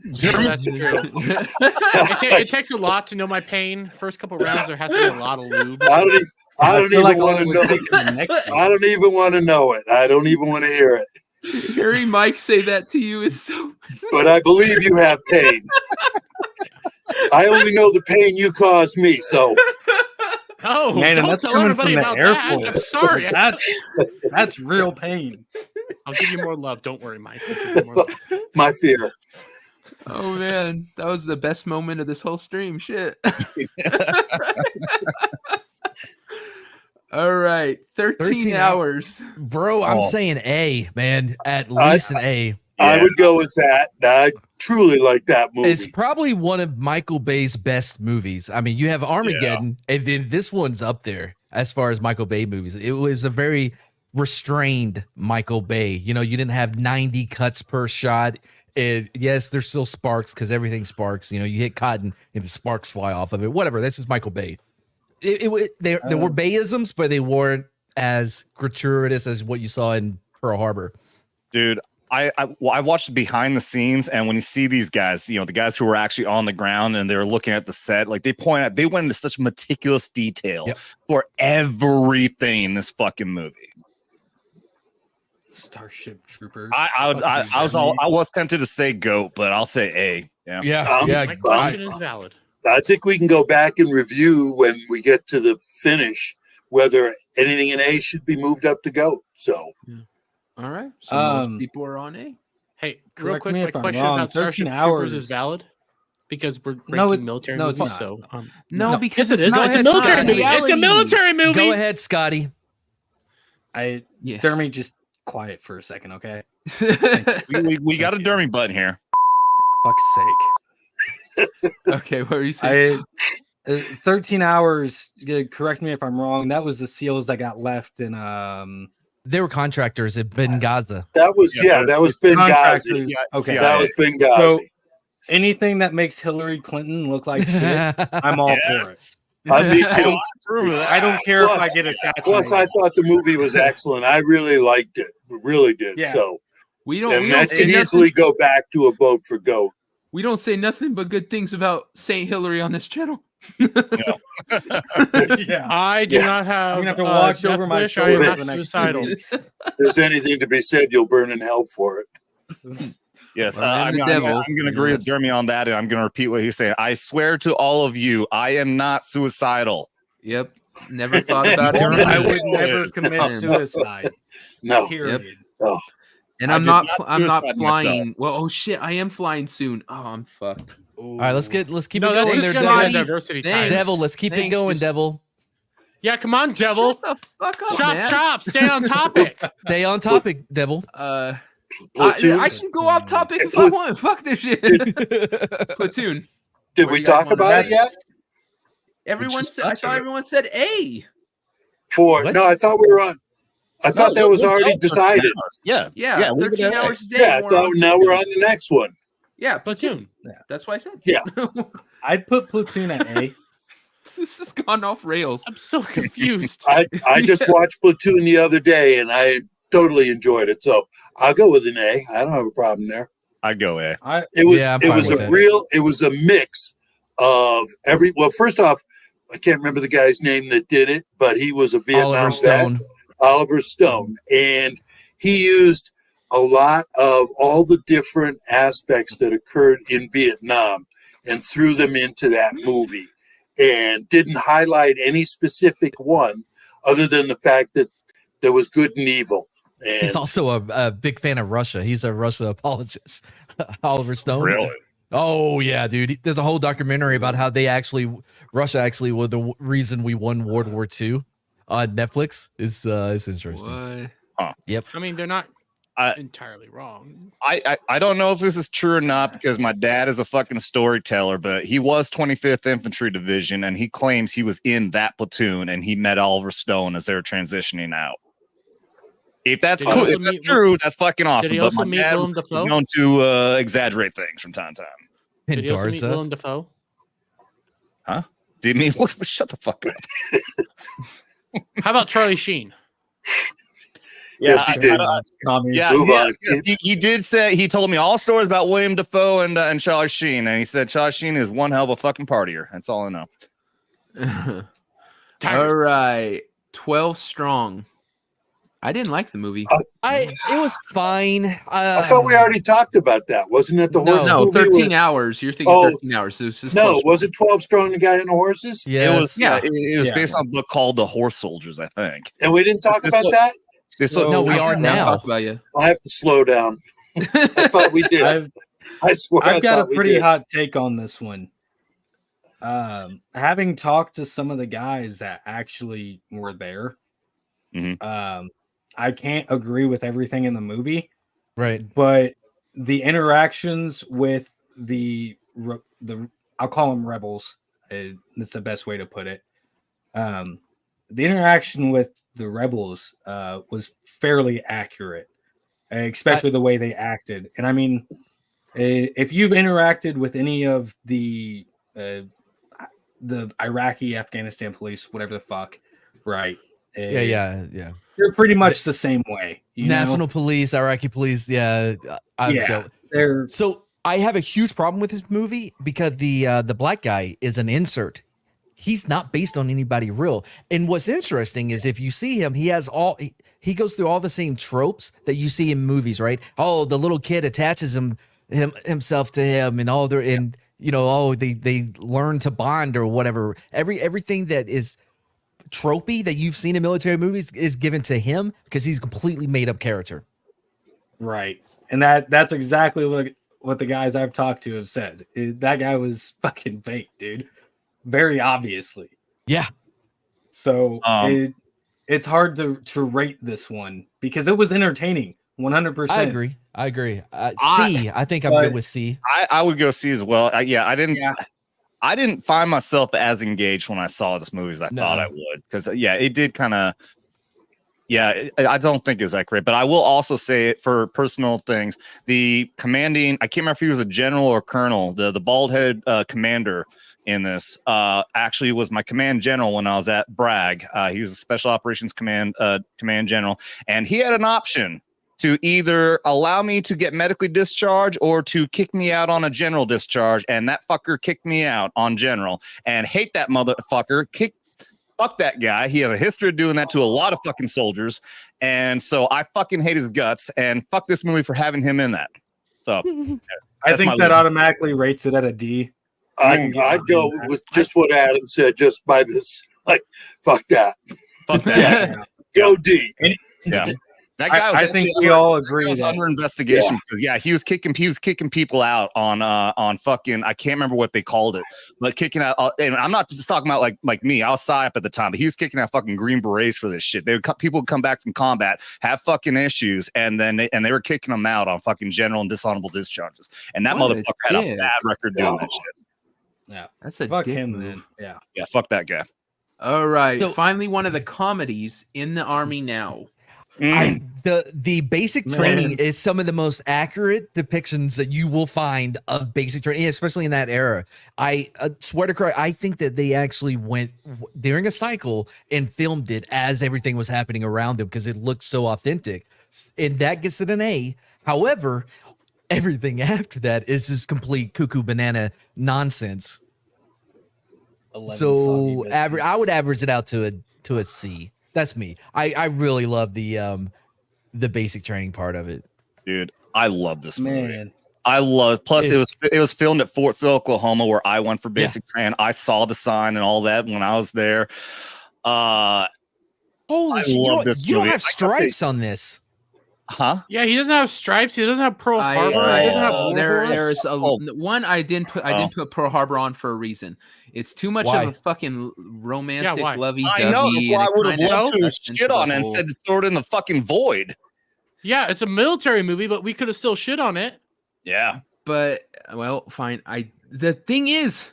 Speaker 7: That's true. It takes a lot to know my pain. First couple rounds, there has to be a lot of lube.
Speaker 5: I don't
Speaker 4: feel
Speaker 5: even
Speaker 4: like
Speaker 5: want to
Speaker 4: all it
Speaker 5: know
Speaker 4: would take is the next
Speaker 5: it. I don't even want to know it. I don't even want to hear it.
Speaker 3: Hearing Mike say that to you is so.
Speaker 5: But I believe you have pain. I only know the pain you caused me, so
Speaker 7: Oh,
Speaker 4: Man, and
Speaker 7: don't
Speaker 4: that's
Speaker 7: tell
Speaker 4: coming
Speaker 7: everybody
Speaker 4: from the
Speaker 7: about
Speaker 4: Air
Speaker 7: that.
Speaker 4: Force.
Speaker 7: I'm sorry.
Speaker 4: That's real pain.
Speaker 7: I'll give you more love. Don't worry, Mike. I'll give you more love.
Speaker 5: my fear.
Speaker 3: Oh man, that was the best moment of this whole stream. Shit. All right, 13 hours.
Speaker 6: Bro, I'm saying A, man. At least an A.
Speaker 5: I would go with that. I truly like that movie.
Speaker 6: It's probably one of Michael Bay's best movies. I mean, you have Armageddon, and then this one's up there as far as Michael Bay movies. It was a very restrained Michael Bay. You didn't have 90 cuts per shot. And yes, there's still sparks because everything sparks. You hit cotton and the sparks fly off of it. Whatever. That's just Michael Bay. There were Bayisms, but they weren't as gratuitous as what you saw in Pearl Harbor.
Speaker 2: Dude, I watched behind the scenes, and when you see these guys, the guys who were actually on the ground and they're looking at the set, like they went into such meticulous detail for everything in this fucking movie.
Speaker 4: Starship Troopers.
Speaker 2: I was tempted to say GOAT, but I'll say A.
Speaker 7: My question is valid.
Speaker 5: I think we can go back and review when we get to the finish whether anything in A should be moved up to GOAT. So,
Speaker 3: all right. So most people are on A.
Speaker 7: Hey, real
Speaker 4: Correct
Speaker 7: quick,
Speaker 4: me
Speaker 7: my
Speaker 4: if I'm
Speaker 7: question
Speaker 4: wrong,
Speaker 7: about Starship
Speaker 4: 13
Speaker 7: Troopers
Speaker 4: hours.
Speaker 7: is valid because we're
Speaker 4: No,
Speaker 7: ranking military
Speaker 4: no, it's
Speaker 7: movies.
Speaker 4: not.
Speaker 7: So,
Speaker 3: No, because
Speaker 7: yes, it is.
Speaker 3: not.
Speaker 7: It's a military
Speaker 6: Scotty.
Speaker 7: movie. It's a military movie.
Speaker 6: Go ahead, Scotty.
Speaker 4: Dermy, just quiet for a second, okay?
Speaker 2: we got a Dermy button here.
Speaker 4: Fuck's sake.
Speaker 3: Okay, what were you saying?
Speaker 4: 13 hours. Correct me if I'm wrong. That was the SEALs that got left in
Speaker 6: They were contractors at Benghazi.
Speaker 5: that was that was Benghazi.
Speaker 4: contractors. Okay,
Speaker 5: That was Benghazi.
Speaker 4: so anything that makes Hillary Clinton look like shit, I'm all for it.
Speaker 5: Me too.
Speaker 4: I don't care if I get assassinated.
Speaker 5: Plus, I thought the movie was excellent. I really liked it. Really did.
Speaker 4: Yeah.
Speaker 5: So,
Speaker 3: we don't.
Speaker 5: and
Speaker 3: We
Speaker 5: that
Speaker 3: don't,
Speaker 5: can
Speaker 3: say
Speaker 5: easily
Speaker 3: nothing,
Speaker 5: go back to a vote for GOAT.
Speaker 3: we don't say nothing but good things about Saint Hillary on this channel.
Speaker 4: Yeah.
Speaker 7: I do not have.
Speaker 4: I'm gonna have to watch
Speaker 7: death
Speaker 4: over my
Speaker 7: wish. I
Speaker 4: shoulder
Speaker 7: am
Speaker 4: for
Speaker 7: not
Speaker 4: the next
Speaker 7: suicidal.
Speaker 4: 2 weeks.
Speaker 5: If there's anything to be said, you'll burn in hell for it.
Speaker 2: Yes,
Speaker 3: Well, and the
Speaker 2: I'm
Speaker 3: devil.
Speaker 2: going to agree with Dermy on that, and I'm going to repeat what he's saying. I swear to all of you, I am not suicidal.
Speaker 3: Yep. Never thought about it.
Speaker 4: I would never
Speaker 2: Yes.
Speaker 4: commit suicide.
Speaker 5: No.
Speaker 4: Period.
Speaker 3: And
Speaker 2: I
Speaker 3: I'm
Speaker 2: did
Speaker 3: not.
Speaker 2: not
Speaker 3: I'm not
Speaker 2: suicide
Speaker 3: flying.
Speaker 2: myself.
Speaker 3: Well, oh shit! I am flying soon. Oh, I'm fucked.
Speaker 6: All right, let's keep
Speaker 7: No,
Speaker 6: it
Speaker 7: that's
Speaker 6: going
Speaker 7: just
Speaker 6: there,
Speaker 7: gonna be
Speaker 6: Devil.
Speaker 7: a diversity
Speaker 3: Thanks.
Speaker 7: time.
Speaker 6: Devil, let's keep it
Speaker 3: Thanks,
Speaker 6: going,
Speaker 3: just-
Speaker 6: Devil.
Speaker 7: Yeah, come on, Devil.
Speaker 3: Shut the fuck up,
Speaker 7: Chop,
Speaker 3: man.
Speaker 7: chop. Stay on topic.
Speaker 6: Stay on topic, Devil.
Speaker 3: I
Speaker 5: Platoons?
Speaker 3: can go off topic if I want. Fuck this shit. Platoon.
Speaker 5: Did
Speaker 3: Where
Speaker 5: we
Speaker 3: you guys
Speaker 5: talk
Speaker 3: wanna-
Speaker 5: about it yet?
Speaker 3: Everyone
Speaker 5: just
Speaker 3: said. I thought everyone said A.
Speaker 6: What?
Speaker 5: No, I thought we were on. I thought that was already decided.
Speaker 2: Yeah.
Speaker 3: Yeah.
Speaker 2: leave it
Speaker 3: 13
Speaker 2: at A.
Speaker 3: hours is A.
Speaker 5: Yeah,
Speaker 3: We're
Speaker 5: so
Speaker 3: on-
Speaker 5: now we're on the next one.
Speaker 3: Yeah,
Speaker 7: Platoon.
Speaker 3: That's why I said.
Speaker 5: Yeah.
Speaker 4: I'd put Platoon at A.
Speaker 3: This has gone off rails.
Speaker 7: I'm so confused.
Speaker 5: I just watched Platoon the other day and I totally enjoyed it. So I'll go with an A. I don't have a problem there.
Speaker 2: I'd go A.
Speaker 5: It was
Speaker 6: I'm
Speaker 5: it
Speaker 6: fine
Speaker 5: was
Speaker 6: with
Speaker 5: a
Speaker 6: that.
Speaker 5: it was a mix of well, first off, I can't remember the guy's name that did it, but he was a Vietnam
Speaker 6: Oliver
Speaker 5: vet,
Speaker 6: Stone.
Speaker 5: Oliver Stone, and he used a lot of all the different aspects that occurred in Vietnam and threw them into that movie and didn't highlight any specific one other than the fact that there was good and evil. And
Speaker 6: He's also a big fan of Russia. He's a Russia apologist. Oliver Stone.
Speaker 2: Really?
Speaker 6: Oh yeah, dude. There's a whole documentary about how Russia actually was the reason we won World War II. on Netflix is interesting.
Speaker 3: What?
Speaker 6: Yep.
Speaker 7: I mean, they're not
Speaker 2: I-
Speaker 7: entirely wrong.
Speaker 2: I don't know if this is true or not because my dad is a fucking storyteller, but he was 25th Infantry Division and he claims he was in that platoon and he met Oliver Stone as they were transitioning out. If that's
Speaker 7: Did he
Speaker 2: cool,
Speaker 7: also
Speaker 2: if that's
Speaker 7: meet
Speaker 2: true, that's fucking awesome.
Speaker 7: Did he
Speaker 2: But
Speaker 7: also
Speaker 2: my
Speaker 7: meet
Speaker 2: dad
Speaker 7: Willem
Speaker 2: is
Speaker 7: Dafoe?
Speaker 2: known to exaggerate things from time to time.
Speaker 7: Did
Speaker 6: And
Speaker 7: he also meet
Speaker 6: Garza.
Speaker 7: Willem Dafoe?
Speaker 2: Do you mean shut the fuck up?
Speaker 7: How about Charlie Sheen?
Speaker 5: Yes, he did.
Speaker 2: Yeah,
Speaker 5: Move on.
Speaker 2: he did say he told me all stories about William Dafoe and Charlie Sheen, and he said Charlie Sheen is one hell of a fucking partier. That's all I know.
Speaker 3: All right, 12 Strong. I didn't like the movie.
Speaker 6: It was fine.
Speaker 5: I thought we already talked about that. Wasn't it the horse
Speaker 3: No,
Speaker 5: movie
Speaker 3: 13
Speaker 5: with-
Speaker 3: hours. You're thinking
Speaker 5: Oh,
Speaker 3: 13 hours. It was just
Speaker 5: No,
Speaker 3: close.
Speaker 5: was it 12 Strong, the guy in the horses?
Speaker 6: Yes.
Speaker 2: It was it was
Speaker 4: Yeah.
Speaker 2: based on a book called The Horse Soldiers, I think.
Speaker 5: And we didn't talk
Speaker 2: This
Speaker 5: about
Speaker 2: look-
Speaker 5: that?
Speaker 2: This
Speaker 4: So-
Speaker 6: No, we
Speaker 2: look-
Speaker 6: are
Speaker 3: I'll
Speaker 6: now.
Speaker 3: talk about you.
Speaker 5: I have to slow down. I thought we did. I swear I
Speaker 4: I've got a
Speaker 5: thought we
Speaker 4: pretty
Speaker 5: did.
Speaker 4: hot take on this one. Having talked to some of the guys that actually were there,
Speaker 2: Mhm.
Speaker 4: I can't agree with everything in the movie,
Speaker 6: Right.
Speaker 4: but the interactions with the I'll call them rebels. That's the best way to put it. The interaction with the rebels was fairly accurate, especially the way they acted. And I mean, if you've interacted with any of the Iraqi, Afghanistan police, whatever the fuck, right?
Speaker 6: Yeah.
Speaker 4: They're pretty much the same way. You
Speaker 6: National
Speaker 4: know?
Speaker 6: Police, Iraqi police. Yeah.
Speaker 4: They're
Speaker 6: So I have a huge problem with this movie because the black guy is an insert. He's not based on anybody real. And what's interesting is if you see him, he he goes through all the same tropes that you see in movies, right? Oh, the little kid attaches himself to him, and all they learn to bond or whatever. Everything that is tropey that you've seen in military movies is given to him because he's a completely made up character.
Speaker 4: right, and that's exactly what the guys I've talked to have said. That guy was fucking fake, dude. Very obviously.
Speaker 6: Yeah.
Speaker 4: So it's hard to rate this one because it was entertaining. 100%.
Speaker 6: I agree. C. I think I'm good with C.
Speaker 2: I would go see as well. I didn't find myself as engaged when I saw this movie as I thought I would because it did kind of. I don't think it's that great, but I will also say it for personal things. The commanding, I can't remember if he was a general or colonel. The bald head commander in this actually was my command general when I was at Bragg. He was a special operations command general, and he had an option to either allow me to get medically discharged or to kick me out on a general discharge. And that fucker kicked me out on general, and hate that motherfucker. Fuck that guy. He has a history of doing that to a lot of fucking soldiers. And so I fucking hate his guts, and fuck this movie for having him in that. So
Speaker 4: I think that automatically rates it at a D.
Speaker 5: I'd go with just what Adam said, just by this. Like, fuck that.
Speaker 2: Fuck that.
Speaker 5: Go D.
Speaker 2: Yeah. That guy was
Speaker 4: I think we all agree
Speaker 2: was
Speaker 4: that
Speaker 2: under investigation. He was kicking people out on fucking, I can't remember what they called it, but kicking out. And I'm not just talking about like me. I was PSYOP at the time, but he was kicking out fucking Green Berets for this shit. People would come back from combat, have fucking issues, and then they were kicking them out on fucking general and dishonorable discharges. And that
Speaker 3: What a
Speaker 2: motherfucker had a
Speaker 3: dick.
Speaker 2: bad record doing that shit.
Speaker 4: Yeah,
Speaker 3: That's a
Speaker 4: fuck
Speaker 3: dick
Speaker 4: him,
Speaker 3: move.
Speaker 4: then. Yeah.
Speaker 2: Yeah, fuck that guy.
Speaker 3: All right,
Speaker 6: So-
Speaker 3: finally one of the comedies in the Army now.
Speaker 6: The basic training is some of the most accurate depictions that you will find of basic training, especially in that era. I swear to Christ, I think that they actually went during a cycle and filmed it as everything was happening around them because it looked so authentic, and that gets it an A. However, everything after that is just complete cuckoo banana nonsense.
Speaker 4: 11
Speaker 6: So
Speaker 4: soggy
Speaker 6: I
Speaker 4: biscuits.
Speaker 6: would average it out to a C. That's me. I really love the basic training part of it.
Speaker 2: Dude, I love this movie.
Speaker 4: Man.
Speaker 2: Plus
Speaker 6: It's-
Speaker 2: it was filmed at Fort Sill, Oklahoma, where I went for basic training. I saw the sign and all that when I was there.
Speaker 6: Holy
Speaker 2: I
Speaker 6: shit!
Speaker 2: love this
Speaker 6: You don't
Speaker 2: movie.
Speaker 6: have stripes on this.
Speaker 2: Huh?
Speaker 7: Yeah, he doesn't have Stripes. He doesn't have Pearl Harbor. He doesn't have War Horse.
Speaker 3: There's one I didn't put Pearl Harbor on for a reason. It's too much
Speaker 6: Why?
Speaker 3: of a fucking romantic,
Speaker 7: why?
Speaker 3: lovey-dovey.
Speaker 2: I know. That's why I would have loved to
Speaker 3: cuts into
Speaker 2: shit
Speaker 3: the
Speaker 2: on it and
Speaker 3: whole-
Speaker 2: said throw it in the fucking void.
Speaker 7: Yeah, it's a military movie, but we could have still shit on it.
Speaker 2: Yeah.
Speaker 3: But well, fine. The thing is,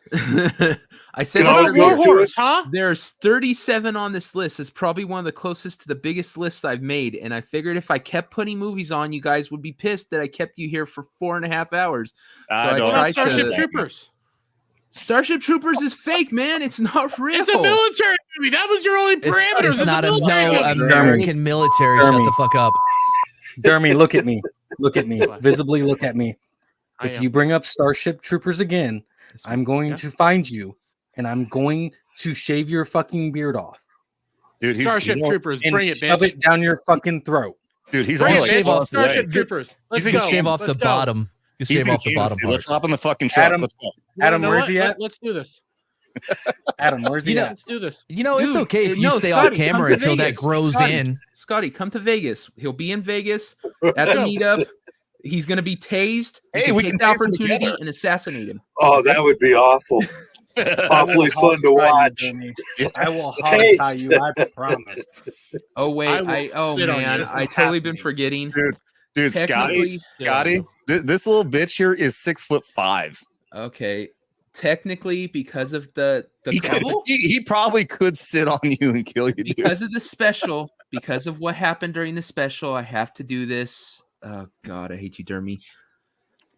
Speaker 3: I said
Speaker 5: Can I
Speaker 3: this
Speaker 5: always go
Speaker 3: earlier,
Speaker 5: to it?
Speaker 7: Huh?
Speaker 3: there's 37 on this list. It's probably one of the closest to the biggest lists I've made. And I figured if I kept putting movies on, you guys would be pissed that I kept you here for 4.5 hours.
Speaker 2: I
Speaker 3: I
Speaker 2: don't
Speaker 7: What
Speaker 3: tried
Speaker 7: about Starship
Speaker 3: to-
Speaker 7: Troopers?
Speaker 3: Starship Troopers is fake, man. It's not real.
Speaker 7: It's a military movie. That was your only parameters.
Speaker 6: It's not a
Speaker 7: military
Speaker 6: no
Speaker 7: movie.
Speaker 6: American military. Shut
Speaker 4: Dermy.
Speaker 6: the fuck up.
Speaker 4: Dermy, look at me. Look at me. Visibly look at me.
Speaker 7: I
Speaker 4: If
Speaker 7: am.
Speaker 4: you bring up Starship Troopers again, I'm going
Speaker 7: Yeah.
Speaker 4: to find you and I'm going to shave your fucking beard off
Speaker 2: Dude,
Speaker 7: Starship Troopers,
Speaker 4: and
Speaker 7: bring it,
Speaker 4: shove
Speaker 7: bitch.
Speaker 4: it down your fucking throat.
Speaker 2: Dude, he's
Speaker 7: Bring
Speaker 2: only
Speaker 7: it,
Speaker 2: like
Speaker 6: shave
Speaker 7: bitch.
Speaker 6: off-
Speaker 7: Starship
Speaker 2: away.
Speaker 7: Troopers. Let's
Speaker 6: You
Speaker 7: go.
Speaker 6: can shave off the
Speaker 7: Let's go.
Speaker 6: bottom. You
Speaker 2: He's
Speaker 6: shave
Speaker 2: in
Speaker 6: off the
Speaker 2: Kansas,
Speaker 6: bottom
Speaker 2: dude.
Speaker 6: part.
Speaker 2: Let's hop in the fucking truck.
Speaker 4: Adam-
Speaker 2: Let's go.
Speaker 4: Adam,
Speaker 7: You know
Speaker 4: where's
Speaker 7: what?
Speaker 4: he at?
Speaker 7: Let's do this.
Speaker 4: Adam, where's he
Speaker 6: You know-
Speaker 4: at?
Speaker 7: Let's do this.
Speaker 6: You know, it's
Speaker 3: Dude,
Speaker 6: okay if you
Speaker 3: no,
Speaker 6: stay
Speaker 3: Scotty,
Speaker 6: off
Speaker 3: come
Speaker 6: camera
Speaker 3: to
Speaker 6: until that
Speaker 3: Vegas.
Speaker 6: grows
Speaker 3: Scotty.
Speaker 6: in.
Speaker 3: Scotty, come to Vegas. He'll be in Vegas at the
Speaker 7: Go.
Speaker 3: meetup. He's going to be tased. You
Speaker 2: Hey, we
Speaker 3: take
Speaker 2: can
Speaker 3: the
Speaker 2: tase him
Speaker 3: opportunity
Speaker 2: together.
Speaker 3: and assassinate him.
Speaker 5: Oh, that would be awful. Awfully fun to watch.
Speaker 4: I will
Speaker 5: Hey.
Speaker 4: hog tie you, I promise.
Speaker 3: Oh wait,
Speaker 7: I will
Speaker 3: oh
Speaker 7: sit on you.
Speaker 3: man,
Speaker 7: This is
Speaker 3: I totally been
Speaker 4: happening.
Speaker 3: forgetting.
Speaker 2: Dude,
Speaker 3: Technically-
Speaker 2: Scotty, this little bitch here is 6'5".
Speaker 3: Okay, technically because of the
Speaker 2: He probably could sit on you and kill you, dude.
Speaker 3: because of the special, because of what happened during the special, I have to do this. Oh God, I hate you, Dermy.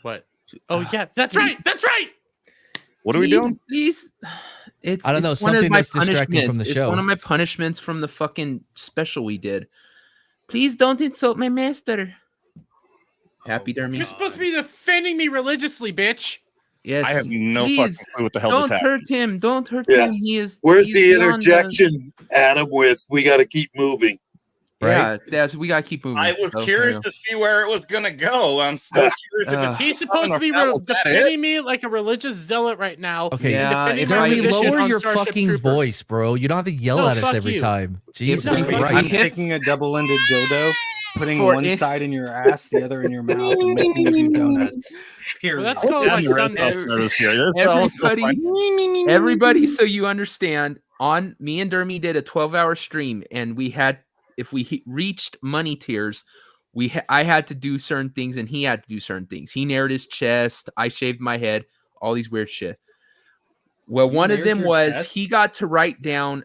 Speaker 7: What? Oh yeah, that's right. That's right.
Speaker 2: What are we doing?
Speaker 3: Please,
Speaker 6: I don't know,
Speaker 3: it's one of
Speaker 6: something
Speaker 3: my
Speaker 6: that's distracting from the
Speaker 3: punishments.
Speaker 6: show.
Speaker 3: It's one of my punishments from the fucking special we did. Please don't insult my master. Happy Dermy.
Speaker 7: You're supposed to be defending me religiously, bitch.
Speaker 3: Yes.
Speaker 2: I have no
Speaker 3: please,
Speaker 2: fucking clue what the hell just
Speaker 3: Don't
Speaker 2: happened.
Speaker 3: hurt him. Don't hurt
Speaker 5: Yeah.
Speaker 3: him. He is.
Speaker 5: Where's
Speaker 3: he's
Speaker 5: the
Speaker 3: beyond
Speaker 5: interjection, Adam, with we got to keep moving?
Speaker 3: Yeah, we gotta keep moving.
Speaker 2: I was
Speaker 3: So,
Speaker 2: curious
Speaker 3: yeah.
Speaker 2: to see where it was gonna go. I'm still curious if it's
Speaker 7: He's supposed to be
Speaker 2: Was that it?
Speaker 7: defending me like a religious zealot right now.
Speaker 6: Okay,
Speaker 3: Yeah,
Speaker 7: defending
Speaker 3: if
Speaker 7: my
Speaker 3: I-
Speaker 6: Dermy,
Speaker 7: position
Speaker 6: lower
Speaker 7: on
Speaker 6: your
Speaker 7: Starship
Speaker 6: fucking
Speaker 7: Troopers.
Speaker 6: voice, bro. You don't have to yell
Speaker 7: No,
Speaker 6: at us
Speaker 7: fuck
Speaker 6: every
Speaker 7: you.
Speaker 6: time. Jesus
Speaker 3: If-
Speaker 4: I'm
Speaker 6: Christ.
Speaker 4: taking a double-ended dildo, putting
Speaker 3: For
Speaker 4: one
Speaker 3: if-
Speaker 4: side in your ass, the other in your mouth, and making you do donuts. Period.
Speaker 7: Well, that's called my son.
Speaker 3: Everybody, so you understand, on me and Dermy did a 12-hour stream, and we had, if we reached money tiers, I had to do certain things, and he had to do certain things. He narrowed his chest, I shaved my head, all these weird shit. Well, one of
Speaker 4: narrowed
Speaker 3: them
Speaker 4: your
Speaker 3: was
Speaker 4: chest?
Speaker 3: he got to write down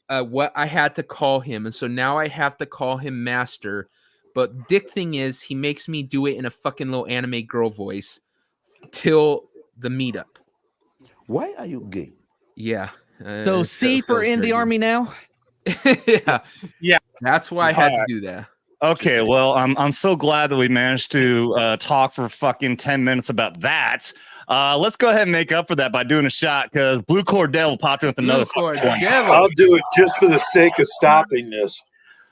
Speaker 3: what I had to call him, and so now I have to call him Master. But dick thing is, he makes me do it in a fucking little anime girl voice till the meetup.
Speaker 9: Why are you gay?
Speaker 3: Yeah.
Speaker 6: So C for in the
Speaker 3: crazy.
Speaker 6: army now?
Speaker 3: Yeah.
Speaker 4: Yeah.
Speaker 3: That's why I had to
Speaker 2: Alright.
Speaker 3: do that.
Speaker 2: Okay, well, I'm so glad that we managed to talk for fucking 10 minutes about that. Let's go ahead and make up for that by doing a shot, because Blue Cord Devil popped in with another
Speaker 3: Blue
Speaker 2: fucking
Speaker 3: Cord
Speaker 2: 20.
Speaker 3: Devil.
Speaker 5: I'll do it just for the sake of stopping this.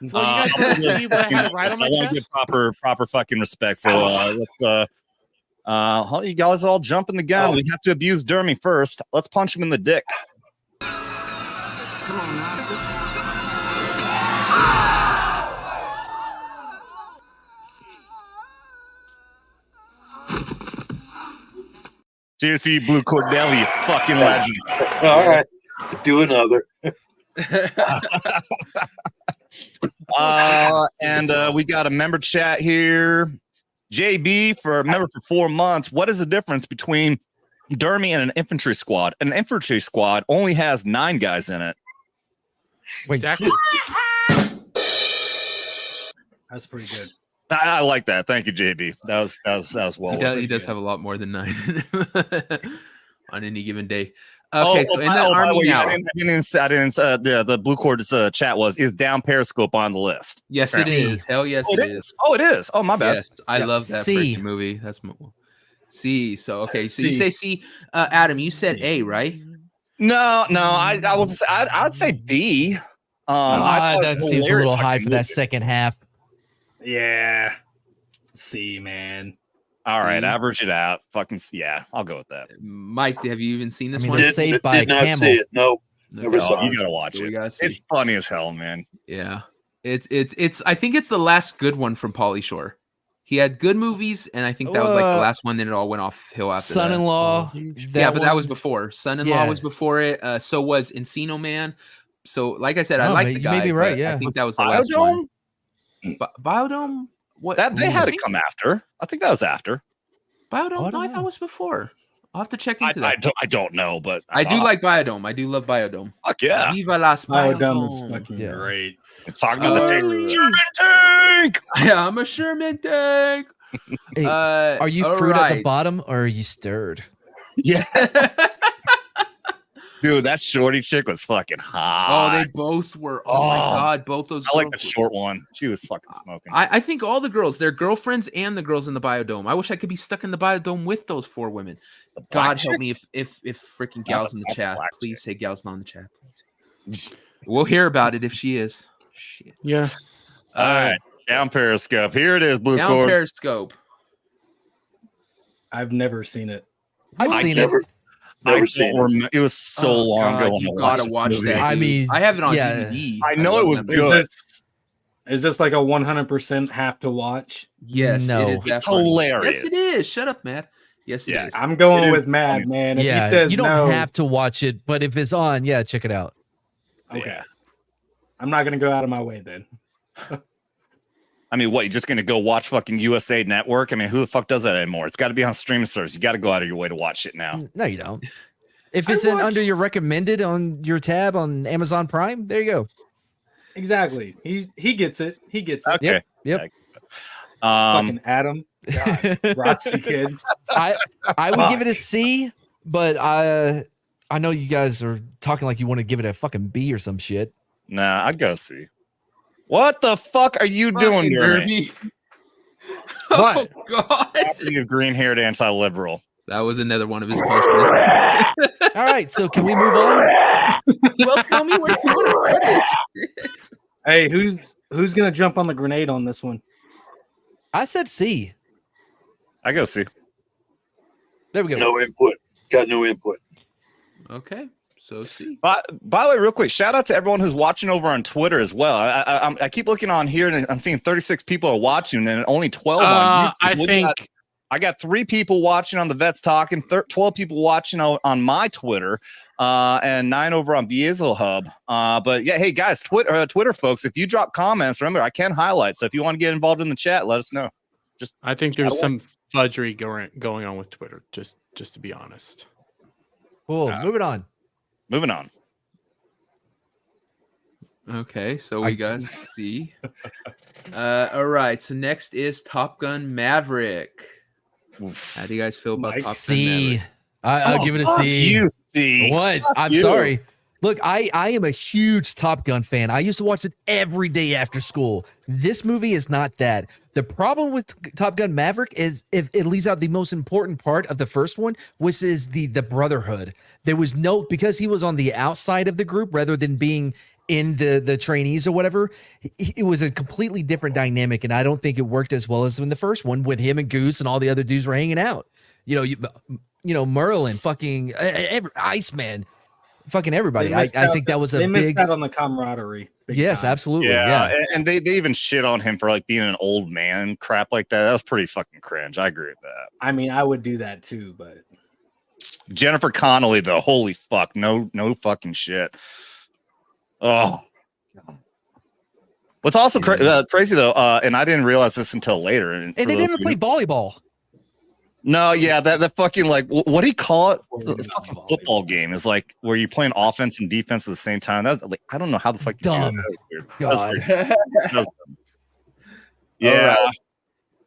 Speaker 7: Well, you guys want to see what I have right on my
Speaker 2: I want to give
Speaker 7: chest?
Speaker 2: proper fucking respect. So let's you guys all jump in the gun. We have to abuse Dermy first. Let's punch him in the dick.
Speaker 9: Come on now.
Speaker 2: Cheers to you, Blue Cord Devil, you fucking legend.
Speaker 5: All right, do another.
Speaker 2: And we got a member chat here. JB for member for 4 months. What is the difference between Dermy and an infantry squad? An infantry squad only has 9 guys in it.
Speaker 6: Wait,
Speaker 7: Exactly.
Speaker 4: That's pretty good.
Speaker 2: I like that. Thank you, JB. That was well.
Speaker 3: He does have a lot more than 9 on any given day. Okay, so in the
Speaker 2: by the
Speaker 3: army
Speaker 2: way,
Speaker 3: now.
Speaker 2: I didn't the Blue Cord's chat is down Periscope on the list.
Speaker 3: Yes, it is. Hell yes,
Speaker 2: Oh,
Speaker 3: it is.
Speaker 2: Oh, it is. Oh, my bad.
Speaker 3: Yes, I
Speaker 6: Yeah,
Speaker 3: love that
Speaker 6: C.
Speaker 3: freaking movie. That's C. So okay, so you
Speaker 4: C.
Speaker 3: say C. Adam, you said A, right?
Speaker 2: No, I'd say B. I thought it
Speaker 6: that
Speaker 2: was
Speaker 6: seems a
Speaker 2: hilarious
Speaker 6: little high
Speaker 2: fucking
Speaker 6: for that
Speaker 2: movie.
Speaker 6: second half.
Speaker 4: Yeah. See, man.
Speaker 2: All right,
Speaker 3: C.
Speaker 2: average it out. Fucking yeah, I'll go with that.
Speaker 3: Mike, have you even seen this
Speaker 6: I mean,
Speaker 3: one?
Speaker 6: they're saved by a
Speaker 5: did not
Speaker 6: camel.
Speaker 5: see it. No,
Speaker 3: No,
Speaker 5: never
Speaker 3: no,
Speaker 5: saw
Speaker 2: You
Speaker 5: it.
Speaker 2: gotta watch
Speaker 3: we
Speaker 2: it.
Speaker 3: gotta see.
Speaker 2: It's funny as hell, man.
Speaker 3: Yeah. It's. I think it's the last good one from Pauly Shore. He had good movies, and I think that was like the last one. Then it all went off hill after
Speaker 6: Son-in-Law.
Speaker 3: that. But that was before. Son-in-Law was before it. So was Encino Man. So, like I said, I like the guy.
Speaker 6: You may be right. Yeah,
Speaker 3: I think that was the last one. Biodome. What?
Speaker 2: That they had to come after. I think that was after.
Speaker 3: Biodome. No, I thought it was before. I'll have to check into that.
Speaker 2: I don't know, but
Speaker 3: I do like Biodome. I do love Biodome.
Speaker 2: Fuck yeah.
Speaker 3: Viva las
Speaker 4: Biodome is
Speaker 3: Biodome.
Speaker 4: fucking great.
Speaker 2: It's talking about the Sherman tank.
Speaker 3: Yeah, I'm a Sherman tank.
Speaker 6: Hey, are you fruit at the
Speaker 3: right.
Speaker 6: bottom or are you stirred?
Speaker 2: Yeah. Dude, that shorty chick was fucking hot.
Speaker 3: Oh, they both were. Oh my god, both those.
Speaker 2: I like the short one. She was fucking smoking.
Speaker 3: I think all the girls, their girlfriends and the girls in the Biodome. I wish I could be stuck in the Biodome with those 4 women. God help me if freaking gals in the chat. Please say gals not in the chat, please. We'll hear about it if she is. Shit.
Speaker 7: Yeah.
Speaker 2: All right. Down Periscope. Here it is, Blue
Speaker 3: Down
Speaker 2: Cord.
Speaker 3: Periscope.
Speaker 4: I've never seen it.
Speaker 6: I've seen it.
Speaker 2: Never seen it. It was so long ago.
Speaker 3: You gotta watch that.
Speaker 6: I mean,
Speaker 3: I have it on DVD.
Speaker 2: I know it was good.
Speaker 4: Is this like a 100% have to watch?
Speaker 3: Yes,
Speaker 6: No.
Speaker 3: it is.
Speaker 2: It's hilarious.
Speaker 3: Yes, it is. Shut up, Matt. Yes, it is.
Speaker 4: I'm going
Speaker 2: It
Speaker 4: with
Speaker 2: is
Speaker 4: Mad,
Speaker 2: funny.
Speaker 4: man. If
Speaker 6: yeah,
Speaker 4: he says
Speaker 6: you don't
Speaker 4: no,
Speaker 6: have to watch it, but if it's on, yeah, check it out.
Speaker 4: okay.
Speaker 2: Yeah.
Speaker 4: I'm not gonna go out of my way then.
Speaker 2: I mean, what? You're just gonna go watch fucking USA Network? I mean, who the fuck does that anymore? It's got to be on streaming service. You got to go out of your way to watch it now.
Speaker 6: No, you don't. If it's under your recommended on your tab on Amazon Prime, there you go.
Speaker 4: Exactly. He gets it. He gets it.
Speaker 2: Okay.
Speaker 6: Yep.
Speaker 4: Fucking Adam. God, Rotsy kid.
Speaker 6: I would give it a C, but I know you guys are talking like you want to give it a fucking B or some shit.
Speaker 2: Nah, I'd go see. What the fuck are you doing, Dermy?
Speaker 3: Oh God!
Speaker 2: You green-haired anti-liberal.
Speaker 3: That was another one of his punishments.
Speaker 6: All right, so can we move on?
Speaker 3: Well, tell me where you want to put it.
Speaker 4: Hey, who's gonna jump on the grenade on this one?
Speaker 6: I said C.
Speaker 2: I go see.
Speaker 6: There we go.
Speaker 5: No input. Got no input.
Speaker 3: Okay, so C.
Speaker 2: By the way, real quick, shout out to everyone who's watching over on Twitter as well. I keep looking on here and I'm seeing 36 people are watching and only 12 on YouTube. I got 3 people watching on the Vets Talkin, 12 people watching on my Twitter, and 9 over on Beazel Hub. But yeah, hey guys, Twitter folks, if you drop comments, remember I can highlight. So if you want to get involved in the chat, let us know.
Speaker 7: I think there's some fudgery going on with Twitter. Just to be honest.
Speaker 6: Cool. Moving on.
Speaker 2: Moving on.
Speaker 3: Okay, so we got C. All right, so next is Top Gun Maverick.
Speaker 2: Oof.
Speaker 3: How do you guys feel about Top Gun
Speaker 6: C.
Speaker 3: Maverick?
Speaker 6: I'll give it a C.
Speaker 2: You C.
Speaker 6: What? I'm sorry. Look, I am a huge Top Gun fan. I used to watch it every day after school. This movie is not that. The problem with Top Gun Maverick is if it leaves out the most important part of the first one, which is the brotherhood. There was no, because he was on the outside of the group rather than being in the trainees or whatever, it was a completely different dynamic, and I don't think it worked as well as in the first one when him and Goose and all the other dudes were hanging out. You know, Merlin, fucking Iceman, fucking everybody. I think that was a
Speaker 4: they
Speaker 6: big.
Speaker 4: missed out on the camaraderie.
Speaker 6: Yes,
Speaker 4: time.
Speaker 6: absolutely.
Speaker 2: Yeah. And they even shit on him for like being an old man, crap like that. That was pretty fucking cringe. I agree with that.
Speaker 4: I mean, I would do that too, but
Speaker 2: Jennifer Connelly, though, holy fuck, no fucking shit. Oh, what's also crazy though, and I didn't realize this until later. And
Speaker 6: they didn't play volleyball.
Speaker 2: No, yeah, that fucking like what do you call it? The fucking football game is like where you're playing offense and defense at the same time. That's like I don't know how the fuck you
Speaker 6: Dumb.
Speaker 2: do that. Weird.
Speaker 6: God.
Speaker 2: That was yeah.
Speaker 3: Right.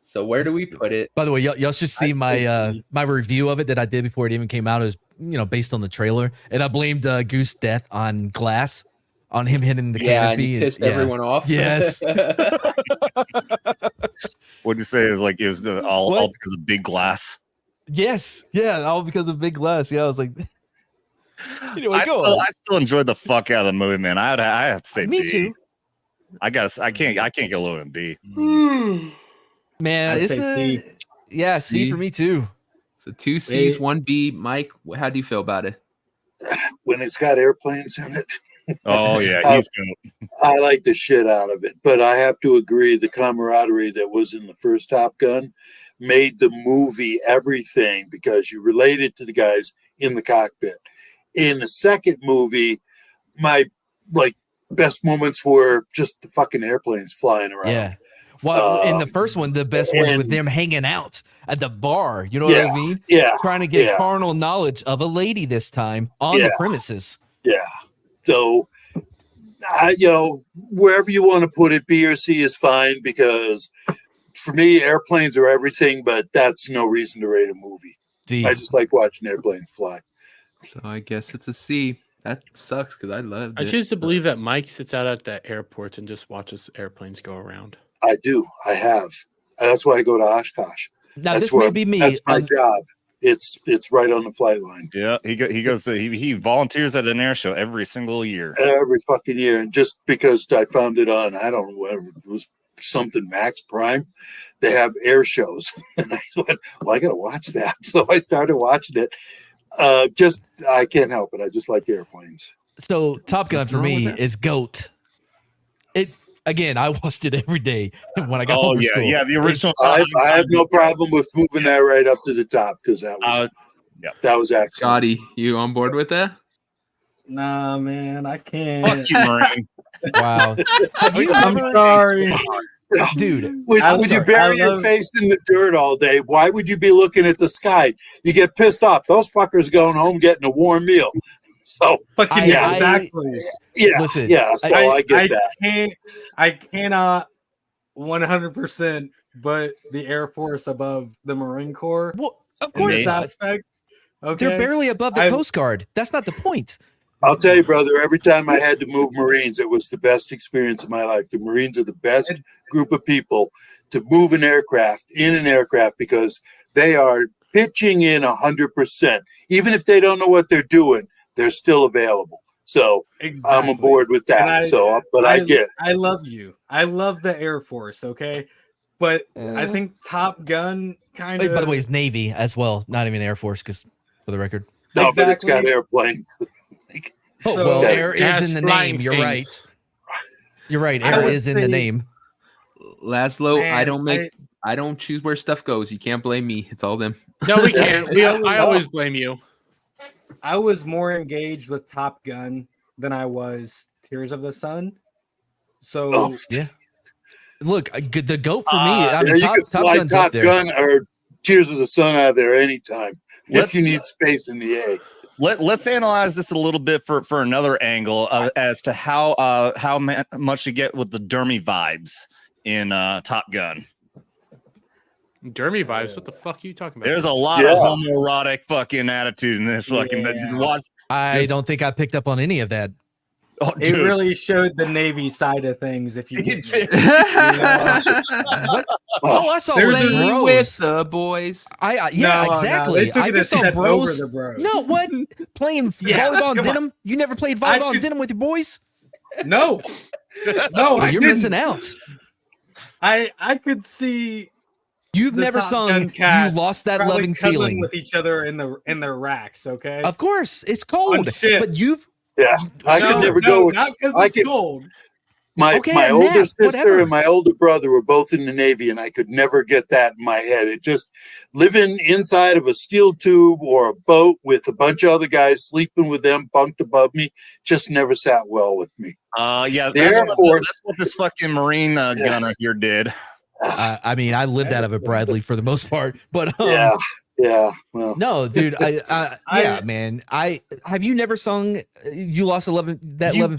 Speaker 3: So where do we put it?
Speaker 6: By the way, y'all should see my my review of it that I did before it even came out. It was based on the trailer, and I blamed Goose death on Glass, on him hitting the canopy.
Speaker 3: And he pissed everyone off.
Speaker 6: Yes.
Speaker 2: What'd you say? Like it was all because of Big Glass.
Speaker 6: Yes. Yeah. All because of Big Glass. Yeah. I was like, anyway,
Speaker 2: I still enjoyed the fuck out of the movie, man. I have to say,
Speaker 6: me
Speaker 2: B.
Speaker 6: too.
Speaker 2: I can't go lower than B.
Speaker 6: Man,
Speaker 4: I'd
Speaker 6: it's
Speaker 4: say C.
Speaker 6: Yeah, C
Speaker 3: C.
Speaker 6: for me too.
Speaker 3: So 2 C's, 1 B. Mike, how do you feel about it?
Speaker 5: When it's got airplanes in it,
Speaker 2: Oh yeah, he's good.
Speaker 5: I like the shit out of it, but I have to agree the camaraderie that was in the first Top Gun made the movie everything because you related to the guys in the cockpit. In the second movie, my best moments were just the fucking airplanes flying around.
Speaker 6: Yeah. Well, in the first one, the best was with them hanging out at the bar. You know what I mean?
Speaker 5: Yeah.
Speaker 6: Trying to get carnal knowledge of a lady this time on the premises.
Speaker 5: Yeah. So, wherever you want to put it, B or C is fine because for me, airplanes are everything, but that's no reason to rate a movie.
Speaker 6: D.
Speaker 5: I just like watching airplanes fly.
Speaker 3: So I guess it's a C. That sucks because I loved it.
Speaker 7: I choose to believe that Mike sits out at the airports and just watches airplanes go around.
Speaker 5: I do. I have. That's why I go to Oshkosh.
Speaker 6: Now this may be me.
Speaker 5: That's my job. It's right on the flight line.
Speaker 2: Yeah, he volunteers at an air show every single year.
Speaker 5: Every fucking year. And just because I found it on, I don't know, whatever, it was something Max Prime, they have air shows. And I went, well, I got to watch that. So I started watching it. I can't help it. I just like airplanes.
Speaker 6: So Top Gun for me is GOAT. Again, I watched it every day when I got home from school.
Speaker 2: Yeah, the original.
Speaker 5: I have no problem with moving that right up to the top because that was excellent.
Speaker 3: Scotty, you on board with that?
Speaker 4: Nah, man, I can't.
Speaker 2: Fuck you, Marine.
Speaker 6: Wow.
Speaker 4: I'm sorry.
Speaker 6: Dude,
Speaker 5: Would you bury your face in the dirt all day? Why would you be looking at the sky? You get pissed off. Those fuckers going home getting a warm meal. So
Speaker 4: exactly.
Speaker 6: Listen,
Speaker 5: So I get that.
Speaker 4: I cannot 100% but the Air Force above the Marine Corps.
Speaker 6: Well, of course
Speaker 4: in this aspect. Okay.
Speaker 6: They're barely above the Coast Guard. That's not the point.
Speaker 5: I'll tell you, brother, every time I had to move Marines, it was the best experience of my life. The Marines are the best group of people to move in an aircraft, because they are pitching in 100%. Even if they don't know what they're doing, they're still available. So I'm aboard with that. I
Speaker 4: love you. I love the Air Force, okay? But I think Top Gun kind of...
Speaker 6: By the way, it's Navy as well, not even Air Force, because for the record.
Speaker 5: No, but it's got airplanes.
Speaker 6: Air is in the name. You're right. You're right. Air is in the name.
Speaker 3: Laszlo, man, I don't choose where stuff goes. You can't blame me. It's all them.
Speaker 7: No, we can't. I always blame you.
Speaker 4: I was more engaged with Top Gun than I was Tears of the Sun. So
Speaker 6: yeah. Look, the GOAT for me.
Speaker 5: You could fly Top Gun or Tears of the Sun out of there anytime if you need space in the A.
Speaker 2: Let's analyze this a little bit for another angle as to how much you get with the Dermy vibes in Top Gun.
Speaker 7: Dermy vibes? What the fuck are you talking about?
Speaker 2: There's a lot of homoerotic fucking attitude in this fucking.
Speaker 6: I don't think I picked up on any of that.
Speaker 4: Oh, it really showed the Navy side of things. If you get me.
Speaker 6: I saw bros
Speaker 3: with the boys.
Speaker 6: Exactly.
Speaker 4: I
Speaker 6: just saw bros.
Speaker 4: bros.
Speaker 6: No, what? Playing volleyball and denim? You never played volleyball and denim with your boys?
Speaker 4: No,
Speaker 6: you're missing out.
Speaker 4: I could see.
Speaker 6: You've never sung "You Lost That Loving Feeling"
Speaker 4: with each other in their racks. Okay,
Speaker 6: of course it's cold, but you've.
Speaker 5: Yeah, I could never go.
Speaker 4: Not because it's cold.
Speaker 5: My older sister and my older brother were both in the Navy, and I could never get that in my head. It just living inside of a steel tube or a boat with a bunch of other guys, sleeping with them bunked above me, just never sat well with me.
Speaker 2: That's what this fucking Marine gunner here did.
Speaker 6: I mean, I lived out of it, Bradley, for the most part, but
Speaker 5: yeah. Well,
Speaker 6: no, dude. Man. Have you never sung "You Lost Loving Feeling"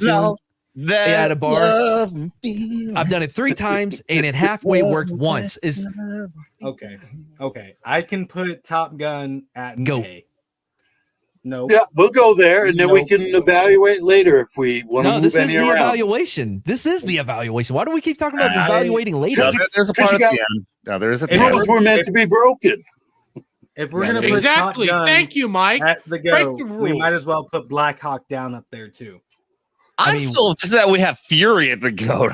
Speaker 6: at a bar? I've done it 3 times, and it halfway worked once.
Speaker 4: Okay. I can put Top Gun at A. No.
Speaker 5: Yeah, we'll go there, and then we can evaluate later if we want to move
Speaker 6: this is
Speaker 5: any
Speaker 6: the
Speaker 5: around.
Speaker 6: Evaluation. This is the evaluation. Why do we keep talking about evaluating later?
Speaker 2: There's a part at the end. No, there is a
Speaker 5: rules were meant to be broken.
Speaker 4: If we're going to put Top Gun
Speaker 7: thank you, Mike.
Speaker 4: At the go, we might as well put Black Hawk Down up there too.
Speaker 2: I'm still upset that we have Fury at the go.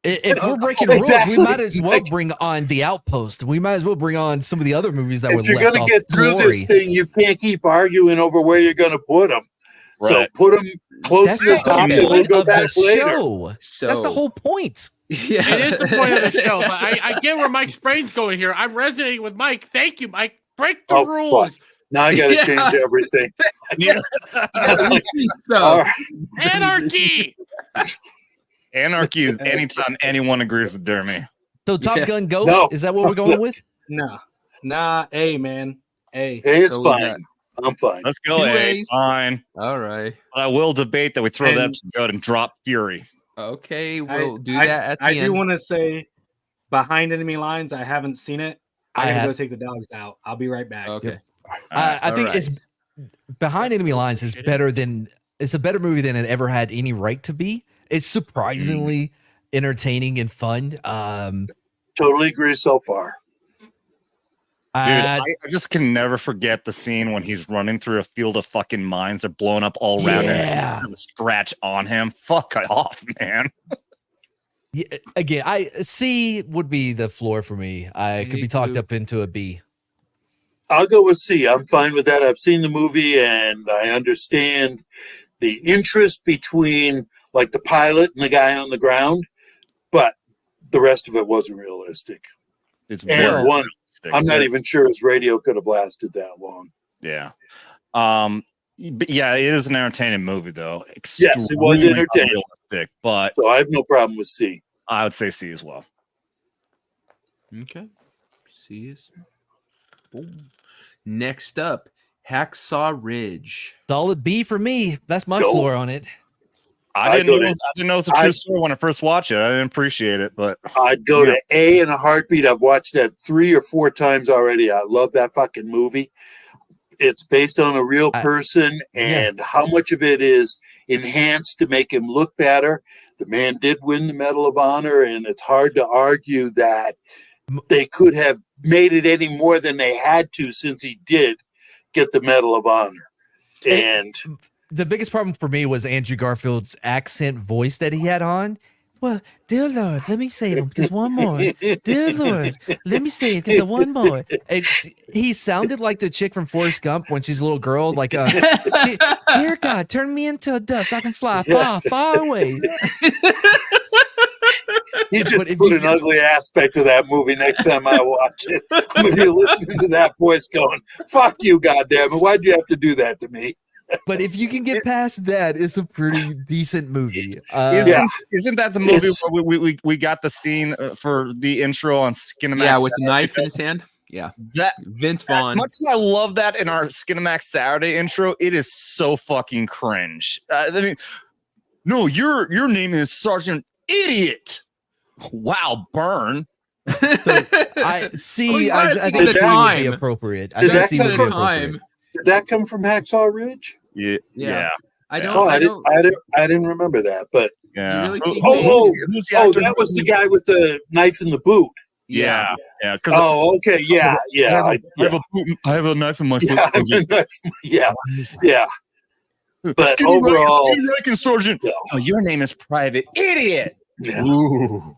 Speaker 6: If we're breaking rules, we might as well bring on The Outpost. We might as well bring on some of the other movies that were left off.
Speaker 5: If you're going to get through this thing, you can't keep arguing over where you're going to put them. So
Speaker 2: Right.
Speaker 5: put them close
Speaker 6: That's
Speaker 5: to the
Speaker 6: the
Speaker 5: top,
Speaker 6: whole
Speaker 5: and we'll
Speaker 6: point
Speaker 5: go
Speaker 6: of the
Speaker 5: back later.
Speaker 6: show. That's the whole point.
Speaker 3: Yeah.
Speaker 7: It is the point of the show, but I get where Mike's brain's going here. I'm resonating with Mike. Thank you, Mike. Break the
Speaker 5: Oh,
Speaker 7: rules.
Speaker 5: fuck. Now I got to
Speaker 3: Yeah.
Speaker 5: change everything.
Speaker 2: Yeah.
Speaker 5: That's like,
Speaker 3: So,
Speaker 5: all right.
Speaker 7: Anarchy.
Speaker 2: Anarchy is anytime anyone agrees with Dermy.
Speaker 6: So Top Gun Goat,
Speaker 5: No.
Speaker 6: is that what we're going with?
Speaker 4: Nah, A, man. A.
Speaker 5: A is
Speaker 3: So we
Speaker 5: fine. I'm fine.
Speaker 2: Let's go,
Speaker 3: 2
Speaker 2: A.
Speaker 3: A's.
Speaker 2: Fine.
Speaker 3: all right.
Speaker 2: But I will debate that we throw that
Speaker 4: And-
Speaker 2: to Goat and drop Fury.
Speaker 3: Okay, we'll do that at the
Speaker 4: I
Speaker 3: end.
Speaker 4: do want to say, Behind Enemy Lines, I haven't seen it.
Speaker 6: I
Speaker 4: I gotta go
Speaker 6: have.
Speaker 4: take the dogs out. I'll be right back.
Speaker 3: Okay.
Speaker 6: I think
Speaker 3: all
Speaker 6: it's Behind Enemy Lines is better than it's a better movie than it ever had any right to be. It's surprisingly entertaining and fun.
Speaker 5: Totally agree so far.
Speaker 2: Dude,
Speaker 6: I-
Speaker 2: I just can never forget the scene when he's running through a field of fucking mines. They're blowing up all around him.
Speaker 6: Yeah.
Speaker 2: He has a scratch on him. Fuck off, man.
Speaker 6: yeah, again, C would be the floor for me. I could
Speaker 3: Me
Speaker 6: be talked
Speaker 3: too.
Speaker 6: up into a B.
Speaker 5: I'll go with C. I'm fine with that. I've seen the movie and I understand the interest between like the pilot and the guy on the ground, but the rest of it wasn't realistic.
Speaker 2: It's
Speaker 5: And
Speaker 2: very
Speaker 5: one,
Speaker 2: realistic.
Speaker 5: I'm not even sure his radio could have lasted that long.
Speaker 2: Yeah. But yeah, it is an entertaining movie though.
Speaker 5: Yes, it was
Speaker 2: Extremely
Speaker 5: entertaining.
Speaker 2: unrealistic, but
Speaker 5: So I have no problem with C.
Speaker 2: I would say C as well.
Speaker 3: Okay. See is boom. Next up, Hacksaw Ridge.
Speaker 6: Solid B for me. That's my
Speaker 5: Go.
Speaker 6: floor on it.
Speaker 2: I
Speaker 5: I'd
Speaker 2: didn't
Speaker 5: go
Speaker 2: know.
Speaker 5: to-
Speaker 2: I didn't know it's a true story when I first watched it. I didn't appreciate it, but
Speaker 5: I'd go to A in a heartbeat. I've watched that 3 or 4 times already. I love that fucking movie. It's based on a real person, and how much of it is enhanced to make him look better. The man did win the Medal of Honor, and it's hard to argue that they could have made it any more than they had to, since he did get the Medal of Honor. And
Speaker 6: The biggest problem for me was Andrew Garfield's accent voice that he had on. Well, dear Lord, let me say it just one more. Dear Lord, let me say it just one more. He sounded like the chick from Forrest Gump when she's a little girl, like, dear God, turn me into a dove so I can fly far, far away.
Speaker 5: you just
Speaker 6: But if
Speaker 5: put
Speaker 6: you-
Speaker 5: an ugly aspect of that movie next time I watch it. I'm going to be listening to that voice going, fuck you, goddammit. Why'd you have to do that to me?
Speaker 6: But if you can get past that, it's a pretty decent movie.
Speaker 2: Isn't that the movie where we got the scene for the intro on Skinamax?
Speaker 3: Yeah, with the
Speaker 2: Saturday?
Speaker 3: knife in his hand. Yeah.
Speaker 2: That
Speaker 3: Vince
Speaker 2: as
Speaker 3: Vaughn.
Speaker 2: much as I love that in our Skinamax Saturday intro, it is so fucking cringe. I mean, no, your name is Sergeant Idiot. Wow, burn.
Speaker 6: I see. I think
Speaker 3: at the
Speaker 6: C would be
Speaker 3: time.
Speaker 6: appropriate. I
Speaker 5: Did
Speaker 6: think
Speaker 5: that
Speaker 6: C
Speaker 5: come
Speaker 6: would be
Speaker 5: from
Speaker 6: appropriate.
Speaker 5: Did that come from Hacksaw Ridge?
Speaker 2: Yeah.
Speaker 3: Yeah. I don't.
Speaker 5: Oh,
Speaker 3: I
Speaker 5: I
Speaker 3: don't.
Speaker 5: didn't remember that. But
Speaker 2: Yeah.
Speaker 3: really think
Speaker 2: Who's the actor
Speaker 5: that was
Speaker 2: who-
Speaker 5: the guy with the knife in the boot.
Speaker 2: Yeah. Yeah. Because
Speaker 5: Oh, okay, yeah.
Speaker 2: I have a knife in my foot.
Speaker 5: Yeah. But
Speaker 2: Skinny
Speaker 5: overall,
Speaker 2: Rankin Sergeant.
Speaker 5: Yeah.
Speaker 2: Oh, your name is Private Idiot.
Speaker 5: yeah.
Speaker 2: Ooh.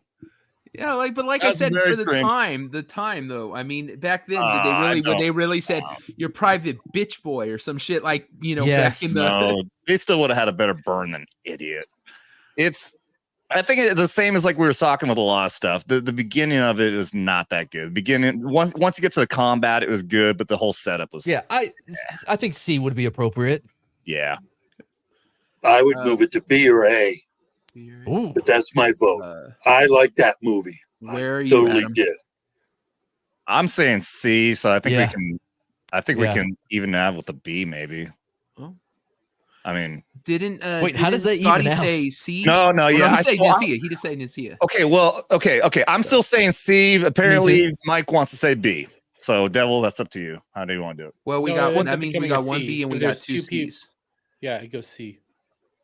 Speaker 3: Yeah, but like I
Speaker 2: That's
Speaker 3: said,
Speaker 2: very
Speaker 3: for the time though. I mean, back then, did they
Speaker 2: I
Speaker 3: really when
Speaker 2: don't
Speaker 3: they really said your private bitch boy or some shit like
Speaker 6: Yes.
Speaker 3: back in the
Speaker 2: No, they still would have had a better burn than Idiot. I think it's the same as like we were talking with a lot of stuff. The beginning of it is not that good. Once you get to the combat, it was good, but the whole setup was
Speaker 6: Yeah, I think C would be appropriate.
Speaker 2: yeah.
Speaker 5: I would move it to B or A,
Speaker 6: Ooh.
Speaker 5: but that's my vote. I like that movie.
Speaker 3: Where are
Speaker 5: I
Speaker 3: you,
Speaker 5: totally
Speaker 3: Adam?
Speaker 5: did.
Speaker 2: I'm saying C, so I think
Speaker 6: Yeah.
Speaker 2: we can. I think
Speaker 6: Yeah.
Speaker 2: we can even have with the B maybe.
Speaker 3: Oh.
Speaker 2: I mean,
Speaker 3: Didn't
Speaker 6: Wait, how does that
Speaker 3: Scotty
Speaker 6: even out?
Speaker 3: say C?
Speaker 2: no,
Speaker 3: Oh,
Speaker 2: yeah.
Speaker 3: he said he didn't see it. He just said he didn't see it.
Speaker 2: Okay, well, okay. I'm still saying C. Apparently, Mike wants to say B. So, Devil, that's up to you. How do you want to do it?
Speaker 3: Well, we
Speaker 7: No,
Speaker 3: got
Speaker 7: it ends
Speaker 3: that
Speaker 7: up
Speaker 3: means we
Speaker 7: becoming a
Speaker 3: got one
Speaker 7: C,
Speaker 3: B and we
Speaker 7: but
Speaker 3: got
Speaker 7: there's
Speaker 3: two
Speaker 7: two P.
Speaker 3: C's.
Speaker 7: Yeah, it goes C.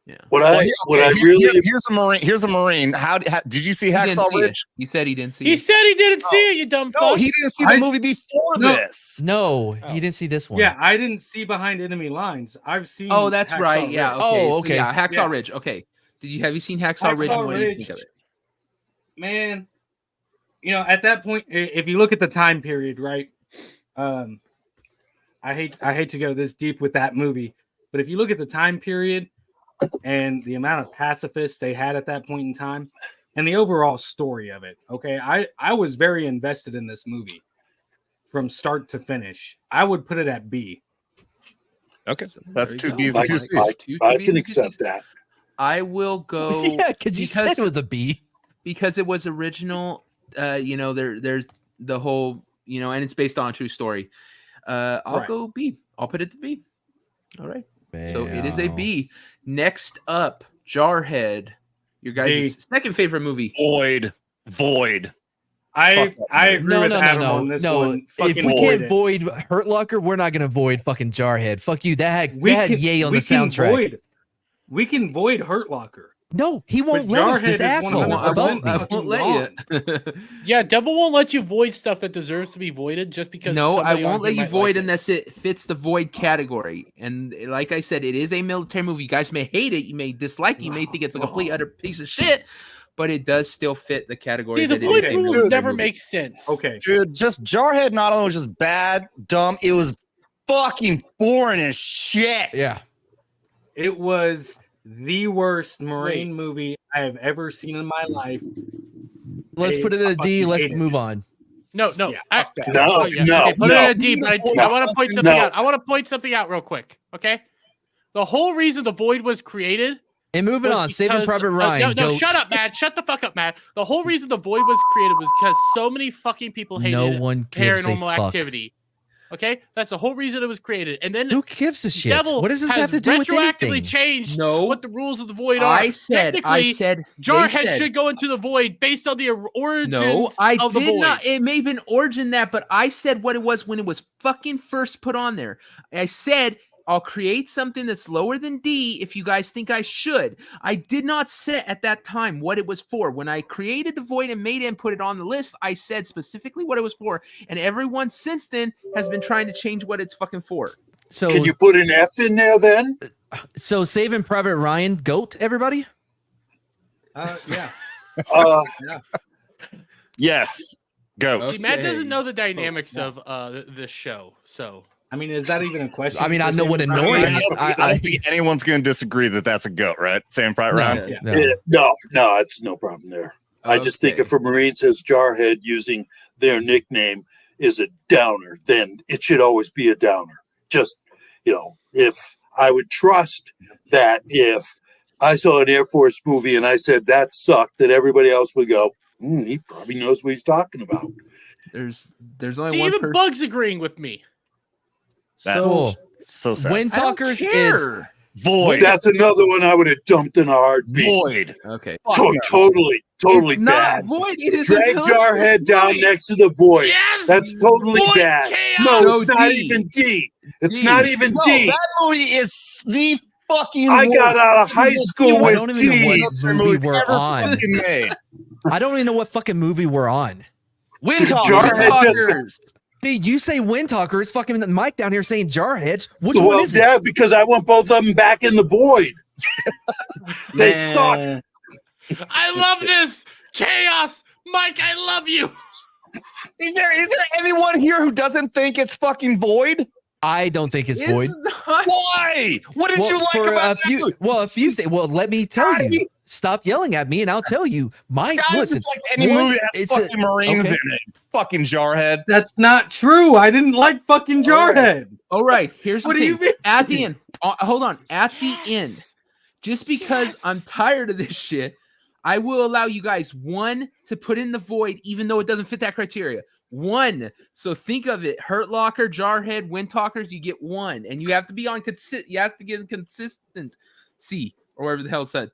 Speaker 3: Yeah.
Speaker 5: What
Speaker 2: Here's a Marine. Here's a Marine. How did you see
Speaker 3: He didn't
Speaker 2: Hacksaw
Speaker 3: see it.
Speaker 2: Ridge?
Speaker 3: He said he didn't see
Speaker 7: He
Speaker 3: it.
Speaker 7: said he didn't see it, you dumb fuck.
Speaker 2: No, he didn't see the movie before this.
Speaker 6: No, he didn't see this one.
Speaker 4: Yeah, I didn't see Behind Enemy Lines. I've seen.
Speaker 3: Oh, that's
Speaker 4: Hacksaw
Speaker 3: right.
Speaker 4: Ridge.
Speaker 3: Yeah. Okay.
Speaker 6: Oh,
Speaker 3: So,
Speaker 6: okay.
Speaker 3: yeah, Hacksaw
Speaker 4: Yeah.
Speaker 3: Ridge. Okay. Have you seen Hacksaw Ridge?
Speaker 4: Hacksaw
Speaker 3: And what do you think
Speaker 4: Ridge.
Speaker 3: of it?
Speaker 4: Man, at that point, if you look at the time period, right? I hate to go this deep with that movie, But if you look at the time period and the amount of pacifists they had at that point in time and the overall story of it, okay, I was very invested in this movie from start to finish. I would put it at B.
Speaker 2: Okay,
Speaker 3: So
Speaker 2: that's
Speaker 3: there
Speaker 2: two
Speaker 3: you go.
Speaker 2: B's
Speaker 5: I,
Speaker 2: and two C's.
Speaker 5: I can accept that.
Speaker 3: I will go.
Speaker 6: Yeah, because you said it was a B.
Speaker 3: Because it was original. There's the whole, and it's based on a true story. I'll go B. I'll put it to B. All right. So it is a B. Next up, Jarhead. Your guys' second favorite movie.
Speaker 2: Void.
Speaker 4: I agree with Adam on this one.
Speaker 6: If we can't void Hurt Locker, we're not gonna void fucking Jarhead. Fuck you. That had Yay on the soundtrack.
Speaker 4: We can void Hurt Locker.
Speaker 6: No, he won't let us. This asshole above me.
Speaker 3: I won't let you.
Speaker 7: Yeah, Devil won't let you void stuff that deserves to be voided just because.
Speaker 3: No, I
Speaker 7: somebody on
Speaker 3: won't let
Speaker 7: here
Speaker 3: you
Speaker 7: might
Speaker 3: void
Speaker 7: like it.
Speaker 3: unless it fits the void category. And like I said, it is a military movie. You guys may hate it, you may dislike it, you may think it's a complete utter piece of shit, but it does still fit the category.
Speaker 7: See, the
Speaker 3: that it
Speaker 7: void
Speaker 3: is a
Speaker 7: rules
Speaker 3: military
Speaker 7: never
Speaker 3: movie.
Speaker 7: make sense.
Speaker 4: Okay.
Speaker 2: Dude, just Jarhead not only was just bad, dumb, it was fucking boring as shit.
Speaker 6: Yeah.
Speaker 4: It was the worst Marine movie I have ever seen in my life.
Speaker 6: Let's put it at a D. Let's move on.
Speaker 7: No.
Speaker 5: No,
Speaker 7: Okay,
Speaker 5: no,
Speaker 7: put it at a D, but I
Speaker 5: no,
Speaker 7: want to point something
Speaker 5: no.
Speaker 7: out. I want to point something out real quick. Okay. The whole reason the void was created.
Speaker 6: And moving on, Saving
Speaker 7: because-
Speaker 6: Private Ryan.
Speaker 7: No,
Speaker 6: goat.
Speaker 7: shut up, Matt. Shut the fuck up, Matt. The whole reason the void was created was because so many fucking people hated
Speaker 6: No one gives a
Speaker 7: paranormal
Speaker 6: fuck.
Speaker 7: activity. Okay, that's the whole reason it was created. And then
Speaker 6: Who gives a shit?
Speaker 7: Devil
Speaker 6: What does this
Speaker 7: has
Speaker 6: have to do with
Speaker 7: retroactively
Speaker 6: anything?
Speaker 7: changed
Speaker 3: No.
Speaker 7: what the rules of the void are.
Speaker 3: I said,
Speaker 7: Technically,
Speaker 3: they
Speaker 7: Jarhead
Speaker 3: said-
Speaker 7: should go into the void based on the origins
Speaker 3: No, I
Speaker 7: of the
Speaker 3: did
Speaker 7: void.
Speaker 3: not. It may have been origin that, but I said what it was when it was fucking first put on there. I said I'll create something that's lower than D if you guys think I should. I did not set at that time what it was for. When I created the void and made it and put it on the list, I said specifically what it was for. And everyone since then has been trying to change what it's fucking for.
Speaker 6: So
Speaker 5: Can you put an F in there then?
Speaker 6: So Saving Private Ryan, goat, everybody?
Speaker 4: Yeah.
Speaker 2: Yes. Go.
Speaker 7: See, Matt
Speaker 3: Okay.
Speaker 7: doesn't know the dynamics of this show, so
Speaker 4: I mean, is that even a question?
Speaker 6: I mean, I know what
Speaker 2: I
Speaker 6: annoying.
Speaker 2: don't think anyone's going to disagree that that's a goat, right? Sam Private Ryan.
Speaker 6: No.
Speaker 5: No, it's no problem there. I just think
Speaker 3: Okay.
Speaker 5: if a Marine says Jarhead using their nickname is a downer, then it should always be a downer. Just, if I would trust that if I saw an Air Force movie and I said that sucked, that everybody else would go, he probably knows what he's talking about.
Speaker 3: There's only
Speaker 7: see,
Speaker 3: one
Speaker 7: even
Speaker 3: person.
Speaker 7: Bugs agreeing with me.
Speaker 6: So
Speaker 2: So sad.
Speaker 6: Wind
Speaker 3: I don't
Speaker 6: Talkers is
Speaker 3: care.
Speaker 2: Void.
Speaker 5: That's another one I would have dumped in a heartbeat.
Speaker 2: Void.
Speaker 3: Okay.
Speaker 5: Totally
Speaker 3: It's not
Speaker 5: bad.
Speaker 3: void. It is a
Speaker 5: Drag
Speaker 3: military
Speaker 5: Jarhead down
Speaker 3: movie.
Speaker 5: next to the void.
Speaker 7: Yes,
Speaker 5: That's totally
Speaker 7: Void
Speaker 5: bad.
Speaker 7: chaos!
Speaker 5: No,
Speaker 3: No,
Speaker 5: it's not
Speaker 3: D.
Speaker 5: even D. It's
Speaker 3: D.
Speaker 5: not even
Speaker 2: No,
Speaker 5: D.
Speaker 2: that movie is the fucking
Speaker 5: I got
Speaker 2: worst
Speaker 5: out of high school
Speaker 6: I
Speaker 5: with
Speaker 6: don't even know what
Speaker 5: D's.
Speaker 6: movie we're
Speaker 2: ever
Speaker 6: on.
Speaker 2: fucking made.
Speaker 6: I don't even know what fucking movie we're on.
Speaker 2: Wind Talkers.
Speaker 5: Jarhead just-
Speaker 3: Talkers.
Speaker 6: Dude, you say Wind Talkers, fucking Mike down here saying Jarheads. Which one
Speaker 5: Well,
Speaker 6: is it?
Speaker 5: yeah, because I want both of them back in the void. They suck.
Speaker 7: I love this chaos, Mike. I love you.
Speaker 2: Is there anyone here who doesn't think it's fucking void?
Speaker 6: I don't think it's void.
Speaker 3: not.
Speaker 2: Why? What did you like
Speaker 6: for
Speaker 2: about
Speaker 6: a few?
Speaker 2: that?
Speaker 6: Well, a few things. Well, let me tell
Speaker 2: Scotty.
Speaker 6: you. Stop yelling at me, and I'll tell you. Mike,
Speaker 2: Guys,
Speaker 6: listen.
Speaker 2: it's like any
Speaker 6: one,
Speaker 2: movie that has
Speaker 6: it's a-
Speaker 2: fucking Marines
Speaker 6: okay.
Speaker 2: in it. Fucking Jarhead.
Speaker 4: That's not true. I didn't like fucking Jarhead.
Speaker 3: All right. Here's
Speaker 4: What
Speaker 3: the
Speaker 4: do
Speaker 3: thing.
Speaker 4: you mean?
Speaker 3: At the end. Hold on. At the end. Just because I'm tired of this shit, I will allow you guys one to put in the void, even though it doesn't fit that criteria. One. So think of it. Hurt Locker, Jarhead, Wind Talkers, you get one. And you have to be on you have to get consistency or whatever the hell it said.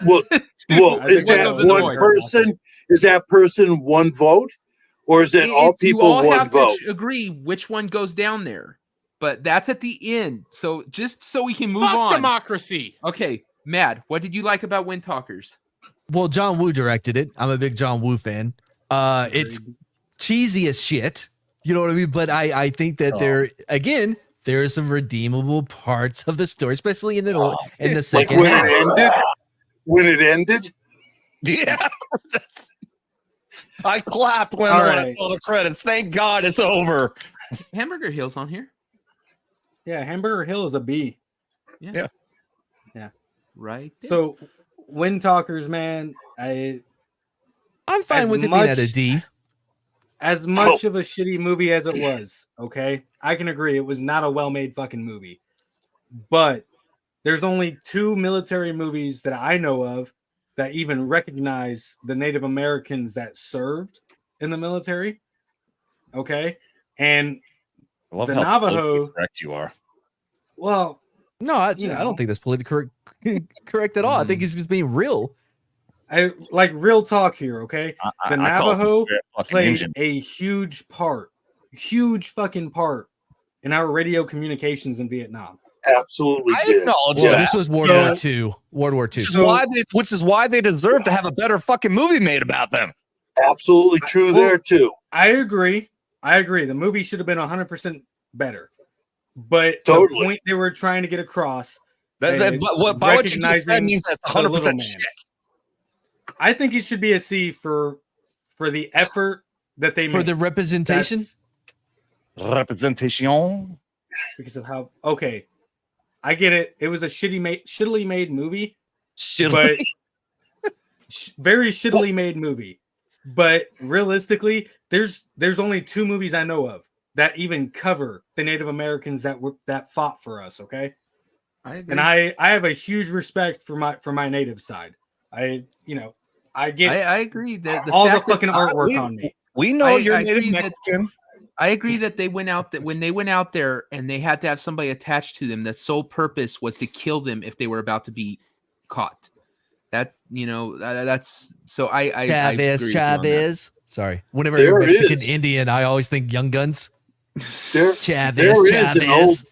Speaker 5: Well, is
Speaker 3: think
Speaker 5: that
Speaker 3: goes in the
Speaker 5: one
Speaker 3: void.
Speaker 5: person? Is that person one vote? Or is it all
Speaker 3: You
Speaker 5: people
Speaker 3: all
Speaker 5: one
Speaker 3: have
Speaker 5: vote?
Speaker 3: to agree which one goes down there. But that's at the end. So just so we can move
Speaker 7: Fuck
Speaker 3: on.
Speaker 7: democracy.
Speaker 3: Okay, Mad, what did you like about Wind Talkers?
Speaker 6: Well, John Woo directed it. I'm a big John Woo fan. It's cheesy as shit. You know what I mean? But I think that there are some redeemable parts of the story, especially in the
Speaker 5: Like
Speaker 6: second
Speaker 5: when
Speaker 6: half.
Speaker 5: it ended? When it ended?
Speaker 2: Yeah. I clapped when
Speaker 4: All
Speaker 2: I
Speaker 4: right.
Speaker 2: saw the credits. Thank God it's over.
Speaker 3: Hamburger Hill's on here.
Speaker 4: Yeah, Hamburger Hill is a B.
Speaker 3: Right. there.
Speaker 4: So, Wind Talkers, man, I'm
Speaker 6: fine
Speaker 4: as
Speaker 6: with it being
Speaker 4: much-
Speaker 6: at a D.
Speaker 4: as much of a shitty movie as it was, okay? I can agree it was not a well-made fucking movie. But there's only 2 military movies that I know of that even recognize the Native Americans that served in the military. Okay? And
Speaker 2: I love
Speaker 4: the
Speaker 2: how
Speaker 4: Navajo-
Speaker 2: politically correct you are.
Speaker 4: well,
Speaker 6: No, I
Speaker 4: You know.
Speaker 6: don't think that's politically correct at all. I think he's just being real.
Speaker 4: I like real talk here, okay? The
Speaker 2: I call it
Speaker 4: Navajo
Speaker 2: spirit fucking
Speaker 4: played
Speaker 2: Indian.
Speaker 4: a huge fucking part in our radio communications in Vietnam.
Speaker 5: Absolutely
Speaker 2: I
Speaker 5: did.
Speaker 2: acknowledge
Speaker 6: Well,
Speaker 2: that.
Speaker 6: this was World War II. World War II.
Speaker 2: Which is why they deserve to have a better fucking movie made about them.
Speaker 5: Absolutely true there too.
Speaker 4: I agree. The movie should have been 100% better. But
Speaker 5: Totally.
Speaker 4: the point they were trying to get across,
Speaker 2: By what you just said
Speaker 4: recognizing
Speaker 2: means that's
Speaker 4: the little
Speaker 2: 100%
Speaker 4: man.
Speaker 2: shit.
Speaker 4: I think it should be a C for the effort that they made.
Speaker 6: For the representation?
Speaker 4: That's
Speaker 2: Representation.
Speaker 4: because of how okay. I get it. It was a shittily made movie,
Speaker 2: Shit.
Speaker 4: but very shittily made movie. But realistically, there's only 2 movies I know of that even cover the Native Americans that fought for us. Okay,
Speaker 3: I agree.
Speaker 4: and I have a huge respect for my native side. I get
Speaker 3: I agree that
Speaker 4: all the
Speaker 3: fact that-
Speaker 4: fucking artwork on me.
Speaker 2: We know
Speaker 3: I
Speaker 2: you're
Speaker 3: agree
Speaker 2: Native
Speaker 3: that-
Speaker 2: Mexican.
Speaker 3: I agree that they went out that when they went out there and they had to have somebody attached to them, the sole purpose was to kill them if they were about to be caught. That that's so I agree with you on that.
Speaker 6: Chavez. Sorry. Whenever
Speaker 5: There
Speaker 6: I hear Mexican
Speaker 5: is.
Speaker 6: Indian, I always think Young Guns.
Speaker 5: There
Speaker 6: Chavez.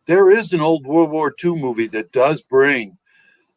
Speaker 5: there is an old World War II movie that does bring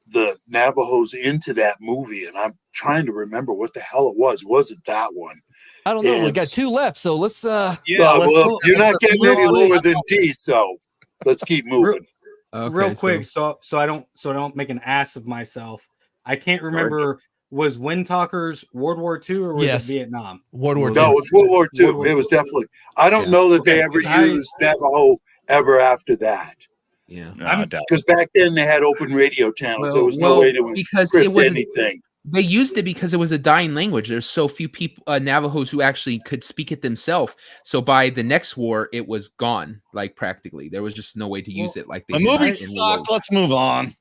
Speaker 5: the Navajos into that movie, and I'm trying to remember what the hell it was. Was it that one?
Speaker 6: I don't know. We
Speaker 5: It's-
Speaker 6: got 2 left, so let's
Speaker 5: Well, you're not getting any lower than D, so let's keep moving.
Speaker 3: Okay,
Speaker 4: Real quick, so I don't make an ass of myself. I can't remember. Was Wind Talkers World War II or was
Speaker 6: Yes.
Speaker 4: it Vietnam?
Speaker 6: World War II.
Speaker 5: No, it was World War II.
Speaker 4: World War
Speaker 5: It was
Speaker 4: II.
Speaker 5: definitely. I don't know that they ever used Navajo ever after that.
Speaker 3: Yeah.
Speaker 2: No, I doubt.
Speaker 5: Because back then they had open radio channels. There was no way to
Speaker 3: because it
Speaker 5: encrypt
Speaker 3: was
Speaker 5: anything.
Speaker 3: they used it because it was a dying language. There's so few people Navajos who actually could speak it themselves. So by the next war, it was gone. Like practically, there was just no way to use it. Like
Speaker 2: The movie sucked. Let's move on.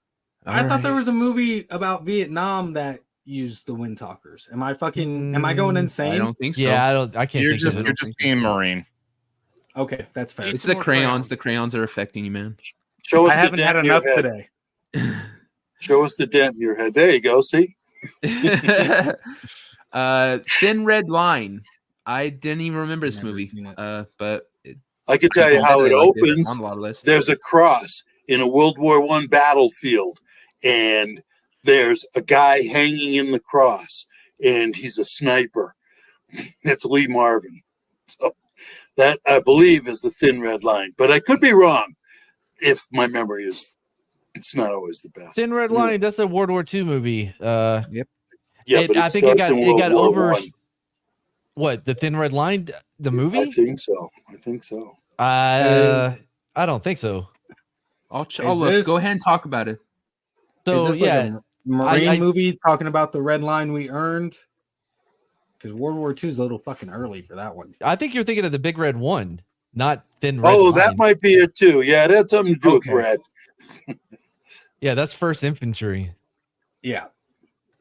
Speaker 4: I thought there was a movie about Vietnam that used the Wind Talkers. Am I going insane?
Speaker 3: I don't think so.
Speaker 6: Yeah, I can't
Speaker 2: You're
Speaker 6: think
Speaker 2: just
Speaker 6: of
Speaker 2: you're
Speaker 6: it.
Speaker 2: just being Marine.
Speaker 4: Okay, that's fair.
Speaker 3: It's the crayons. The crayons are affecting you, man.
Speaker 5: Show us
Speaker 4: I
Speaker 5: the
Speaker 4: haven't had
Speaker 5: dent in your
Speaker 4: enough
Speaker 5: head.
Speaker 4: today.
Speaker 5: Show us the dent in your head. There you go. See?
Speaker 3: Thin Red Line. I didn't even remember this
Speaker 4: Never
Speaker 3: movie.
Speaker 4: seen it.
Speaker 3: But
Speaker 5: I can tell you how it opens.
Speaker 3: on a lot of lists.
Speaker 5: There's a cross in a World War I battlefield, and there's a guy hanging in the cross, and he's a sniper. It's Lee Marvin. So that, I believe, is the Thin Red Line, but I could be wrong if my memory is. It's not always the best.
Speaker 6: Thin Red Line. That's a World War II movie.
Speaker 5: Yeah, but
Speaker 6: I think it got
Speaker 5: World War
Speaker 6: over.
Speaker 5: I.
Speaker 6: What, the Thin Red Line, the
Speaker 5: I
Speaker 6: movie?
Speaker 5: think so. I think so.
Speaker 6: I don't think so.
Speaker 3: I'll
Speaker 4: Is
Speaker 3: look.
Speaker 4: this-
Speaker 3: Go ahead and talk about it.
Speaker 6: So
Speaker 4: Is this like
Speaker 6: yeah,
Speaker 4: a Marine
Speaker 6: I-
Speaker 4: movie talking about the red line we earned? Because World War II is a little fucking early for that one.
Speaker 6: I think you're thinking of the Big Red One, not Thin Red.
Speaker 5: Oh,
Speaker 6: Line.
Speaker 5: that might be it too. Yeah, it had something to do
Speaker 4: Okay.
Speaker 5: with red.
Speaker 6: Yeah, that's First Infantry.
Speaker 4: Yeah.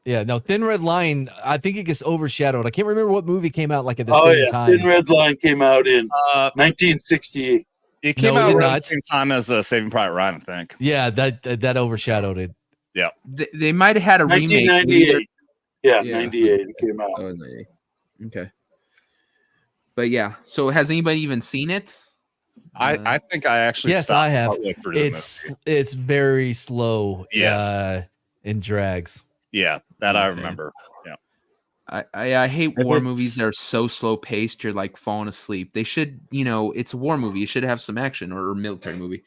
Speaker 6: Yeah, no, Thin Red Line. I think it gets overshadowed. I can't remember what movie came out like at the
Speaker 5: Oh
Speaker 6: same
Speaker 5: yeah,
Speaker 6: time.
Speaker 5: Thin Red Line came out in 1968.
Speaker 2: It came
Speaker 6: No, it
Speaker 2: out
Speaker 6: did
Speaker 2: around
Speaker 6: not.
Speaker 2: the same time as Saving Private Ryan, I think.
Speaker 6: Yeah, that overshadowed it.
Speaker 3: They might have had a remake. Maybe
Speaker 5: 1998. Yeah,
Speaker 3: Yeah.
Speaker 5: 98 it came out.
Speaker 3: Oh, 98. Okay. But yeah, so has anybody even seen it?
Speaker 2: I think I actually
Speaker 6: Yes,
Speaker 2: stopped
Speaker 6: I have.
Speaker 2: partway through the movie.
Speaker 6: It's very slow.
Speaker 2: Yes.
Speaker 6: In drags.
Speaker 2: Yeah, that I
Speaker 3: Okay.
Speaker 2: remember. Yeah.
Speaker 3: I hate
Speaker 4: If
Speaker 3: war
Speaker 4: it's-
Speaker 3: movies that are so slow paced. You're like falling asleep. They should, it's a war movie. You should have some action or a military movie.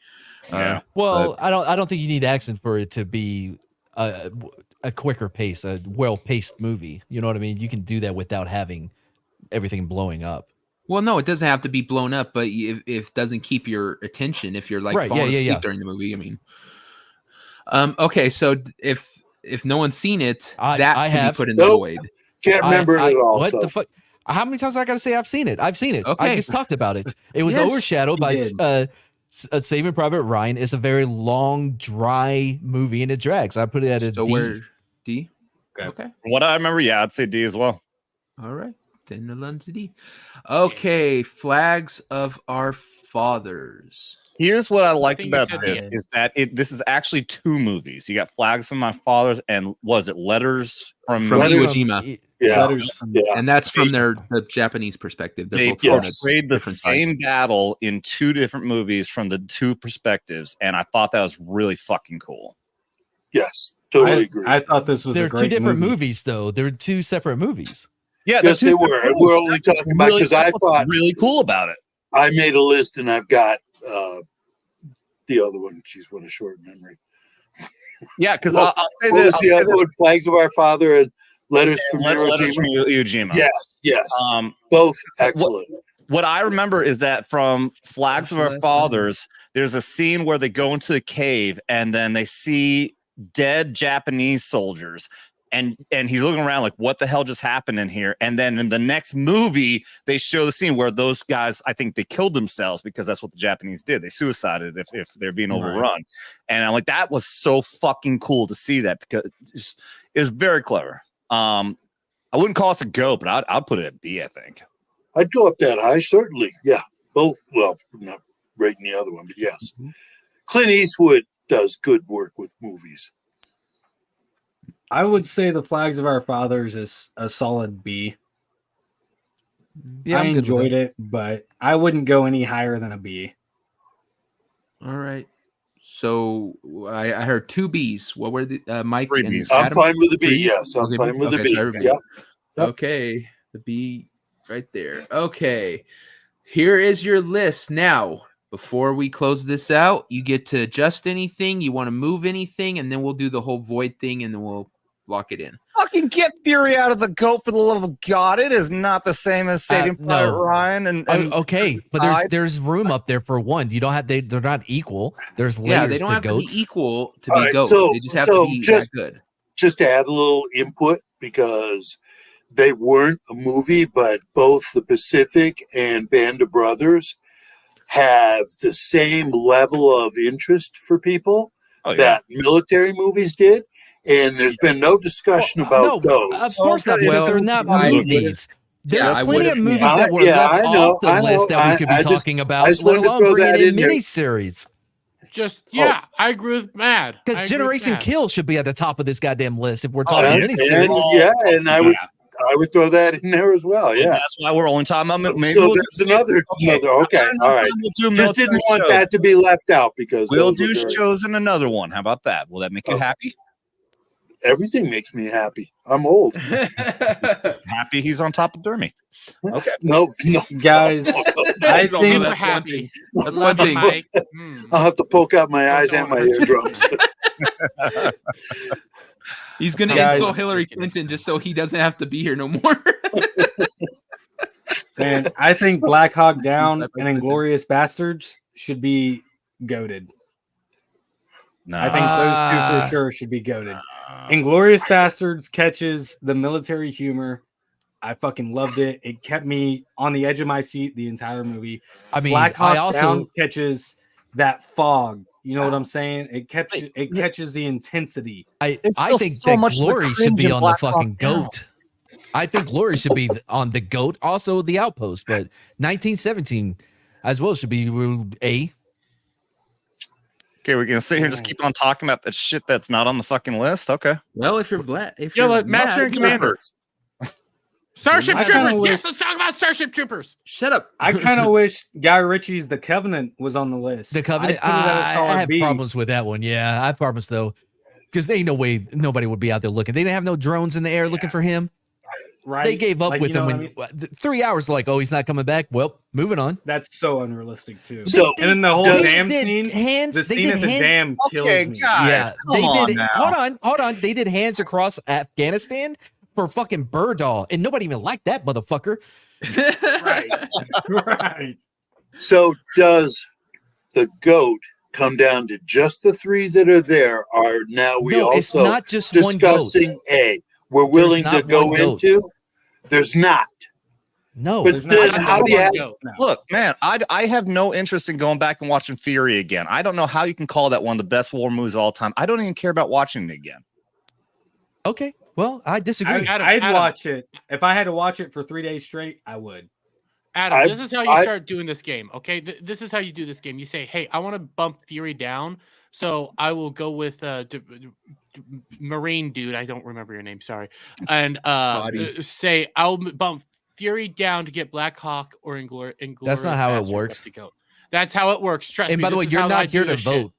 Speaker 2: Yeah.
Speaker 6: Well, I don't think you need action for it to be a quicker pace, a well paced movie. You know what I mean? You can do that without having everything blowing up.
Speaker 3: Well, no, it doesn't have to be blown up, but if it doesn't keep your attention, if you're like
Speaker 6: Right,
Speaker 3: falling
Speaker 6: yeah,
Speaker 3: asleep
Speaker 6: yeah.
Speaker 3: during the movie, I mean, Okay, so if no one's seen it,
Speaker 6: I
Speaker 3: can
Speaker 6: have.
Speaker 3: be put in the
Speaker 5: Nope.
Speaker 3: void.
Speaker 5: Can't remember it at all.
Speaker 6: What
Speaker 5: so.
Speaker 6: the fuck? How many times I got to say I've seen it? I've seen it. I
Speaker 3: Okay.
Speaker 6: just talked about it. It was
Speaker 3: Yes,
Speaker 6: overshadowed
Speaker 4: you
Speaker 6: by
Speaker 4: did.
Speaker 6: Saving Private Ryan. It's a very long, dry movie, and it drags. I put it at a
Speaker 3: So
Speaker 6: D.
Speaker 3: we're D.
Speaker 4: Okay.
Speaker 3: Okay.
Speaker 2: What I remember, yeah, I'd say D as well.
Speaker 3: All right. Then the lens D. Okay. Flags of Our Fathers.
Speaker 2: Here's what I liked
Speaker 7: think you
Speaker 2: about
Speaker 7: said
Speaker 2: this
Speaker 7: the end.
Speaker 2: is that this is actually two movies. You got Flags of My Fathers and was it Letters from
Speaker 3: From
Speaker 5: Letters
Speaker 3: Iwo Jima.
Speaker 5: Yeah.
Speaker 4: Letters from-
Speaker 5: Yeah.
Speaker 3: And that's from the Japanese perspective. They're
Speaker 2: They
Speaker 3: both from a
Speaker 2: portrayed the
Speaker 3: different side.
Speaker 2: same battle in two different movies from the two perspectives, and I thought that was really fucking cool.
Speaker 5: Yes. Totally agree.
Speaker 4: I thought this was
Speaker 6: They're
Speaker 4: a great
Speaker 6: two different
Speaker 4: movie.
Speaker 6: movies, though. They're two separate movies.
Speaker 2: Yeah,
Speaker 5: Yes, they were. And we're only talking about because I thought
Speaker 2: really cool about it.
Speaker 5: I made a list and I've got the other one. Jeez, what a short memory.
Speaker 2: Yeah, because
Speaker 5: Well,
Speaker 2: I'll say
Speaker 5: What
Speaker 2: this.
Speaker 5: was the other one? Flags of Our Father and Letters from Iwo
Speaker 2: Letters from
Speaker 5: Jima?
Speaker 2: Iwo Jima.
Speaker 5: Yes.
Speaker 2: Um,
Speaker 5: Both excellent.
Speaker 2: what I remember is that from Flags of Our Fathers, there's a scene where they go into the cave and then they see dead Japanese soldiers. And he's looking around like, what the hell just happened in here? And then in the next movie, they show the scene where those guys, I think they killed themselves because that's what the Japanese did. They suicided if they're being overrun. And I'm like, that was so fucking cool to see that because it was very clever. I wouldn't call us a GOAT, but I'd put it at B, I think.
Speaker 5: I'd go up that high, certainly. Yeah. Both. Well, not rating the other one, but yes. Clint Eastwood does good work with movies.
Speaker 4: I would say The Flags of Our Fathers is a solid B.
Speaker 6: Yeah,
Speaker 4: I
Speaker 6: I'm good with
Speaker 4: enjoyed it, but I wouldn't go any higher than a B.
Speaker 3: All right. So I heard two B's. What were the Mike?
Speaker 2: Three
Speaker 3: and
Speaker 2: Bs.
Speaker 5: I'm
Speaker 3: Adam?
Speaker 5: fine with the B.
Speaker 3: Three?
Speaker 5: Yes, I'm
Speaker 3: Okay,
Speaker 5: fine with the
Speaker 3: okay,
Speaker 5: B.
Speaker 3: so everybody-
Speaker 5: Yeah. Yep.
Speaker 3: Okay, the B right there. Okay, here is your list. Now, before we close this out, you get to adjust anything, you want to move anything, and then we'll do the whole void thing, and then we'll lock it in.
Speaker 2: Fucking get Fury out of the GOAT for the love of God. It is not the same as Saving
Speaker 6: no.
Speaker 2: Private Ryan. And
Speaker 6: Okay, but there's room up there for one. You don't have they're not equal. There's layers
Speaker 3: Yeah, they don't
Speaker 6: to
Speaker 3: have
Speaker 6: goats.
Speaker 3: to be equal to
Speaker 5: All
Speaker 3: be
Speaker 5: right,
Speaker 3: GOAT.
Speaker 5: so-
Speaker 3: They just have
Speaker 5: so
Speaker 3: to be
Speaker 5: just-
Speaker 3: that good.
Speaker 5: Just to add a little input, because they weren't a movie, but both the Pacific and Band of Brothers have the same level of interest for people that military movies did. And there's been no discussion about
Speaker 6: no,
Speaker 5: those.
Speaker 6: of course not, because
Speaker 3: Well,
Speaker 6: they're not
Speaker 3: I would've-
Speaker 6: movies. There's
Speaker 3: Yeah, I
Speaker 6: plenty
Speaker 3: would've-
Speaker 6: of movies
Speaker 5: yeah,
Speaker 6: that were
Speaker 5: yeah,
Speaker 6: left
Speaker 5: I know,
Speaker 6: off the
Speaker 5: I
Speaker 6: list
Speaker 5: know.
Speaker 6: that we could be
Speaker 5: I just-
Speaker 6: talking
Speaker 5: I
Speaker 6: about,
Speaker 5: just
Speaker 6: let
Speaker 5: wanted to
Speaker 6: alone
Speaker 5: throw
Speaker 6: bringing
Speaker 5: that
Speaker 6: in
Speaker 5: in there.
Speaker 6: miniseries.
Speaker 7: Just I agree with Mad. I
Speaker 6: Because
Speaker 7: agree
Speaker 6: Generation
Speaker 7: with Mad.
Speaker 6: Kill should be at the top of this goddamn list if we're talking
Speaker 5: And,
Speaker 6: miniseries.
Speaker 5: and I would throw that in there as well.
Speaker 2: And
Speaker 5: Yeah.
Speaker 2: that's why we're only talking about maybe
Speaker 5: So
Speaker 2: we'll
Speaker 5: there's another. Okay. All right.
Speaker 2: We'll do
Speaker 5: Just didn't
Speaker 2: military
Speaker 5: want
Speaker 2: shows.
Speaker 5: that to be left out because
Speaker 2: We'll
Speaker 5: those were
Speaker 2: do
Speaker 5: very-
Speaker 2: shows in another one. How about that? Will that make you
Speaker 5: Oh.
Speaker 2: happy?
Speaker 5: Everything makes me happy. I'm old.
Speaker 2: Happy he's on top of Dermy. Okay.
Speaker 5: No.
Speaker 4: Guys, I
Speaker 7: He's
Speaker 4: think
Speaker 7: super happy.
Speaker 3: That's
Speaker 7: Love
Speaker 3: one
Speaker 7: you,
Speaker 3: thing.
Speaker 7: Mike.
Speaker 5: I'll have to poke out my eyes and my eardrums.
Speaker 3: He's gonna
Speaker 4: Guys-
Speaker 3: insult Hillary Clinton just so he doesn't have to be here no more.
Speaker 4: and I think Black Hawk Down and Inglorious Bastards should be goated.
Speaker 2: No.
Speaker 4: I think those two for sure should be goated. Inglorious Bastards catches the military humor. I fucking loved it. It kept me on the edge of my seat the entire movie.
Speaker 6: I mean,
Speaker 4: Black Hawk
Speaker 6: I also
Speaker 4: Down catches that fog. You know what I'm saying? It catches the intensity.
Speaker 6: I
Speaker 2: It's
Speaker 6: I
Speaker 2: still
Speaker 6: think
Speaker 2: so
Speaker 6: that
Speaker 2: much of the
Speaker 6: Glory should
Speaker 2: cringe
Speaker 6: be
Speaker 2: in
Speaker 6: on
Speaker 2: Black
Speaker 6: the
Speaker 2: Hawk
Speaker 6: fucking
Speaker 2: Down.
Speaker 6: GOAT. I think Glory should be on the GOAT. Also, The Outpost, but 1917 as well should be A.
Speaker 2: Okay, we're gonna sit here and just keep on talking about that shit that's not on the fucking list. Okay.
Speaker 3: Well, if you're black, if
Speaker 7: Yeah,
Speaker 3: you're
Speaker 7: like Master and
Speaker 3: mad,
Speaker 7: Commander. Starship
Speaker 4: I kinda
Speaker 7: Troopers.
Speaker 4: wish-
Speaker 7: Yes, let's talk about Starship Troopers.
Speaker 3: shut up.
Speaker 4: I kind of wish Guy Ritchie's The Covenant was on the list.
Speaker 6: The Covenant.
Speaker 4: I'd put it at a solid
Speaker 6: I have
Speaker 4: B.
Speaker 6: problems with that one. Yeah, I have problems though, because ain't no way nobody would be out there looking. They didn't have no drones in the air looking for him.
Speaker 4: Right?
Speaker 6: They gave up
Speaker 4: Like,
Speaker 6: with
Speaker 4: you know
Speaker 6: him
Speaker 4: what
Speaker 6: when
Speaker 4: I mean?
Speaker 6: 3 hours. Like, oh, he's not coming back. Well, moving on.
Speaker 4: That's so unrealistic too.
Speaker 5: So-
Speaker 4: and then the whole
Speaker 5: They
Speaker 4: dam
Speaker 6: did
Speaker 4: scene,
Speaker 6: hands.
Speaker 4: the
Speaker 6: They
Speaker 4: scene
Speaker 6: did
Speaker 4: at the
Speaker 6: hands.
Speaker 4: dam kills
Speaker 2: Okay,
Speaker 4: me.
Speaker 2: guys.
Speaker 6: Yeah,
Speaker 2: come on
Speaker 6: they did.
Speaker 2: now.
Speaker 6: Hold on. They did hands across Afghanistan for fucking Birdoll, and nobody even liked that motherfucker.
Speaker 4: Right. Right.
Speaker 5: So does the GOAT come down to just the three that are there, are now we
Speaker 6: No, it's
Speaker 5: also
Speaker 6: not just one goat.
Speaker 5: discussing A. We're willing to
Speaker 6: not
Speaker 5: go
Speaker 6: one goat.
Speaker 5: into. There's not.
Speaker 6: No,
Speaker 5: But
Speaker 4: There's
Speaker 5: then
Speaker 4: not
Speaker 5: how do you have?
Speaker 7: Go.
Speaker 4: No.
Speaker 2: Look, man, I have no interest in going back and watching Fury again. I don't know how you can call that one of the best war movies of all time. I don't even care about watching it again.
Speaker 6: okay. Well, I disagree.
Speaker 4: I'd watch it if I had to watch it for 3 days straight. I would.
Speaker 7: Adam, this is how you start doing this game, okay? This is how you do this game. You say, hey, I want to bump Fury down, so I will go with Marine dude. I don't remember your name, sorry. And say, I'll bump Fury down to get Black Hawk or Inglourious.
Speaker 6: That's not how it works.
Speaker 7: That's how it works. Trust
Speaker 6: And
Speaker 7: me,
Speaker 6: by the way, you're not here to vote.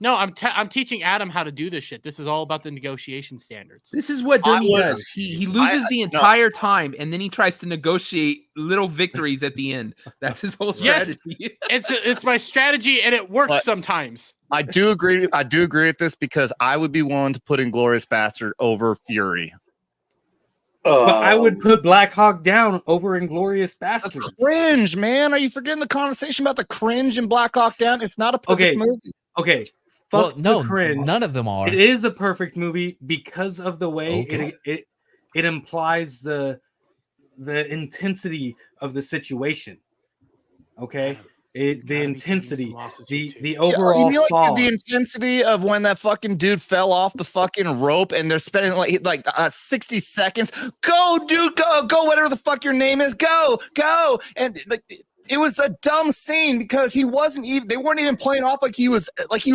Speaker 7: No, I'm teaching Adam how to do this shit. This is all about the negotiation standards.
Speaker 3: This is what Dermy does. He loses the entire time, and then he tries to negotiate little victories at the end. That's his whole strategy.
Speaker 7: It's my strategy, and it works sometimes.
Speaker 2: I do agree with this because I would be willing to put Inglourious Bastard over Fury.
Speaker 4: But I would put Black Hawk down over Inglourious Bastards.
Speaker 2: Cringe, man. Are you forgetting the conversation about the cringe in Black Hawk Down? It's not a perfect movie.
Speaker 4: Okay.
Speaker 6: Well, no,
Speaker 4: cringe.
Speaker 6: none of them are.
Speaker 4: It is a perfect movie because of the way it implies the intensity of the situation. Okay. The intensity, the overall fall.
Speaker 2: The intensity of when that fucking dude fell off the fucking rope and they're spending like 60 seconds. Go, dude, go, whatever the fuck your name is, go. And it was a dumb scene because they weren't even playing off like he was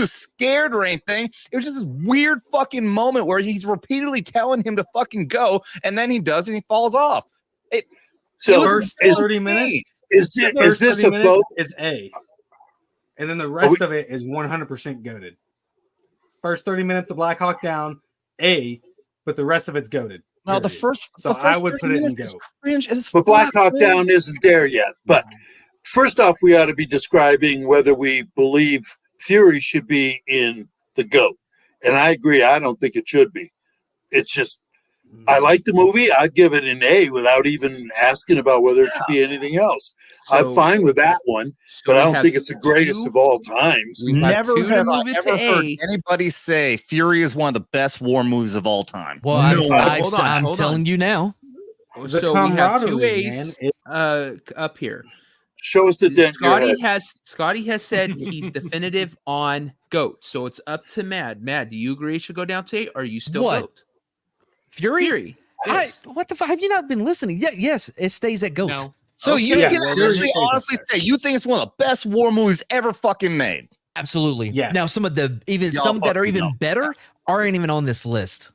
Speaker 2: scared or anything. It was just this weird fucking moment where he's repeatedly telling him to fucking go, and then he does and he falls off.
Speaker 4: So first 30 minutes.
Speaker 5: Is this a vote?
Speaker 4: Is A, and then the rest of it is 100% goated. First 30 minutes of Black Hawk Down, A, but the rest of it's goated.
Speaker 2: No, the first
Speaker 4: I would put it in go.
Speaker 2: Cringe.
Speaker 5: But Black Hawk Down isn't there yet. But first off, we ought to be describing whether we believe Fury should be in the GOAT, and I agree. I don't think it should be. It's just. I like the movie. I'd give it an A without even asking about whether it should be anything else. I'm fine with that one, but I don't think it's the greatest of all times.
Speaker 2: Never have I ever heard anybody say Fury is one of the best war movies of all time.
Speaker 6: Well, I'm telling you now.
Speaker 3: So we have two A's up here.
Speaker 5: Show us the dent.
Speaker 3: Scotty has said he's definitive on GOAT. So it's up to Mad. Mad, do you agree it should go down to 8, or are you still GOAT?
Speaker 6: Fury?
Speaker 3: Yes.
Speaker 6: What the fuck? Have you not been listening? Yes, it stays at GOAT.
Speaker 3: No.
Speaker 2: So you can actually honestly say you think it's one of the best war movies ever fucking made?
Speaker 6: Absolutely.
Speaker 4: Yeah.
Speaker 6: Now some that are even better aren't even on this list.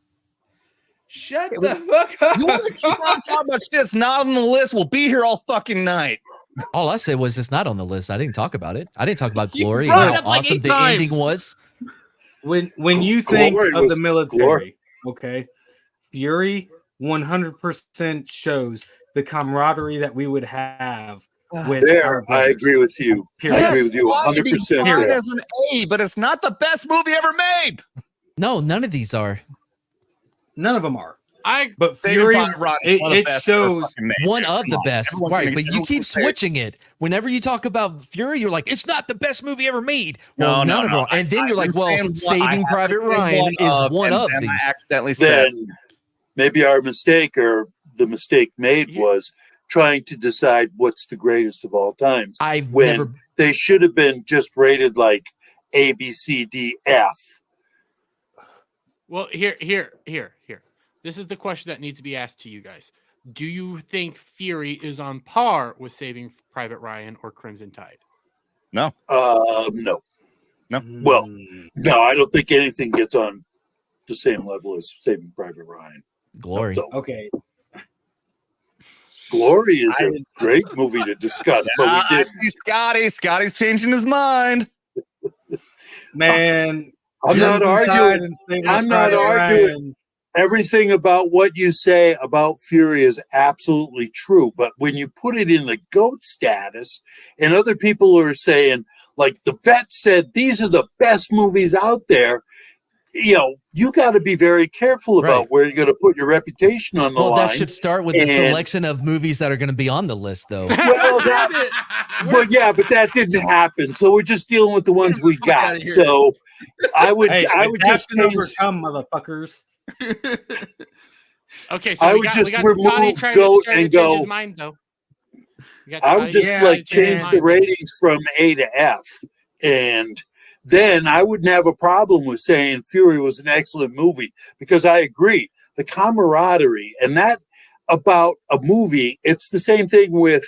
Speaker 3: Shut the fuck up.
Speaker 2: You want to keep on talking about shit that's not on the list? We'll be here all fucking night.
Speaker 6: All I said was it's not on the list. I didn't talk about it. I didn't talk about Glory and how awesome the ending was.
Speaker 4: When you think of the military, okay, Fury 100% shows the camaraderie that we would have with
Speaker 5: I agree with you. I agree with you 100%.
Speaker 2: As an A, but it's not the best movie ever made.
Speaker 6: No, none of these are.
Speaker 4: None of them are.
Speaker 7: But
Speaker 4: Fury, it shows
Speaker 6: one of the best, right? But you keep switching it. Whenever you talk about Fury, you're like, it's not the best movie ever made. Well, none of them. And then you're like, well, Saving Private Ryan is one of them.
Speaker 2: I accidentally said.
Speaker 5: Then maybe our mistake or the mistake made was trying to decide what's the greatest of all times. They should have been just rated like A, B, C, D, F.
Speaker 7: Well, here. This is the question that needs to be asked to you guys. Do you think Fury is on par with Saving Private Ryan or Crimson Tide?
Speaker 2: No.
Speaker 5: No. Well, no, I don't think anything gets on the same level as Saving Private Ryan.
Speaker 6: Glory.
Speaker 4: Okay.
Speaker 5: Glory is a great movie to discuss, but we did.
Speaker 2: I see Scotty. Scotty's changing his mind.
Speaker 4: Man,
Speaker 5: I'm not arguing. I'm not arguing. Everything about what you say about Fury is absolutely true, but when you put it in the GOAT status, and other people are saying, like the vet said, these are the best movies out there, you got to be very careful about
Speaker 6: Right.
Speaker 5: where you're going to put your reputation on the
Speaker 6: Well,
Speaker 5: line.
Speaker 6: that should start with the
Speaker 5: And-
Speaker 6: selection of movies that are going to be on the list, though.
Speaker 5: Well, but that didn't happen. So we're just dealing with the ones we've
Speaker 3: Fuck outta
Speaker 5: got.
Speaker 3: here.
Speaker 5: So I would
Speaker 4: Hey,
Speaker 5: just
Speaker 4: adapt and
Speaker 5: change.
Speaker 4: overcome, motherfuckers.
Speaker 7: Okay, so
Speaker 5: I
Speaker 7: we
Speaker 5: would
Speaker 7: got,
Speaker 5: just
Speaker 7: we got
Speaker 5: remove
Speaker 7: Scotty trying
Speaker 5: GOAT
Speaker 7: to
Speaker 5: and
Speaker 7: change his
Speaker 5: go-
Speaker 7: mind, though. We got
Speaker 5: I
Speaker 7: Scotty
Speaker 5: would just
Speaker 7: trying to change
Speaker 5: change
Speaker 7: his
Speaker 5: the
Speaker 7: mind.
Speaker 5: ratings from A to F, and then I wouldn't have a problem with saying Fury was an excellent movie, because I agree, the camaraderie and that about a movie. It's the same thing with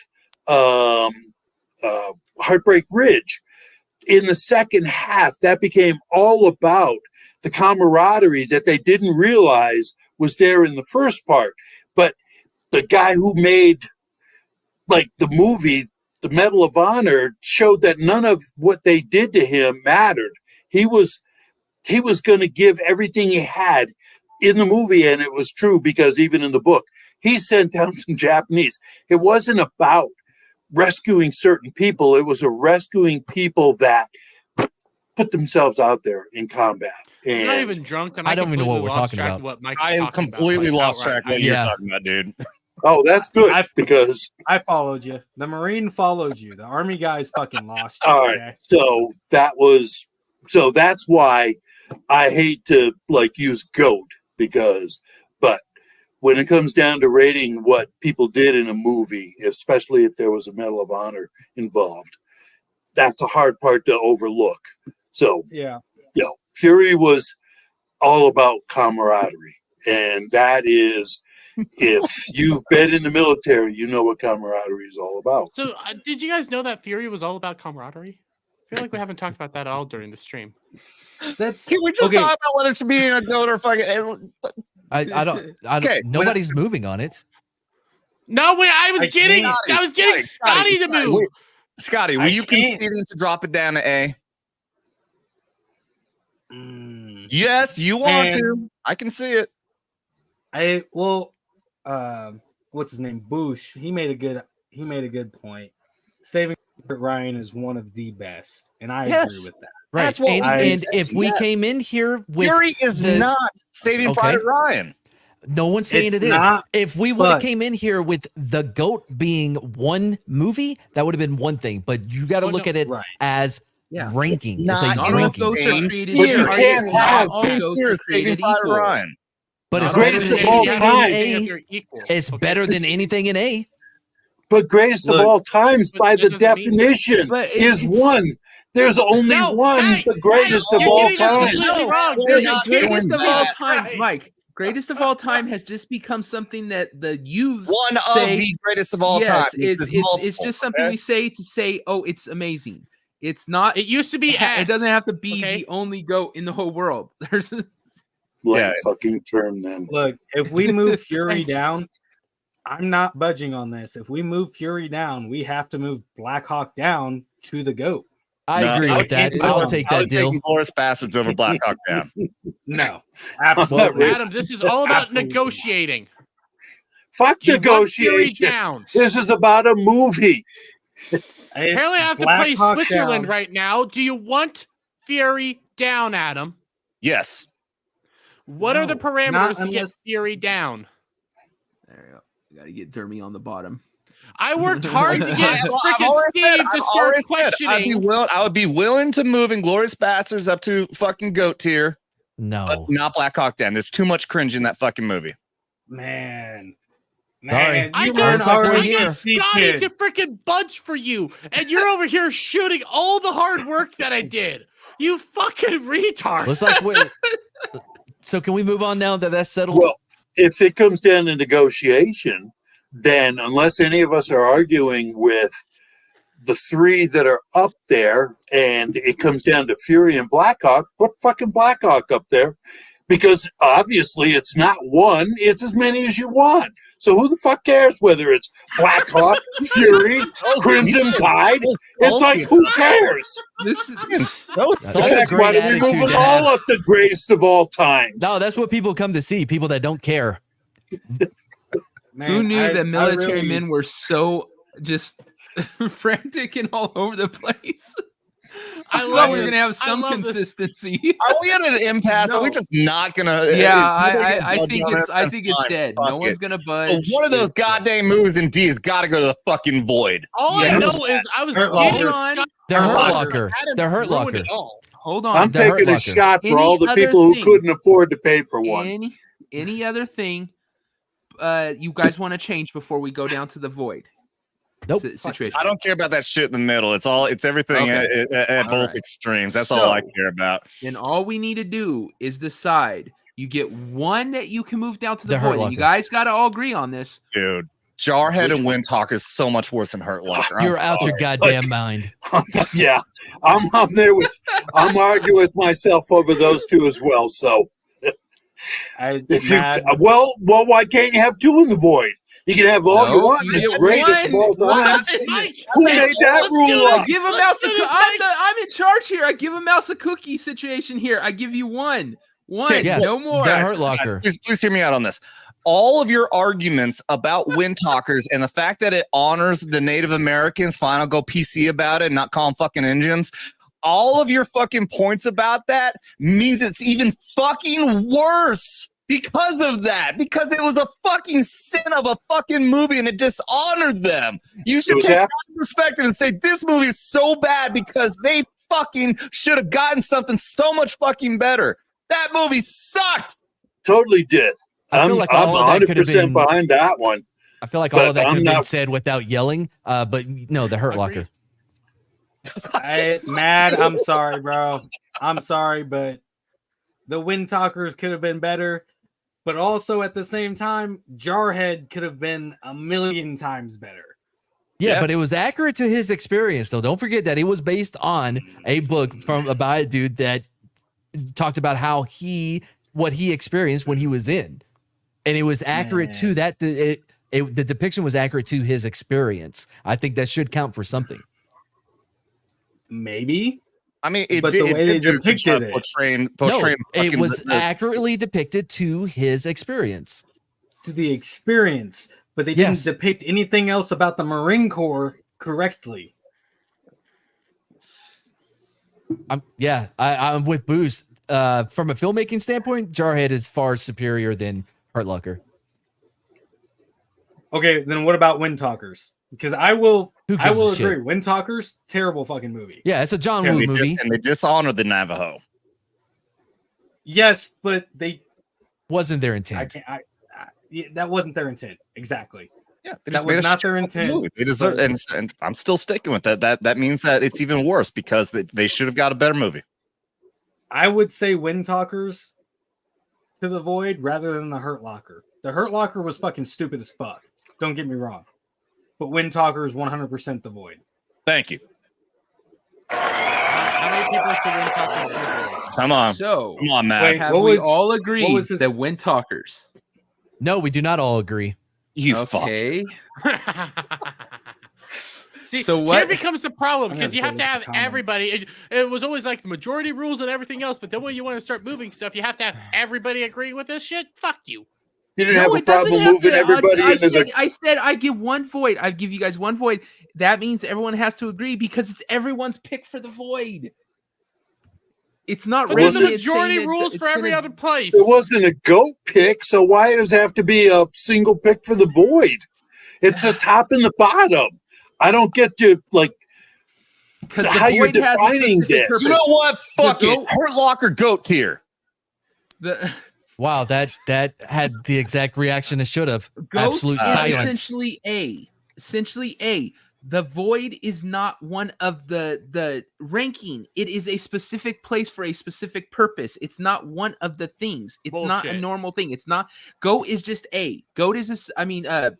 Speaker 5: Heartbreak Ridge. In the second half, that became all about the camaraderie that they didn't realize was there in the first part. But the guy who made the movie, the Medal of Honor, showed that none of what they did to him mattered. He was going to give everything he had in the movie, and it was true, because even in the book, he sent down some Japanese. It wasn't about rescuing certain people. It was a rescuing people that put themselves out there in combat.
Speaker 7: I'm not
Speaker 5: And
Speaker 7: even drunk, and
Speaker 6: I don't even know what
Speaker 7: completely
Speaker 6: we're
Speaker 7: lost
Speaker 6: talking
Speaker 7: track
Speaker 6: about.
Speaker 7: of what Mike's
Speaker 2: I am
Speaker 7: talking about,
Speaker 2: completely
Speaker 7: like,
Speaker 2: lost
Speaker 7: outright.
Speaker 2: track of what
Speaker 6: Yeah.
Speaker 2: you're talking about, dude.
Speaker 5: oh, that's good,
Speaker 4: I've-
Speaker 5: because
Speaker 4: I followed you. The Marine followed you. The Army guys fucking lost you.
Speaker 5: all right.
Speaker 4: Okay?
Speaker 5: So that's why I hate to use GOAT, but when it comes down to rating what people did in a movie, especially if there was a Medal of Honor involved, that's a hard part to overlook. So,
Speaker 4: Yeah.
Speaker 5: Fury was all about camaraderie. And that is, if you've been in the military, you know what camaraderie is all about.
Speaker 7: So, did you guys know that Fury was all about camaraderie? I feel like we haven't talked about that at all during the stream.
Speaker 4: That's
Speaker 2: Can we just
Speaker 4: okay.
Speaker 2: talk about whether it's being a goat or fucking?
Speaker 6: I don't.
Speaker 2: Okay,
Speaker 6: Nobody's moving on it.
Speaker 7: No, wait, I was
Speaker 4: I
Speaker 7: getting
Speaker 4: can't.
Speaker 7: Scotty to move.
Speaker 2: Wait, Scotty, will
Speaker 4: I
Speaker 2: you
Speaker 4: can't.
Speaker 2: concede to drop it down to A?
Speaker 4: Mm,
Speaker 2: Yes, you want
Speaker 4: Man.
Speaker 2: to. I can see it.
Speaker 4: What's his name? Bush. He made a good point. Saving Private Ryan is one of the best, and I agree
Speaker 2: Yes.
Speaker 4: with that.
Speaker 6: Right.
Speaker 2: That's what
Speaker 6: and,
Speaker 4: we
Speaker 6: and
Speaker 2: said,
Speaker 6: if we
Speaker 2: yes.
Speaker 6: came in here with
Speaker 2: Fury is
Speaker 6: the-
Speaker 2: not Saving
Speaker 6: Okay.
Speaker 2: Private Ryan.
Speaker 6: no one's saying
Speaker 4: It's
Speaker 6: it is.
Speaker 4: not,
Speaker 6: If we would have
Speaker 4: but-
Speaker 6: came in here with the GOAT being one movie, that would have been one thing. But you got to
Speaker 7: Well,
Speaker 6: look
Speaker 7: no,
Speaker 6: at it
Speaker 4: right.
Speaker 6: as
Speaker 3: Yeah.
Speaker 6: ranking.
Speaker 2: It's
Speaker 6: It's a
Speaker 2: not
Speaker 3: Not all
Speaker 6: ranking.
Speaker 3: goats are
Speaker 2: Same
Speaker 3: created
Speaker 5: But you
Speaker 3: equal.
Speaker 5: can't
Speaker 3: Not
Speaker 5: have
Speaker 3: all
Speaker 2: Same
Speaker 3: goats
Speaker 2: tier
Speaker 3: are
Speaker 2: as Saving
Speaker 3: created
Speaker 2: Private
Speaker 3: equal.
Speaker 2: Ryan.
Speaker 6: But it's
Speaker 7: Not
Speaker 6: better
Speaker 5: Greatest
Speaker 6: than
Speaker 5: of all
Speaker 6: anything
Speaker 5: time.
Speaker 6: in A.
Speaker 7: They're equal.
Speaker 6: It's
Speaker 7: Okay.
Speaker 6: better than anything in A.
Speaker 5: But greatest
Speaker 4: Look,
Speaker 5: of all times,
Speaker 7: but
Speaker 5: by
Speaker 7: that
Speaker 5: the
Speaker 7: doesn't mean-
Speaker 5: definition,
Speaker 3: But
Speaker 5: is
Speaker 3: it's-
Speaker 5: one. There's only
Speaker 7: No,
Speaker 5: one,
Speaker 7: hey,
Speaker 5: the greatest
Speaker 7: hey,
Speaker 5: of
Speaker 7: you're
Speaker 5: all
Speaker 7: getting this
Speaker 5: time.
Speaker 7: completely
Speaker 2: No,
Speaker 7: wrong.
Speaker 2: we're
Speaker 7: There's
Speaker 2: not
Speaker 7: a
Speaker 2: doing
Speaker 3: Greatest of
Speaker 2: that.
Speaker 3: all time,
Speaker 7: Right.
Speaker 3: Mike. Greatest of all time has just become something that the youths
Speaker 2: One
Speaker 3: say.
Speaker 2: of the greatest of all
Speaker 3: Yes,
Speaker 2: time.
Speaker 3: it's
Speaker 2: multiple,
Speaker 3: just something
Speaker 2: okay?
Speaker 3: we say to say, oh, it's amazing. It's not.
Speaker 7: It used to be
Speaker 3: It doesn't
Speaker 7: S,
Speaker 3: have to be
Speaker 7: okay?
Speaker 3: the only goat in the whole world. There's
Speaker 5: Blank
Speaker 2: Yeah.
Speaker 5: fucking term then.
Speaker 4: Look, if we move Fury down, I'm not budging on this. If we move Fury down, we have to move Black Hawk down to the GOAT.
Speaker 6: I
Speaker 2: No,
Speaker 6: agree
Speaker 2: I
Speaker 6: with
Speaker 2: would
Speaker 6: that.
Speaker 2: take
Speaker 6: I'll
Speaker 2: Glorious-
Speaker 6: take
Speaker 2: I
Speaker 6: that
Speaker 2: would
Speaker 6: deal.
Speaker 2: take Glorious Bastards over Black Hawk Down.
Speaker 4: No, absolutely.
Speaker 5: really.
Speaker 7: Adam, this is all about
Speaker 4: Absolutely.
Speaker 7: negotiating.
Speaker 5: Fuck
Speaker 7: Do you want Fury
Speaker 5: negotiation.
Speaker 7: down?
Speaker 5: This is about a movie.
Speaker 7: Apparently, I have to
Speaker 4: Black
Speaker 7: play
Speaker 4: Hawk
Speaker 7: Switzerland
Speaker 4: down.
Speaker 7: right now. Do you want Fury down, Adam?
Speaker 2: Yes.
Speaker 7: What are the
Speaker 4: No,
Speaker 7: parameters
Speaker 4: not
Speaker 7: to get
Speaker 4: unless-
Speaker 7: Fury down?
Speaker 3: there you go. You gotta get Dermy on the bottom.
Speaker 7: I worked hard to get
Speaker 2: I've
Speaker 7: freaking
Speaker 2: already
Speaker 7: Steve
Speaker 2: said-
Speaker 7: to
Speaker 2: I've
Speaker 7: start
Speaker 2: already said
Speaker 7: questioning.
Speaker 2: I would be willing to move Inglorious Bastards up to fucking goat tier, but
Speaker 6: No.
Speaker 2: not Black Hawk Down. There's too much cringe in that fucking movie.
Speaker 4: Man.
Speaker 6: Sorry.
Speaker 7: I
Speaker 4: you
Speaker 7: get,
Speaker 6: learned something
Speaker 7: I
Speaker 6: here.
Speaker 7: get Scotty to freaking budge for you, and you're over here shooting all the hard work that I did. You fucking retard.
Speaker 6: Looks like we So can we move on now that that's settled?
Speaker 5: Well, if it comes down to negotiation, then unless any of us are arguing with the three that are up there and it comes down to Fury and Blackhawk, put fucking Blackhawk up there, because obviously it's not one, it's as many as you want. So who the fuck cares whether it's Blackhawk, Fury, Crimson Tide? It's like, who cares?
Speaker 3: This is
Speaker 2: So
Speaker 6: That's
Speaker 5: In
Speaker 6: a
Speaker 5: fact,
Speaker 6: great
Speaker 5: why don't we
Speaker 6: attitude
Speaker 5: move them
Speaker 6: to have.
Speaker 5: all up the greatest of all times?
Speaker 6: No, that's what people come to see. People that don't care.
Speaker 4: Man,
Speaker 3: who knew
Speaker 4: I
Speaker 3: that military
Speaker 4: really-
Speaker 3: men were so just frantic and all over the place.
Speaker 7: I
Speaker 3: thought
Speaker 7: love
Speaker 3: we were
Speaker 7: this.
Speaker 3: gonna have
Speaker 7: I
Speaker 3: some
Speaker 7: love this.
Speaker 3: consistency.
Speaker 2: Are we at an impasse? Are we
Speaker 3: No.
Speaker 2: just not gonna?
Speaker 3: Yeah,
Speaker 2: nobody gonna
Speaker 3: I
Speaker 2: budge
Speaker 3: think
Speaker 2: on
Speaker 3: it's
Speaker 2: this?
Speaker 3: I
Speaker 2: Then
Speaker 3: think it's
Speaker 2: fine,
Speaker 3: dead.
Speaker 2: fuck
Speaker 3: No one's
Speaker 2: it.
Speaker 3: gonna
Speaker 2: Well,
Speaker 3: budge.
Speaker 2: one of those
Speaker 3: It's,
Speaker 2: goddamn moves in D has got to go to the fucking void.
Speaker 7: All I
Speaker 2: Yes.
Speaker 7: know is I was
Speaker 4: Hurt
Speaker 7: getting
Speaker 4: Locker.
Speaker 7: Scott
Speaker 6: The Hurt
Speaker 7: Locker,
Speaker 6: Locker.
Speaker 7: but Adam
Speaker 6: The Hurt
Speaker 7: ruined
Speaker 6: Locker.
Speaker 7: it all.
Speaker 3: Hold on.
Speaker 5: I'm
Speaker 6: The Hurt
Speaker 5: taking a
Speaker 6: Locker.
Speaker 5: shot for
Speaker 3: Any
Speaker 5: all the
Speaker 3: other
Speaker 5: people who
Speaker 3: thing?
Speaker 5: couldn't afford to pay for one.
Speaker 3: Any other thing you guys want to change before we go down to the void?
Speaker 6: Nope.
Speaker 3: Situation.
Speaker 2: I don't care about that shit in the middle. It's everything
Speaker 3: Okay.
Speaker 2: at
Speaker 3: All
Speaker 2: both
Speaker 3: right.
Speaker 2: extremes. That's all I
Speaker 3: So-
Speaker 2: care about.
Speaker 3: Then all we need to do is decide. You get one that you can move down to the
Speaker 6: The Hurt
Speaker 3: void. And you
Speaker 6: Locker.
Speaker 3: guys got to all agree on this.
Speaker 2: Dude, Jarhead
Speaker 3: Which
Speaker 2: and
Speaker 3: one?
Speaker 2: Windtalker is so much worse than Hurt Locker.
Speaker 6: You're out your goddamn mind.
Speaker 5: Yeah, I'm there with. I'm arguing with myself over those two as well. So if you well, why can't you have two in the void? You can have all you
Speaker 3: No,
Speaker 5: want.
Speaker 3: you
Speaker 5: It's
Speaker 3: get
Speaker 5: great. It's
Speaker 3: one.
Speaker 5: both times.
Speaker 7: Mike,
Speaker 5: Who made that rule
Speaker 3: I
Speaker 5: up?
Speaker 3: give a
Speaker 7: Let's
Speaker 3: mouse a
Speaker 7: do
Speaker 3: cookie.
Speaker 7: this,
Speaker 3: I'm in charge here. I give a mouse a cookie situation here. I give you one. One.
Speaker 6: Yeah,
Speaker 3: No more.
Speaker 6: The
Speaker 2: Guys,
Speaker 6: Hurt Locker.
Speaker 2: please hear me out on this. All of your arguments about Windtalkers and the fact that it honors the Native Americans, fine, I'll go PC about it and not call them fucking Indians. All of your fucking points about that means it's even fucking worse because of that. Because it was a fucking sin of a fucking movie and it dishonored them. You should
Speaker 5: was
Speaker 2: take
Speaker 5: that-
Speaker 2: that perspective and say this movie is so bad because they fucking should have gotten something so much fucking better. That movie sucked.
Speaker 5: Totally did.
Speaker 6: I feel
Speaker 5: I'm
Speaker 6: like all of that could have
Speaker 5: 100%
Speaker 6: been.
Speaker 5: behind that one.
Speaker 6: I feel like all
Speaker 5: But
Speaker 6: of that
Speaker 5: I'm
Speaker 6: could have been
Speaker 5: not-
Speaker 6: said without yelling. But no, the Hurt Locker.
Speaker 4: Mad, I'm sorry, bro. I'm sorry, but the Windtalkers could have been better. But also at the same time, Jarhead could have been a million times better.
Speaker 6: Yeah, but it was accurate to his experience, though. Don't forget that it was based on a book from about a dude that talked about what he experienced when he was in, and it was accurate to that. The depiction was accurate to his experience. I think that should count for something.
Speaker 4: Maybe.
Speaker 2: I mean,
Speaker 4: But the way they depicted it.
Speaker 2: portraying
Speaker 6: No,
Speaker 2: the
Speaker 6: it
Speaker 2: fucking-
Speaker 6: was accurately depicted to his experience.
Speaker 4: To the experience, but they
Speaker 6: Yes.
Speaker 4: didn't depict anything else about the Marine Corps correctly.
Speaker 6: I'm with Booze. From a filmmaking standpoint, Jarhead is far superior than Hurt Locker.
Speaker 4: Okay, then what about Windtalkers? Because I will
Speaker 6: Who gives a shit?
Speaker 4: agree. Windtalkers, terrible fucking movie.
Speaker 6: Yeah, it's a John
Speaker 4: Yeah,
Speaker 6: Woo
Speaker 2: They
Speaker 6: movie.
Speaker 2: and they dishonor the Navajo.
Speaker 4: Yes, but they
Speaker 6: Wasn't their
Speaker 4: I
Speaker 6: intent.
Speaker 4: can't yeah, that wasn't their intent. Exactly.
Speaker 2: Yeah, they
Speaker 4: That
Speaker 2: just
Speaker 4: was
Speaker 2: made a
Speaker 4: not their
Speaker 2: shitty
Speaker 4: intent,
Speaker 2: movie. They deserve, and I'm still sticking with that. That means that it's even worse because they should have got a better movie.
Speaker 4: I would say Windtalkers to the void rather than the Hurt Locker. The Hurt Locker was fucking stupid as fuck. Don't get me wrong. But Windtalkers 100% the void.
Speaker 2: Thank you.
Speaker 7: How many people say Windtalkers to avoid?
Speaker 2: Come on,
Speaker 3: So
Speaker 2: come on, Matt.
Speaker 4: Wait,
Speaker 3: have
Speaker 4: what
Speaker 3: we
Speaker 4: was-
Speaker 3: all
Speaker 4: what
Speaker 3: agreed
Speaker 4: was his-
Speaker 3: that Windtalkers?
Speaker 6: No, we do not all agree.
Speaker 2: You fuck.
Speaker 3: Okay.
Speaker 7: See,
Speaker 3: So
Speaker 7: here
Speaker 3: what-
Speaker 7: becomes the problem
Speaker 4: I'm
Speaker 7: because
Speaker 4: gonna
Speaker 7: you have
Speaker 4: go
Speaker 7: to
Speaker 4: with
Speaker 7: have
Speaker 4: the comments.
Speaker 7: everybody. It was always like the majority rules and everything else, but then when you want to start moving stuff, you have to have everybody agree with this shit. Fuck you.
Speaker 5: You didn't have a
Speaker 3: it doesn't
Speaker 5: problem
Speaker 3: have
Speaker 5: moving
Speaker 3: to.
Speaker 5: everybody
Speaker 3: I
Speaker 5: into
Speaker 3: said,
Speaker 5: the.
Speaker 3: I said I give one void. I give you guys one void. That means everyone has to agree because it's everyone's pick for the void. It's not
Speaker 7: But there's
Speaker 5: wasn't-
Speaker 7: a
Speaker 3: Rankin, it's saying
Speaker 7: majority
Speaker 3: that
Speaker 7: rules
Speaker 3: it's
Speaker 7: for every
Speaker 3: gonna-
Speaker 7: other place.
Speaker 5: It wasn't a goat pick, so why does it have to be a single pick for the void? It's the top and the bottom. I don't get you like
Speaker 3: because the
Speaker 5: how you're
Speaker 3: void has a
Speaker 5: defining
Speaker 3: specific
Speaker 5: this.
Speaker 3: purpose.
Speaker 2: You know what? Fuck
Speaker 3: The
Speaker 2: it.
Speaker 3: goat-
Speaker 2: Hurt Locker goat tier.
Speaker 3: The
Speaker 6: Wow, that had the exact reaction it should have.
Speaker 3: goat
Speaker 6: Absolute
Speaker 3: is
Speaker 6: silence.
Speaker 3: essentially a. The void is not one of the ranking. It is a specific place for a specific purpose. It's not one of the things. It's not a
Speaker 7: Bullshit.
Speaker 3: normal thing. It's not. Goat is just a. Goat is this.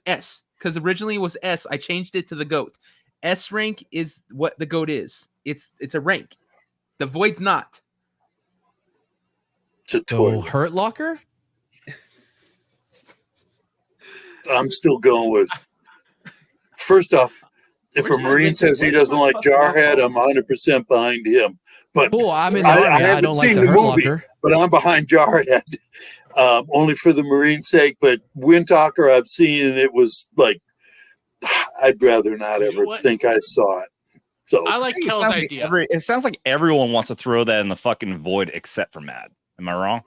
Speaker 3: S, because originally it was S. I changed it to the goat. S rank is what the goat is. It's a rank. The void's not.
Speaker 5: to
Speaker 6: So
Speaker 5: toilet.
Speaker 6: Hurt Locker?
Speaker 5: I'm still going with. First off, if
Speaker 3: Where'd
Speaker 5: a
Speaker 3: you
Speaker 5: Marine
Speaker 3: get
Speaker 5: says he
Speaker 3: this?
Speaker 5: doesn't like
Speaker 3: Fucking
Speaker 5: Jarhead,
Speaker 3: awful.
Speaker 5: I'm 100% behind him. But
Speaker 6: Cool, I'm in the
Speaker 5: I
Speaker 6: army. I
Speaker 5: haven't
Speaker 6: don't like
Speaker 5: seen
Speaker 6: the
Speaker 5: the
Speaker 6: Hurt
Speaker 5: movie.
Speaker 6: Locker.
Speaker 5: but I'm behind Jarhead, only for the Marine's sake. But Windtalker, I've seen, and it was like I'd rather not
Speaker 7: You know
Speaker 5: ever
Speaker 7: what?
Speaker 5: think I saw it. So
Speaker 7: I like
Speaker 2: It
Speaker 7: Kel's
Speaker 2: sounds like
Speaker 7: idea.
Speaker 2: it sounds like everyone wants to throw that in the fucking void except for Mad. Am I wrong?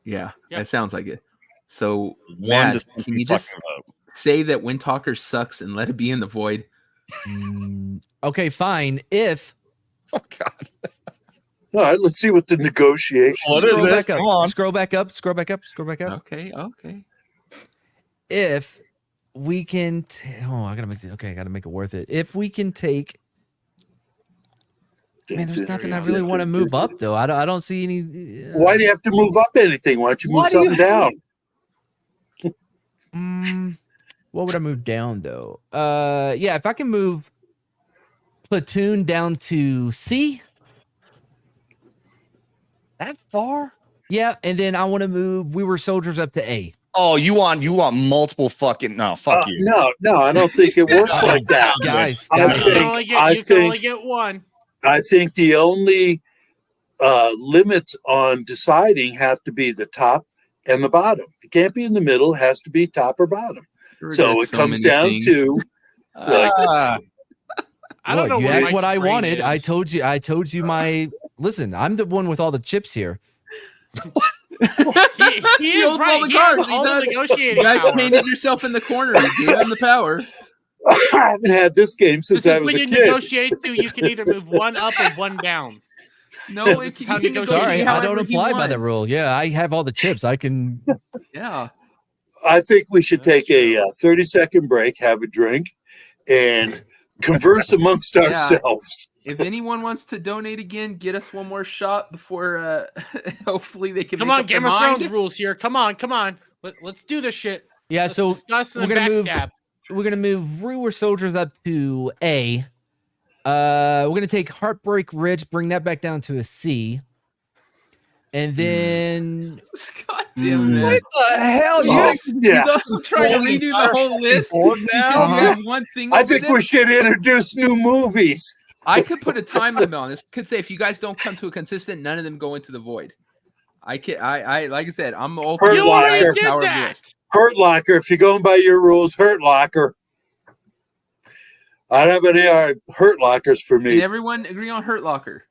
Speaker 3: Yeah,
Speaker 7: Yep.
Speaker 3: that sounds like it. So,
Speaker 2: One
Speaker 3: Matt,
Speaker 2: dissenting
Speaker 3: can you just
Speaker 2: fucking vote.
Speaker 3: say that Wind Talker sucks and let it be in the void?
Speaker 6: Okay, fine. If
Speaker 2: Oh God.
Speaker 5: all right, let's see what the negotiations.
Speaker 2: What is
Speaker 6: scroll
Speaker 2: this?
Speaker 6: back
Speaker 2: Come
Speaker 6: up,
Speaker 2: on.
Speaker 6: scroll back up, scroll back up, scroll back up.
Speaker 3: Okay, okay.
Speaker 6: If we can, I gotta make I gotta make it worth it. If we can take, man, there's nothing I really want to move up though. I don't see any.
Speaker 5: Why do you have to move up anything? Why don't you move something down?
Speaker 6: What would I move down though? Yeah, if I can move Platoon down to C.
Speaker 2: That far?
Speaker 6: Yeah, and then I want to move We Were Soldiers up to A.
Speaker 2: Oh, you want multiple fucking fuck you.
Speaker 5: No, I don't think it works like that.
Speaker 6: Guys,
Speaker 5: I
Speaker 7: You
Speaker 6: guys,
Speaker 7: can only get one.
Speaker 5: I think the only limits on deciding have to be the top and the bottom. It can't be in the middle. It has to be top or bottom. So it comes down to
Speaker 7: I don't know.
Speaker 6: You
Speaker 7: where
Speaker 6: asked
Speaker 7: Mike's
Speaker 6: what I
Speaker 7: brain
Speaker 6: wanted.
Speaker 7: is.
Speaker 6: I told you my. Listen, I'm the one with all the chips here.
Speaker 7: He is
Speaker 3: holds
Speaker 7: right.
Speaker 3: all the
Speaker 7: He has
Speaker 3: cards. He
Speaker 7: all the
Speaker 3: does.
Speaker 7: negotiating
Speaker 3: You guys
Speaker 7: power.
Speaker 3: painted yourself in the corner. You gave him the power.
Speaker 5: I haven't had this game since
Speaker 7: This
Speaker 5: I
Speaker 7: is
Speaker 5: was
Speaker 7: when
Speaker 5: a
Speaker 7: you
Speaker 5: kid.
Speaker 7: negotiate too. You can either move one up or one down.
Speaker 3: No,
Speaker 7: This
Speaker 3: it
Speaker 7: is how
Speaker 3: can
Speaker 7: negotiate
Speaker 3: negotiate
Speaker 6: Sorry, I
Speaker 3: however
Speaker 6: don't
Speaker 3: he
Speaker 6: apply by the
Speaker 3: wants.
Speaker 6: rule. Yeah, I have all the chips. I can.
Speaker 3: Yeah.
Speaker 5: I think we should take a 30-second break, have a drink, and converse amongst ourselves.
Speaker 3: If anyone wants to donate again, get us one more shot before hopefully they can
Speaker 7: Come
Speaker 3: make
Speaker 7: on,
Speaker 3: up their
Speaker 7: Game of
Speaker 3: mind.
Speaker 7: Thrones rules here. Come on. Let's do this shit.
Speaker 6: Yeah,
Speaker 7: Let's
Speaker 6: so
Speaker 7: discuss and
Speaker 6: we're
Speaker 7: then
Speaker 6: gonna move.
Speaker 7: backstab.
Speaker 6: We're gonna move We Were Soldiers up to A. We're gonna take Heartbreak Ridge, bring that back down to a C, and then
Speaker 3: God damn it.
Speaker 2: What the hell?
Speaker 5: Oh, yeah.
Speaker 3: You trying to redo the whole list
Speaker 2: board
Speaker 3: because you
Speaker 6: Uh-huh.
Speaker 3: have one thing
Speaker 5: I
Speaker 3: over
Speaker 5: think
Speaker 3: there?
Speaker 5: we should introduce new movies.
Speaker 3: I could put a time limit on this. Could say if you guys don't come to a consistent, none of them go into the void. I can I like I said, I'm the ultimate
Speaker 5: You
Speaker 3: higher
Speaker 5: already
Speaker 7: did
Speaker 3: power
Speaker 7: that.
Speaker 3: list.
Speaker 5: Hurt Locker, if you're going by your rules, Hurt Locker. I don't have any Hurt Lockers for
Speaker 3: Can
Speaker 5: me.
Speaker 3: everyone agree on Hurt Locker?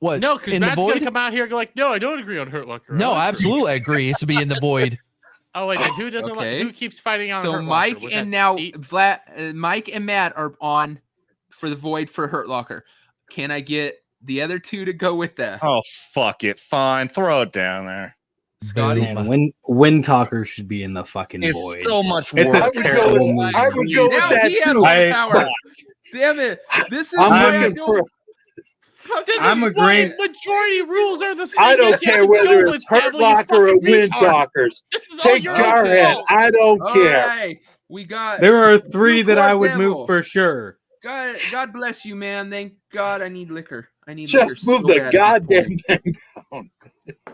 Speaker 6: what?
Speaker 7: No, because
Speaker 6: in the
Speaker 7: Matt's gonna
Speaker 6: void?
Speaker 7: come out here and go like, no, I don't agree on Hurt Locker.
Speaker 6: No,
Speaker 7: I like Hurt
Speaker 6: absolutely, I agree. It's to be in the void.
Speaker 7: Oh wait, then who doesn't
Speaker 3: Okay.
Speaker 7: like? Who keeps fighting on?
Speaker 3: So
Speaker 7: Hurt
Speaker 3: Mike
Speaker 7: Locker? Was
Speaker 3: and
Speaker 7: that
Speaker 3: now
Speaker 7: Steve?
Speaker 3: Mike and Matt are on for the void for Hurt Locker. Can I get the other two to go with that?
Speaker 2: Oh fuck it. Fine. Throw it down there.
Speaker 3: Scotty?
Speaker 4: Man, Wind Talker should be in the fucking
Speaker 2: It's
Speaker 4: void.
Speaker 2: so much
Speaker 4: It's
Speaker 2: work.
Speaker 4: a terrible movie.
Speaker 5: I would go with
Speaker 3: Now
Speaker 5: that
Speaker 3: he has
Speaker 5: too.
Speaker 3: all the
Speaker 4: I-
Speaker 3: power. Damn it! This is
Speaker 5: I'm
Speaker 3: why I
Speaker 5: looking
Speaker 3: don't
Speaker 5: for.
Speaker 7: This
Speaker 4: I'm
Speaker 7: is
Speaker 4: agreeing-
Speaker 7: why majority rules are the same.
Speaker 5: I
Speaker 7: You
Speaker 5: don't
Speaker 7: can't
Speaker 5: care
Speaker 7: go
Speaker 5: whether
Speaker 7: with
Speaker 5: it's Hurt
Speaker 7: Devil, you
Speaker 5: Locker or
Speaker 7: fucking
Speaker 5: Wind
Speaker 7: retard.
Speaker 5: Talkers.
Speaker 7: This is all
Speaker 5: Take
Speaker 7: your
Speaker 5: Jarhead.
Speaker 7: fault.
Speaker 5: I don't
Speaker 3: All
Speaker 5: care.
Speaker 3: right, we got.
Speaker 4: There are three
Speaker 3: Blue
Speaker 4: that I
Speaker 3: Cord
Speaker 4: would
Speaker 3: Devil.
Speaker 4: move for sure.
Speaker 3: God bless you, man. Thank God I need liquor. I need
Speaker 5: Just
Speaker 3: liquor
Speaker 5: move
Speaker 3: so
Speaker 5: the
Speaker 3: bad at this
Speaker 5: goddamn
Speaker 3: point.
Speaker 5: thing down.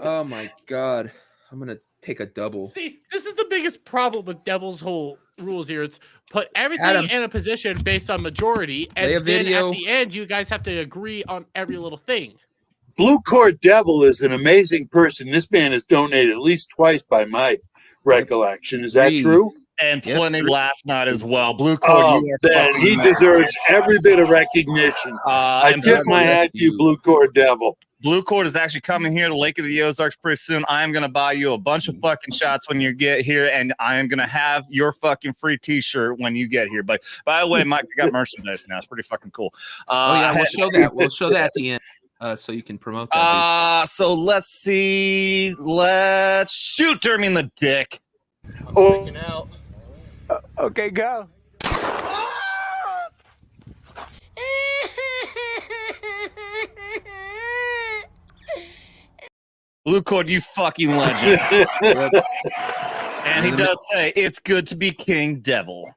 Speaker 3: Oh my God! I'm gonna take a double.
Speaker 7: See, this is the biggest problem with Devil's whole rules here. It's put everything
Speaker 3: Adam.
Speaker 7: in a position based on majority,
Speaker 3: Play a
Speaker 7: and then
Speaker 3: video.
Speaker 7: at the end, you guys have to agree on every little thing.
Speaker 5: Blue Cord Devil is an amazing person. This man has donated at least twice by my recollection. Is that
Speaker 3: Agreed.
Speaker 5: true?
Speaker 2: And
Speaker 3: Yep.
Speaker 2: plenty last night as well. Blue Cord,
Speaker 5: Oh,
Speaker 2: you are
Speaker 5: then
Speaker 2: fucking
Speaker 5: he
Speaker 2: mad.
Speaker 5: deserves every bit of recognition. I
Speaker 2: and
Speaker 5: tip my
Speaker 3: bless
Speaker 5: hat to you,
Speaker 3: you.
Speaker 5: Blue Cord Devil.
Speaker 2: Blue Cord is actually coming here to Lake of the Ozarks pretty soon. I am going to buy you a bunch of fucking shots when you get here, and I am going to have your fucking free T-shirt when you get here. But by the way, Mike, I got merchandise now. It's pretty fucking cool.
Speaker 3: Oh yeah, we'll show that. We'll show that at the end, so you can promote that.
Speaker 2: So let's see. Let's shoot Dermy in the dick.
Speaker 5: Oh,
Speaker 9: Okay, go.
Speaker 2: Blue Cord, you fucking legend. And he does say, it's good to be King Devil.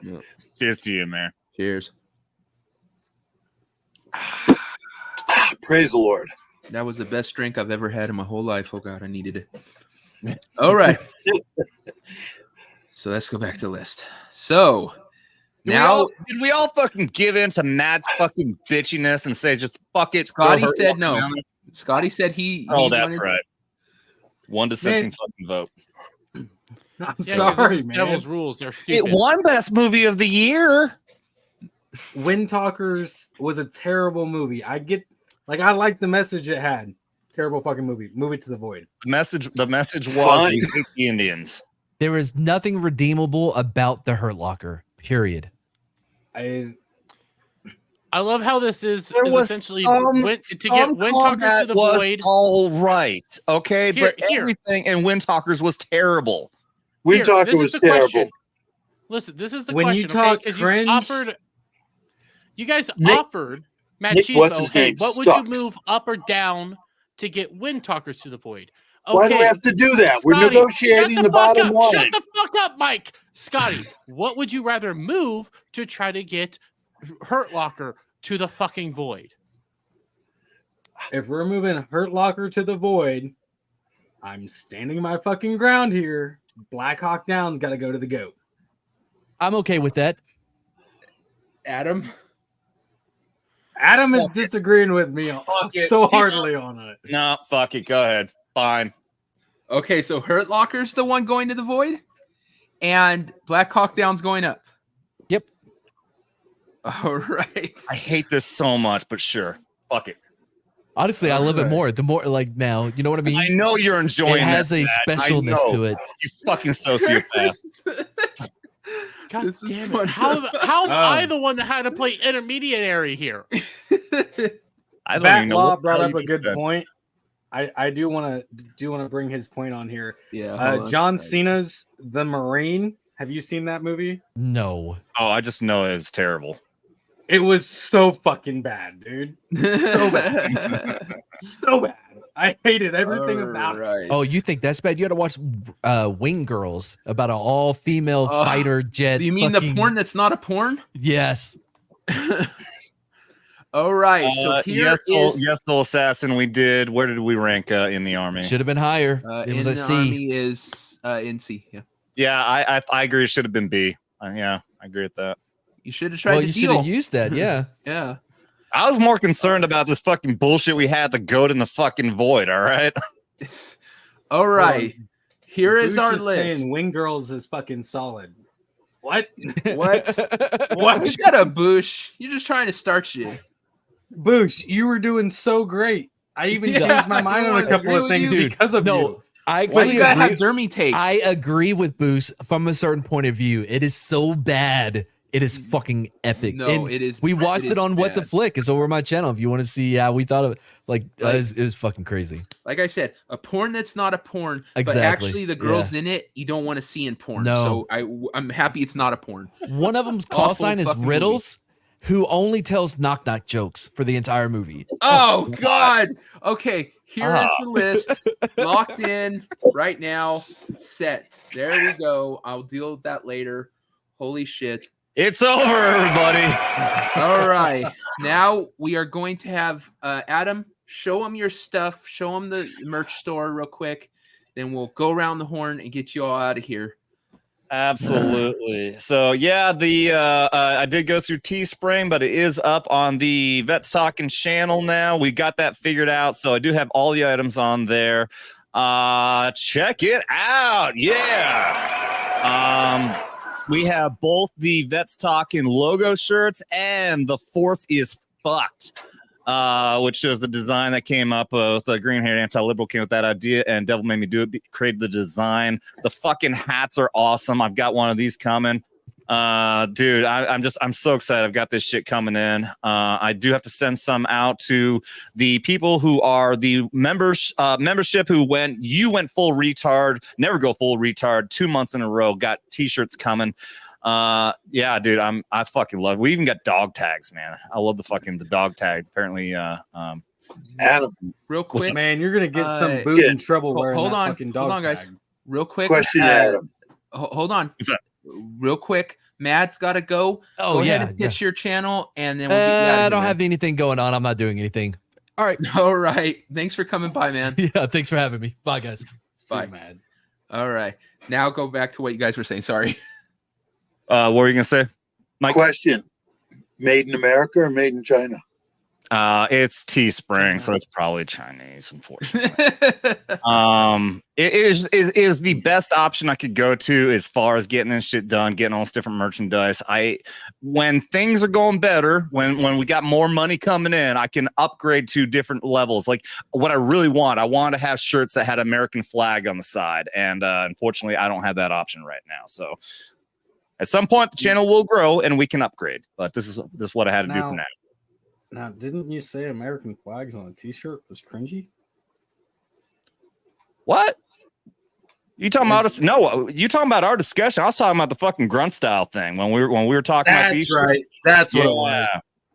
Speaker 3: Yep.
Speaker 2: Cheers to you, man.
Speaker 3: Cheers.
Speaker 5: praise the Lord.
Speaker 3: That was the best drink I've ever had in my whole life. Oh God, I needed it. All right. So let's go back to the list. So now
Speaker 2: Did we all fucking give in to Matt's fucking bitchiness and say just fuck it?
Speaker 3: Scotty
Speaker 2: go hurt
Speaker 3: said
Speaker 2: Locker
Speaker 3: no.
Speaker 2: down?
Speaker 3: Scotty said he
Speaker 2: Oh, that's
Speaker 3: wanted-
Speaker 2: right. One dissenting fucking vote.
Speaker 4: I'm
Speaker 7: Yeah, 'cause this
Speaker 4: sorry,
Speaker 7: is
Speaker 4: man.
Speaker 7: Devil's rules. They're
Speaker 2: It
Speaker 7: stupid.
Speaker 2: won Best Movie of the Year.
Speaker 4: Wind Talkers was a terrible movie. I like the message it had. Terrible fucking movie. Move it to the void.
Speaker 2: The message was
Speaker 5: Fine.
Speaker 2: we hate the Indians.
Speaker 6: There is nothing redeemable about the Hurt Locker. Period.
Speaker 4: I
Speaker 7: love how this is
Speaker 2: There was
Speaker 7: essentially
Speaker 2: some
Speaker 7: to get Wind Talkers to the
Speaker 2: was
Speaker 7: void.
Speaker 2: all right, okay,
Speaker 7: Here-
Speaker 2: but
Speaker 7: here.
Speaker 2: everything in Wind Talkers was terrible.
Speaker 5: Wind
Speaker 7: Here,
Speaker 5: Talker
Speaker 7: this
Speaker 5: was
Speaker 7: is the
Speaker 5: terrible.
Speaker 7: question. Listen, this is the
Speaker 4: When
Speaker 7: question.
Speaker 4: you talk
Speaker 7: okay? 'Cause
Speaker 4: cringe-
Speaker 7: you guys
Speaker 5: Nick-
Speaker 7: offered
Speaker 5: Nick, what's
Speaker 7: MADchismo,
Speaker 5: his
Speaker 7: hey,
Speaker 5: name,
Speaker 7: what would
Speaker 5: sucks.
Speaker 7: you move up or down to get Wind Talkers to the void? Okay,
Speaker 5: Why do we have to do that? We're
Speaker 7: Scotty,
Speaker 5: negotiating
Speaker 7: shut
Speaker 5: the
Speaker 7: fuck
Speaker 5: bottom
Speaker 7: up.
Speaker 5: line.
Speaker 7: Shut the fuck up, Mike. Scotty, what would you rather move to try to get Hurt Locker to the fucking void?
Speaker 4: if we're moving Hurt Locker to the void, I'm standing my fucking ground here. Black Hawk Down's got to go to the GOAT.
Speaker 6: I'm okay with that.
Speaker 3: Adam.
Speaker 4: Adam is disagreeing with me
Speaker 2: it.
Speaker 4: so heartily on it.
Speaker 2: No, fuck it. Go ahead. Fine.
Speaker 3: Okay, so Hurt Locker's the one going to the void, and Black Hawk Down's going up.
Speaker 6: Yep.
Speaker 3: All right.
Speaker 2: I hate this so much, but sure. Fuck it.
Speaker 6: Honestly, I love it more. The more like now, you know what I mean?
Speaker 2: I know you're enjoying
Speaker 6: It has
Speaker 2: this,
Speaker 6: a
Speaker 2: Matt. I
Speaker 6: specialness
Speaker 2: know.
Speaker 6: to it.
Speaker 2: You fucking sociopath.
Speaker 7: God
Speaker 3: This is
Speaker 7: damn
Speaker 3: fun.
Speaker 7: it. How am I the one that had to play intermediary here?
Speaker 2: I don't
Speaker 4: Matt
Speaker 2: even know
Speaker 4: Law
Speaker 2: what the
Speaker 4: brought
Speaker 2: hell
Speaker 4: up
Speaker 2: you
Speaker 4: a
Speaker 2: just
Speaker 4: good
Speaker 2: said.
Speaker 4: point. I do want to bring his point on here.
Speaker 3: Yeah. hold on.
Speaker 4: John Cena's The Marine. Have you seen that movie?
Speaker 6: No.
Speaker 2: Oh, I just know it's terrible.
Speaker 4: It was so fucking bad, dude. So bad. So bad. I hated everything about it.
Speaker 3: Alright.
Speaker 6: Oh, you think that's bad? You got to watch Wing Girls about an all-female
Speaker 3: Oh,
Speaker 6: fighter jet.
Speaker 3: Do you mean the
Speaker 6: fucking-
Speaker 3: porn that's not a porn?
Speaker 6: Yes.
Speaker 3: All right. So here
Speaker 2: yes,
Speaker 3: is
Speaker 2: yes, Soul Assassin. We did. Where did we rank in the army?
Speaker 6: Should have been higher. It was
Speaker 3: in
Speaker 6: a
Speaker 3: the
Speaker 6: C.
Speaker 3: army is in C. Yeah.
Speaker 2: Yeah, I agree. It should have been B. Yeah, I agree with that.
Speaker 3: You should have tried
Speaker 6: Well,
Speaker 3: the
Speaker 6: you should
Speaker 3: deal.
Speaker 6: have used that. Yeah.
Speaker 3: Yeah.
Speaker 2: I was more concerned about this fucking bullshit we had, the goat in the fucking void. All right.
Speaker 3: All right. Here is
Speaker 4: Boosh
Speaker 3: our
Speaker 4: is
Speaker 3: list.
Speaker 4: saying Wing Girls is fucking solid. What?
Speaker 3: What?
Speaker 4: What?
Speaker 3: Shut up, Boosh. You're just trying to start shit.
Speaker 4: Boosh, you were doing so great. I even
Speaker 3: Yeah,
Speaker 4: changed my mind on
Speaker 3: I
Speaker 4: a couple
Speaker 3: agree
Speaker 4: of
Speaker 3: with
Speaker 4: things
Speaker 3: you.
Speaker 4: because of
Speaker 6: No,
Speaker 4: you.
Speaker 6: I
Speaker 3: Why
Speaker 6: actually
Speaker 3: you gotta have
Speaker 6: agree.
Speaker 3: Dermy takes?
Speaker 6: I agree with Boost from a certain point of view. It is so bad. It is fucking epic.
Speaker 3: No,
Speaker 6: And
Speaker 3: it is.
Speaker 6: We watched
Speaker 3: it
Speaker 6: it on
Speaker 3: is
Speaker 6: What the
Speaker 3: bad.
Speaker 6: Flick. It's over my channel if you want to see how we thought of it. Like, it was fucking crazy.
Speaker 3: Like I said, a porn that's not a porn, but
Speaker 6: Exactly,
Speaker 3: actually the girls in it you don't want to see in porn.
Speaker 6: No.
Speaker 3: So I'm happy it's not a porn.
Speaker 6: One of them's call
Speaker 3: Awful
Speaker 6: sign is
Speaker 3: fucking
Speaker 6: Riddles, who only tells knock knock jokes for the entire movie.
Speaker 3: Oh God. Okay, here is
Speaker 2: Ah.
Speaker 3: the list. Locked in right now. Set. There we go. I'll deal with that later. Holy shit.
Speaker 2: It's over, everybody.
Speaker 3: All right. Now we are going to have Adam show him your stuff. Show him the merch store real quick. Then we'll go around the horn and get you all out of here.
Speaker 2: Absolutely. So yeah, the I did go through Teespring, but it is up on the Vets Talkin channel now. We got that figured out, so I do have all the items on there. Check it out. Yeah. We have both the Vets Talkin logo shirts and the Force is Fucked, which is the design that came up with the green-haired anti-liberal came with that idea, and Devil Made Me Do It created the design. The fucking hats are awesome. I've got one of these coming. Dude, I'm so excited. I've got this shit coming in. I do have to send some out to the people who are the members, membership who went full retard, never go full retard 2 months in a row, got t-shirts coming. Yeah, dude, I fucking love it. We even got dog tags, man. I love the dog tag. Apparently,
Speaker 5: Adam,
Speaker 3: Real quick.
Speaker 4: Man, you're gonna get some
Speaker 3: Uh,
Speaker 4: boot
Speaker 5: yeah.
Speaker 4: in trouble wearing
Speaker 3: Hold
Speaker 4: that
Speaker 3: on.
Speaker 4: fucking dog
Speaker 3: Hold on, guys.
Speaker 4: tag.
Speaker 3: Real quick.
Speaker 5: question, Adam.
Speaker 3: Hold on.
Speaker 2: What's that?
Speaker 3: Real quick. Matt's got to go.
Speaker 6: Oh,
Speaker 3: Go
Speaker 6: yeah.
Speaker 3: ahead and pitch your channel, and then we'll get you out of
Speaker 6: I
Speaker 3: here,
Speaker 6: don't
Speaker 3: man.
Speaker 6: have anything going on. I'm not doing anything. All right.
Speaker 3: All right. Thanks for coming by, man.
Speaker 6: Yeah, thanks for having me. Bye, guys.
Speaker 4: So
Speaker 3: Bye.
Speaker 4: mad.
Speaker 3: All right. Now go back to what you guys were saying. Sorry.
Speaker 2: what were you gonna say, Mike?
Speaker 5: Question: Made in America or made in China?
Speaker 2: It's Teespring, so it's probably Chinese, unfortunately. It is the best option I could go to as far as getting this shit done, getting all this different merchandise. When things are going better, when we got more money coming in, I can upgrade to different levels. Like what I really want, I want to have shirts that had American flag on the side, and unfortunately, I don't have that option right now. So at some point, the channel will grow and we can upgrade. But this is what I had to do for now.
Speaker 4: Now, didn't you say American flags on a T-shirt was cringy?
Speaker 2: What? You talking about us? No, you talking about our discussion. I was talking about the fucking grunt style thing when we were talking about these.
Speaker 4: That's right. That's what it was.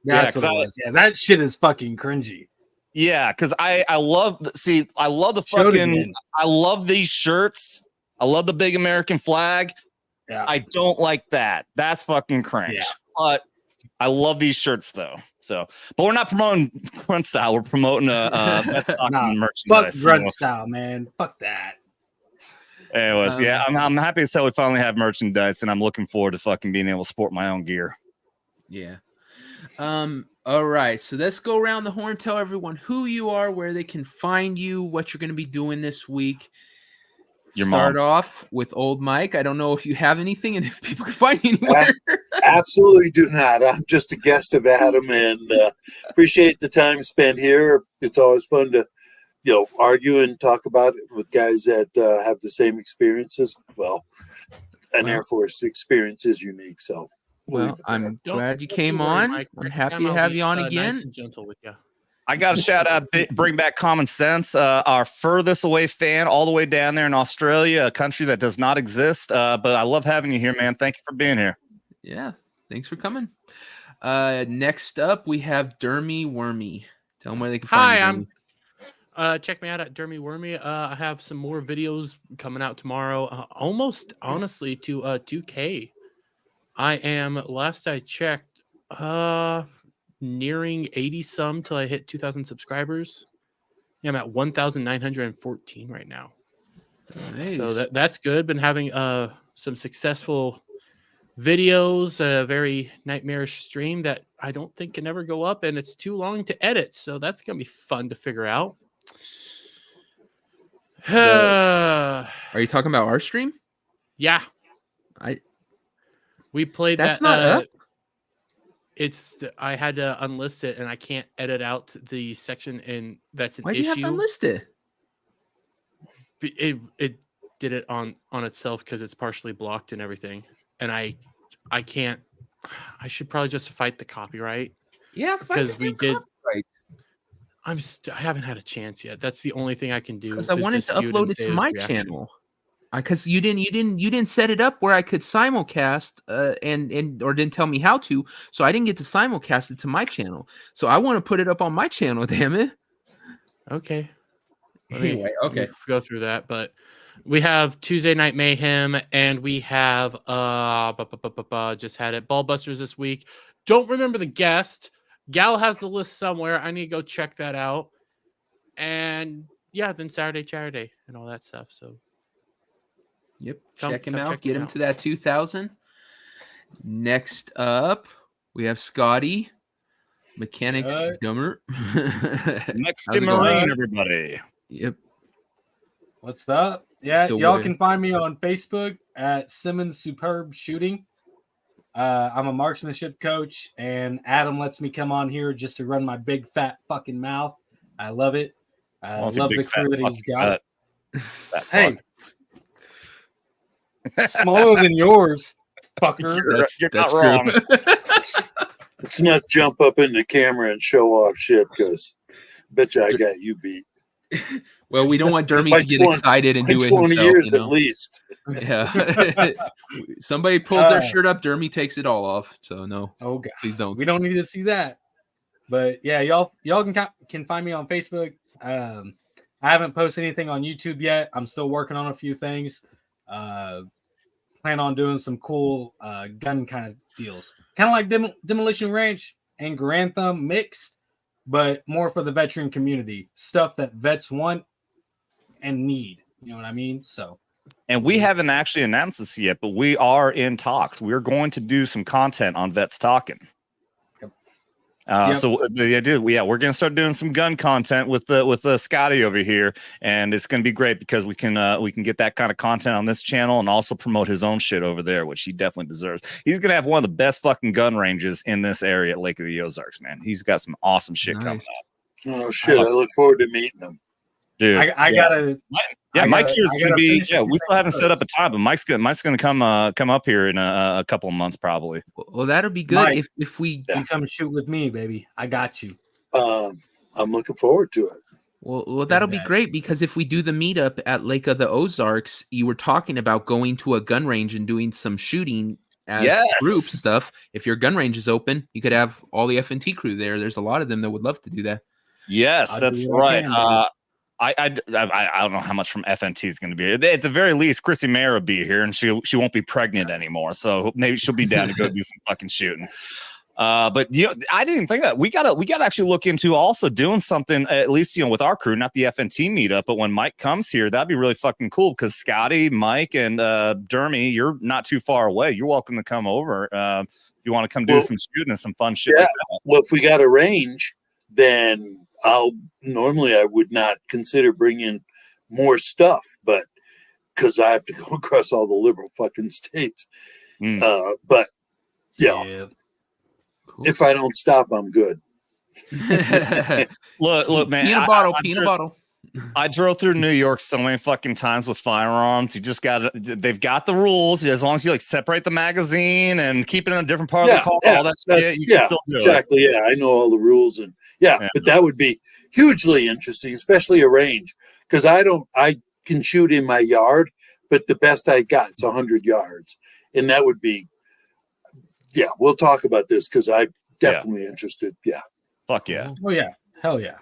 Speaker 4: That's what it was. Yeah, that shit is fucking cringy.
Speaker 2: Yeah, because I love the fucking I love these shirts. I love the big American flag.
Speaker 4: Yeah.
Speaker 2: I don't like that. That's fucking cringe.
Speaker 4: Yeah.
Speaker 2: But I love these shirts though. So, but we're not promoting grunt style. We're promoting that's talking merchandise.
Speaker 4: Fuck grunt style, man. Fuck that.
Speaker 2: Anyways, yeah, I'm happy to say we finally have merchandise, and I'm looking forward to fucking being able to sport my own gear.
Speaker 3: Yeah. All right. So let's go around the horn. Tell everyone who you are, where they can find you, what you're going to be doing this week. Start off with old Mike. I don't know if you have anything and if people can find you anywhere.
Speaker 5: Absolutely do not. I'm just a guest of Adam, and appreciate the time spent here. It's always fun to, argue and talk about it with guys that have the same experiences. Well, an Air Force experience is unique. So,
Speaker 3: I'm glad you came on.
Speaker 7: Mike.
Speaker 3: I'm happy to have you on again.
Speaker 7: Nice and gentle with you.
Speaker 2: I got a shout out, bring back common sense. Our furthest away fan, all the way down there in Australia, a country that does not exist. But I love having you here, man. Thank you for being here.
Speaker 3: Yeah, thanks for coming. Next up, we have Dermy Wermy. Tell them where they can find you.
Speaker 7: Hi, check me out at Dermy Wermy. I have some more videos coming out tomorrow. Almost, honestly, to 2K. I am, last I checked, nearing 80 some till I hit 2,000 subscribers. Yeah, I'm at 1,914 right now.
Speaker 3: Nice.
Speaker 7: So that's good. Been having some successful videos, a very nightmarish stream that I don't think can ever go up, and it's too long to edit. So that's gonna be fun to figure out.
Speaker 3: Are you talking about our stream?
Speaker 7: Yeah, we played
Speaker 3: that's
Speaker 7: that.
Speaker 3: Not up.
Speaker 7: I had to unlist it, and I can't edit out the section, and that's an
Speaker 3: Why
Speaker 7: issue.
Speaker 3: do you have to unlist it?
Speaker 7: It did it on itself because it's partially blocked and everything, and I can't. I should probably just fight the copyright.
Speaker 3: Yeah,
Speaker 7: because we did.
Speaker 3: Copyright.
Speaker 7: I haven't had a chance yet. That's the only thing I can do.
Speaker 3: Because I wanted to upload it to my channel. Because you didn't set it up where I could simulcast and or didn't tell me how to, so I didn't get to simulcast it to my channel. So I want to put it up on my channel. Damn it.
Speaker 7: Okay.
Speaker 3: Anyway, okay.
Speaker 7: Go through that, but we have Tuesday Night Mayhem, and we have just had it Ballbusters this week. Don't remember the guest. Gal has the list somewhere. I need to go check that out. And yeah, then Saturday and all that stuff. So.
Speaker 3: Yep, check him out. Get him to that 2,000. Next up, we have Scotty, Mechanics Dummer.
Speaker 2: Mexican Marine, everybody.
Speaker 3: Yep.
Speaker 4: What's up? Yeah, so y'all can find me on Facebook at Simmons Superb Shooting. I'm a marksmanship coach, and Adam lets me come on here just to run my big fat fucking mouth. I love it. I love the crew that he's got. Hey. Smaller than yours, fucker.
Speaker 2: You're not wrong.
Speaker 5: Let's not jump up in the camera and show off shit, because bet you I got you beat.
Speaker 3: Well, we don't want Dermy to get excited and do it
Speaker 5: 20
Speaker 3: himself.
Speaker 5: years at least.
Speaker 3: Yeah. Somebody pulls their shirt up, Dermy takes it all off. So no.
Speaker 4: Oh God,
Speaker 3: please don't.
Speaker 4: We don't need to see that. But yeah, y'all can find me on Facebook. I haven't posted anything on YouTube yet. I'm still working on a few things. Plan on doing some cool gun kind of deals, kind of like Demolition Ranch and Grantham mixed, but more for the veteran community, stuff that vets want and need. You know what I mean? So,
Speaker 2: and we haven't actually announced this yet, but we are in talks. We're going to do some content on Vets Talkin.
Speaker 4: Yep. Yep.
Speaker 2: So the idea, we're gonna start doing some gun content with the Scotty over here, and it's gonna be great because we can get that kind of content on this channel and also promote his own shit over there, which he definitely deserves. He's gonna have one of the best fucking gun ranges in this area at Lake of the Ozarks, man. He's got some awesome shit coming up.
Speaker 5: Oh shit! I look forward to meeting him.
Speaker 2: Dude,
Speaker 4: I gotta.
Speaker 2: Mike here is
Speaker 4: I
Speaker 2: gonna
Speaker 4: gotta
Speaker 2: be.
Speaker 4: finish
Speaker 2: Yeah,
Speaker 4: it.
Speaker 2: we still haven't set up a time, but Mike's gonna come up here in a couple of months probably.
Speaker 3: Well, that'll be good
Speaker 4: Mike,
Speaker 3: if we.
Speaker 4: You come shoot with me, baby. I got you.
Speaker 5: I'm looking forward to it.
Speaker 3: Well, that'll be great because if we do the meetup at Lake of the Ozarks, you were talking about going to a gun range and doing some shooting as group stuff. If your gun range is open, you could have all the F&T crew there. There's a lot of them that would love to do that.
Speaker 2: Yes, that's right. I don't know how much from FNT is going to be. At the very least, Chrissy Mayer will be here, and she won't be pregnant anymore, so maybe she'll be down to go do some fucking shooting. But I didn't think that we gotta actually look into also doing something at least with our crew, not the FNT meetup, but when Mike comes here, that'd be really fucking cool because Scotty, Mike, and Dermy, you're not too far away. You're welcome to come over. You want to come do some shooting and some fun shit.
Speaker 5: Yeah.
Speaker 2: Like that.
Speaker 5: Well, if we got a range, then I would not consider bringing more stuff, but because I have to go across all the liberal fucking states. But yeah. Cool. If I don't stop, I'm good.
Speaker 2: Look, man.
Speaker 3: Peanut bottle.
Speaker 2: I drove through New York so many fucking times with firearms. You just they've got the rules. As long as you separate the magazine and keep it in a different part of the car, all that shit, you can still do
Speaker 5: exactly.
Speaker 2: it.
Speaker 5: Yeah, I know all the rules, and but that would be hugely interesting, especially a range, because I can shoot in my yard, but the best I got is 100 yards, and that would be. Yeah, we'll talk about this because I'm definitely interested. Yeah.
Speaker 2: Fuck yeah.
Speaker 4: Oh yeah. Hell yeah.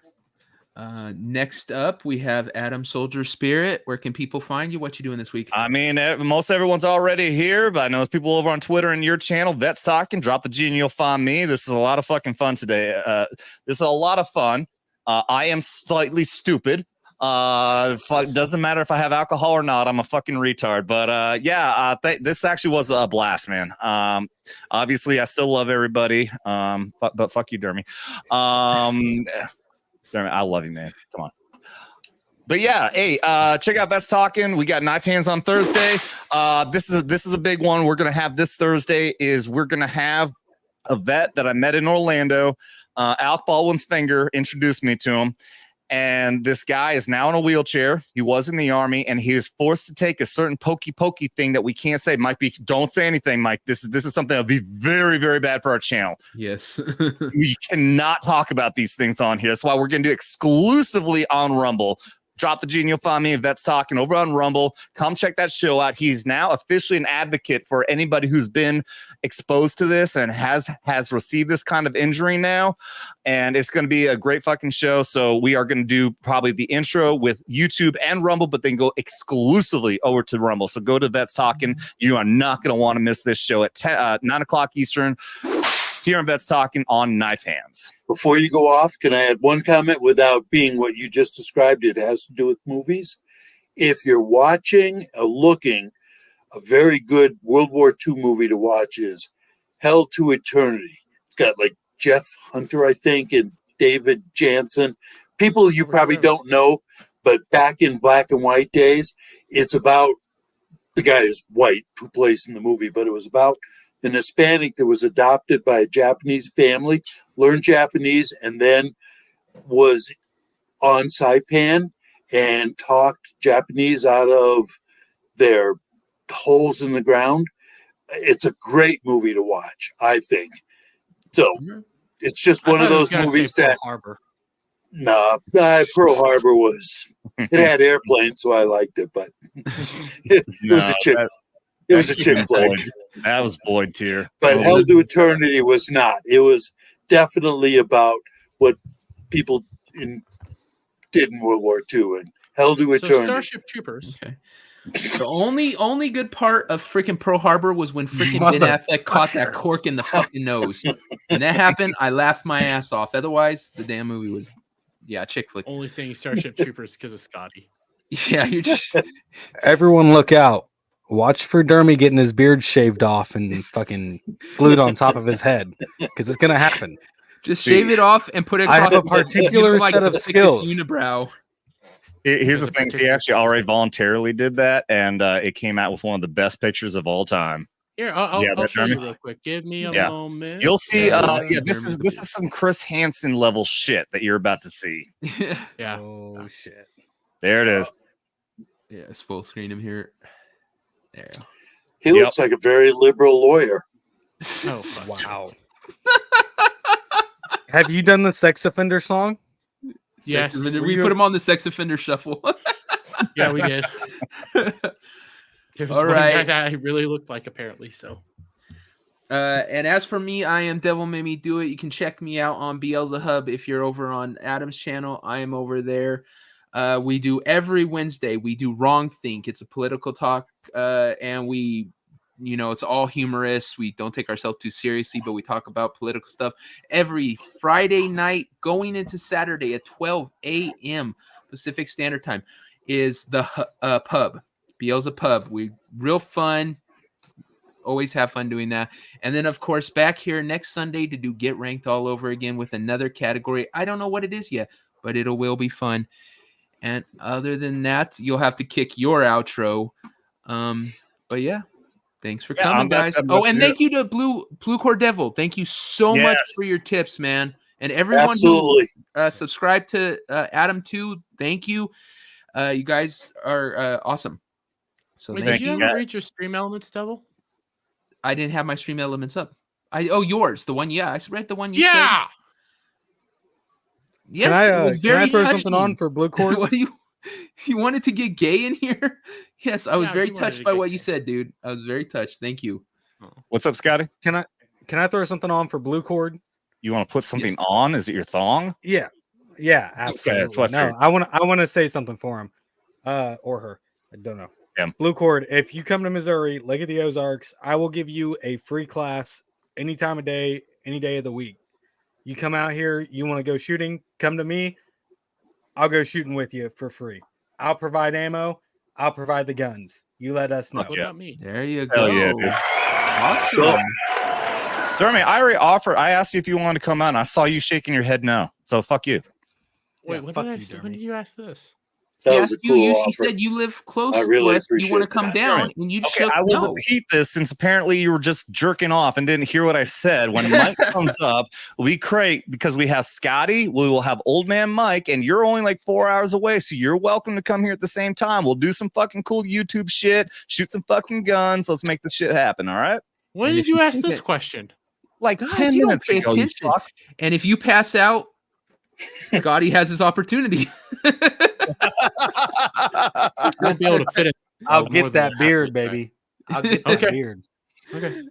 Speaker 3: Next up, we have Adam Soldier Spirit. Where can people find you? What you doing this week?
Speaker 2: I mean, most everyone's already here, but I know there's people over on Twitter and your channel, Vets Talkin. Drop the G and you'll find me. This is a lot of fucking fun today. This is a lot of fun. I am slightly stupid. Doesn't matter if I have alcohol or not. I'm a fucking retard. But this actually was a blast, man. Obviously, I still love everybody. But fuck you, Dermy. Dermy, I love you, man. Come on. But yeah, hey, check out Vets Talkin. We got Knife Hands on Thursday. This is a big one. We're gonna have this Thursday. We're gonna have a vet that I met in Orlando. Alec Baldwin's finger introduced me to him. And this guy is now in a wheelchair. He was in the Army, and he was forced to take a certain pokey thing that we can't say. Mike, don't say anything, Mike. This is something that'll be very, very bad for our channel.
Speaker 3: Yes.
Speaker 2: We cannot talk about these things on here. That's why we're going to do exclusively on Rumble. Drop the G and you'll find me if that's talking over on Rumble. Come check that show out. He's now officially an advocate for anybody who's been exposed to this and has received this kind of injury now. And it's going to be a great fucking show. So we are going to do probably the intro with YouTube and Rumble, but then go exclusively over to Rumble. So go to Vets Talkin. You are not going to want to miss this show at 9 o'clock Eastern here on Vets Talkin on Knife Hands.
Speaker 5: Before you go off, can I add one comment without being what you just described? It has to do with movies. If you're watching or looking, a very good World War II movie to watch is Hell to Eternity. It's got like Jeff Hunter, I think, and David Jansen. People you probably don't know, but back in black and white days, it's about the guy is white who plays in the movie, but it was about an Hispanic that was adopted by a Japanese family, learned Japanese, and then was on Saipan and talked Japanese out of their holes in the ground. It's a great movie to watch, I think. So it's just one of those movies that...
Speaker 4: Harbor.
Speaker 5: Nah, Pearl Harbor was... It had airplanes, so I liked it, but it was a chick. It was a chick flick.
Speaker 2: That was Boyd tier.
Speaker 5: But Hell to Eternity was not. It was definitely about what people did in World War II and Hell to Eternity.
Speaker 7: Starship Troopers.
Speaker 3: Okay. The only good part of freaking Pearl Harbor was when freaking Ben Affleck caught that cork in the fucking nose. When that happened, I laughed my ass off. Otherwise, the damn movie was, chick flick.
Speaker 7: Only saying Starship Troopers because of Scotty.
Speaker 3: Yeah, you're just...
Speaker 4: Everyone look out. Watch for Dermy getting his beard shaved off and fucking glued on top of his head, because it's gonna happen.
Speaker 3: Just shave it off and put it
Speaker 4: I
Speaker 3: across
Speaker 4: have a particular
Speaker 3: like
Speaker 4: set of
Speaker 3: the thickest
Speaker 4: skills.
Speaker 3: unibrow.
Speaker 2: Here's the thing. He actually already voluntarily did that, and it came out with one of the best pictures of all time.
Speaker 7: Here, I'll show you real quick. Give me a moment.
Speaker 2: You'll see. This is some Chris Hansen level shit that you're about to see.
Speaker 7: Yeah.
Speaker 4: Oh shit.
Speaker 2: There it is.
Speaker 3: Yeah, it's full screen him here. There.
Speaker 5: He looks like a very liberal lawyer.
Speaker 7: Oh
Speaker 4: wow. Have you done the sex offender song?
Speaker 7: Yes.
Speaker 3: We put him on the sex offender shuffle.
Speaker 7: Yeah, we did.
Speaker 3: All right.
Speaker 7: I really looked like apparently so.
Speaker 3: And as for me, I am Devil Made Me Do It. You can check me out on Beelzehub if you're over on Adam's channel. I am over there. We do every Wednesday. We do Wrong Think. It's a political talk, and we, it's all humorous. We don't take ourselves too seriously, but we talk about political stuff every Friday night, going into Saturday at 12 a.m. Pacific Standard Time. Is the pub, Beelzebub Pub. We real fun. Always have fun doing that. And then, of course, back here next Sunday to do Get Ranked all over again with another category. I don't know what it is yet, but it will be fun. And other than that, you'll have to kick your outro. But yeah, thanks for coming, guys. Oh, and thank you to Blue Core Devil. Thank you so much for your tips, man. And everyone who subscribed to Adam too, thank you. You guys are awesome. So
Speaker 7: wait, did you ever read your stream elements, Devil?
Speaker 3: I didn't have my stream elements up. Yours, the one. Yeah, I read the one. You said. Yes, it was very
Speaker 4: can I throw
Speaker 3: touching.
Speaker 4: something on for Blue Cord?
Speaker 3: What do you wanted to get gay in here? Yes, I was very touched by what you said, dude. I was very touched. Thank you.
Speaker 2: What's up, Scotty?
Speaker 4: Can I throw something on for Blue Cord?
Speaker 2: You want to put something on? Is it your thong?
Speaker 4: Yeah, absolutely.
Speaker 2: Okay, that's what
Speaker 4: I want to say something for him, or her. I don't know.
Speaker 2: Yeah.
Speaker 4: Blue Cord, if you come to Missouri, Lake of the Ozarks, I will give you a free class any time of day, any day of the week. You come out here, you want to go shooting, come to me. I'll go shooting with you for free. I'll provide ammo. I'll provide the guns. You let us know.
Speaker 7: What about me?
Speaker 3: There you go.
Speaker 2: Yeah, dude.
Speaker 3: Awesome.
Speaker 2: Dermy, I already offered. I asked you if you wanted to come out, and I saw you shaking your head no. So fuck you.
Speaker 7: Wait, when did you ask this?
Speaker 5: That was a cool offer.
Speaker 3: You said you live close
Speaker 5: I really
Speaker 3: to us. You want to
Speaker 5: appreciate
Speaker 3: come
Speaker 5: that.
Speaker 3: down, and you
Speaker 2: Okay, I will repeat this since apparently you were just jerking off and didn't hear what I said. When Mike comes up, we create because we have Scotty, we will have Old Man Mike, and you're only like 4 hours away, so you're welcome to come here at the same time. We'll do some fucking cool YouTube shit, shoot some fucking guns. Let's make this shit happen. All right?
Speaker 7: When did you ask this question?
Speaker 2: Like 10 minutes ago. You fuck.
Speaker 3: And if you pass out, Scotty has his opportunity.
Speaker 7: Won't be able to fit it.
Speaker 4: I'll get that beard, baby. I'll get that beard.
Speaker 7: Okay.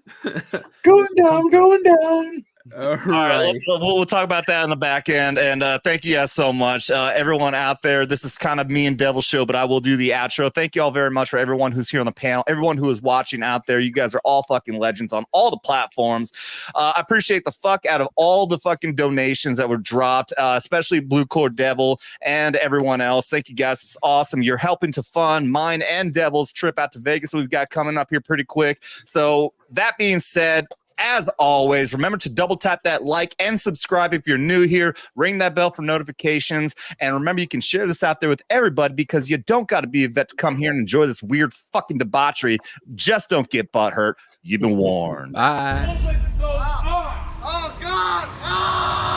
Speaker 5: Going down.
Speaker 3: All
Speaker 2: right, we'll talk about that in the back end. And thank you guys so much, everyone out there. This is kind of me and Devil Show, but I will do the outro. Thank you all very much for everyone who's here on the panel, everyone who is watching out there. You guys are all fucking legends on all the platforms. I appreciate the fuck out of all the fucking donations that were dropped, especially Blue Cord Devil and everyone else. Thank you guys. It's awesome. You're helping to fund mine and Devil's trip out to Vegas we've got coming up here pretty quick. So that being said, as always, remember to double tap that like and subscribe if you're new here. Ring that bell for notifications. And remember, you can share this out there with everybody because you don't got to be a vet to come here and enjoy this weird fucking debauchery. Just don't get butthurt. You've been warned.
Speaker 3: Bye.
Speaker 8: Oh, God! Oh!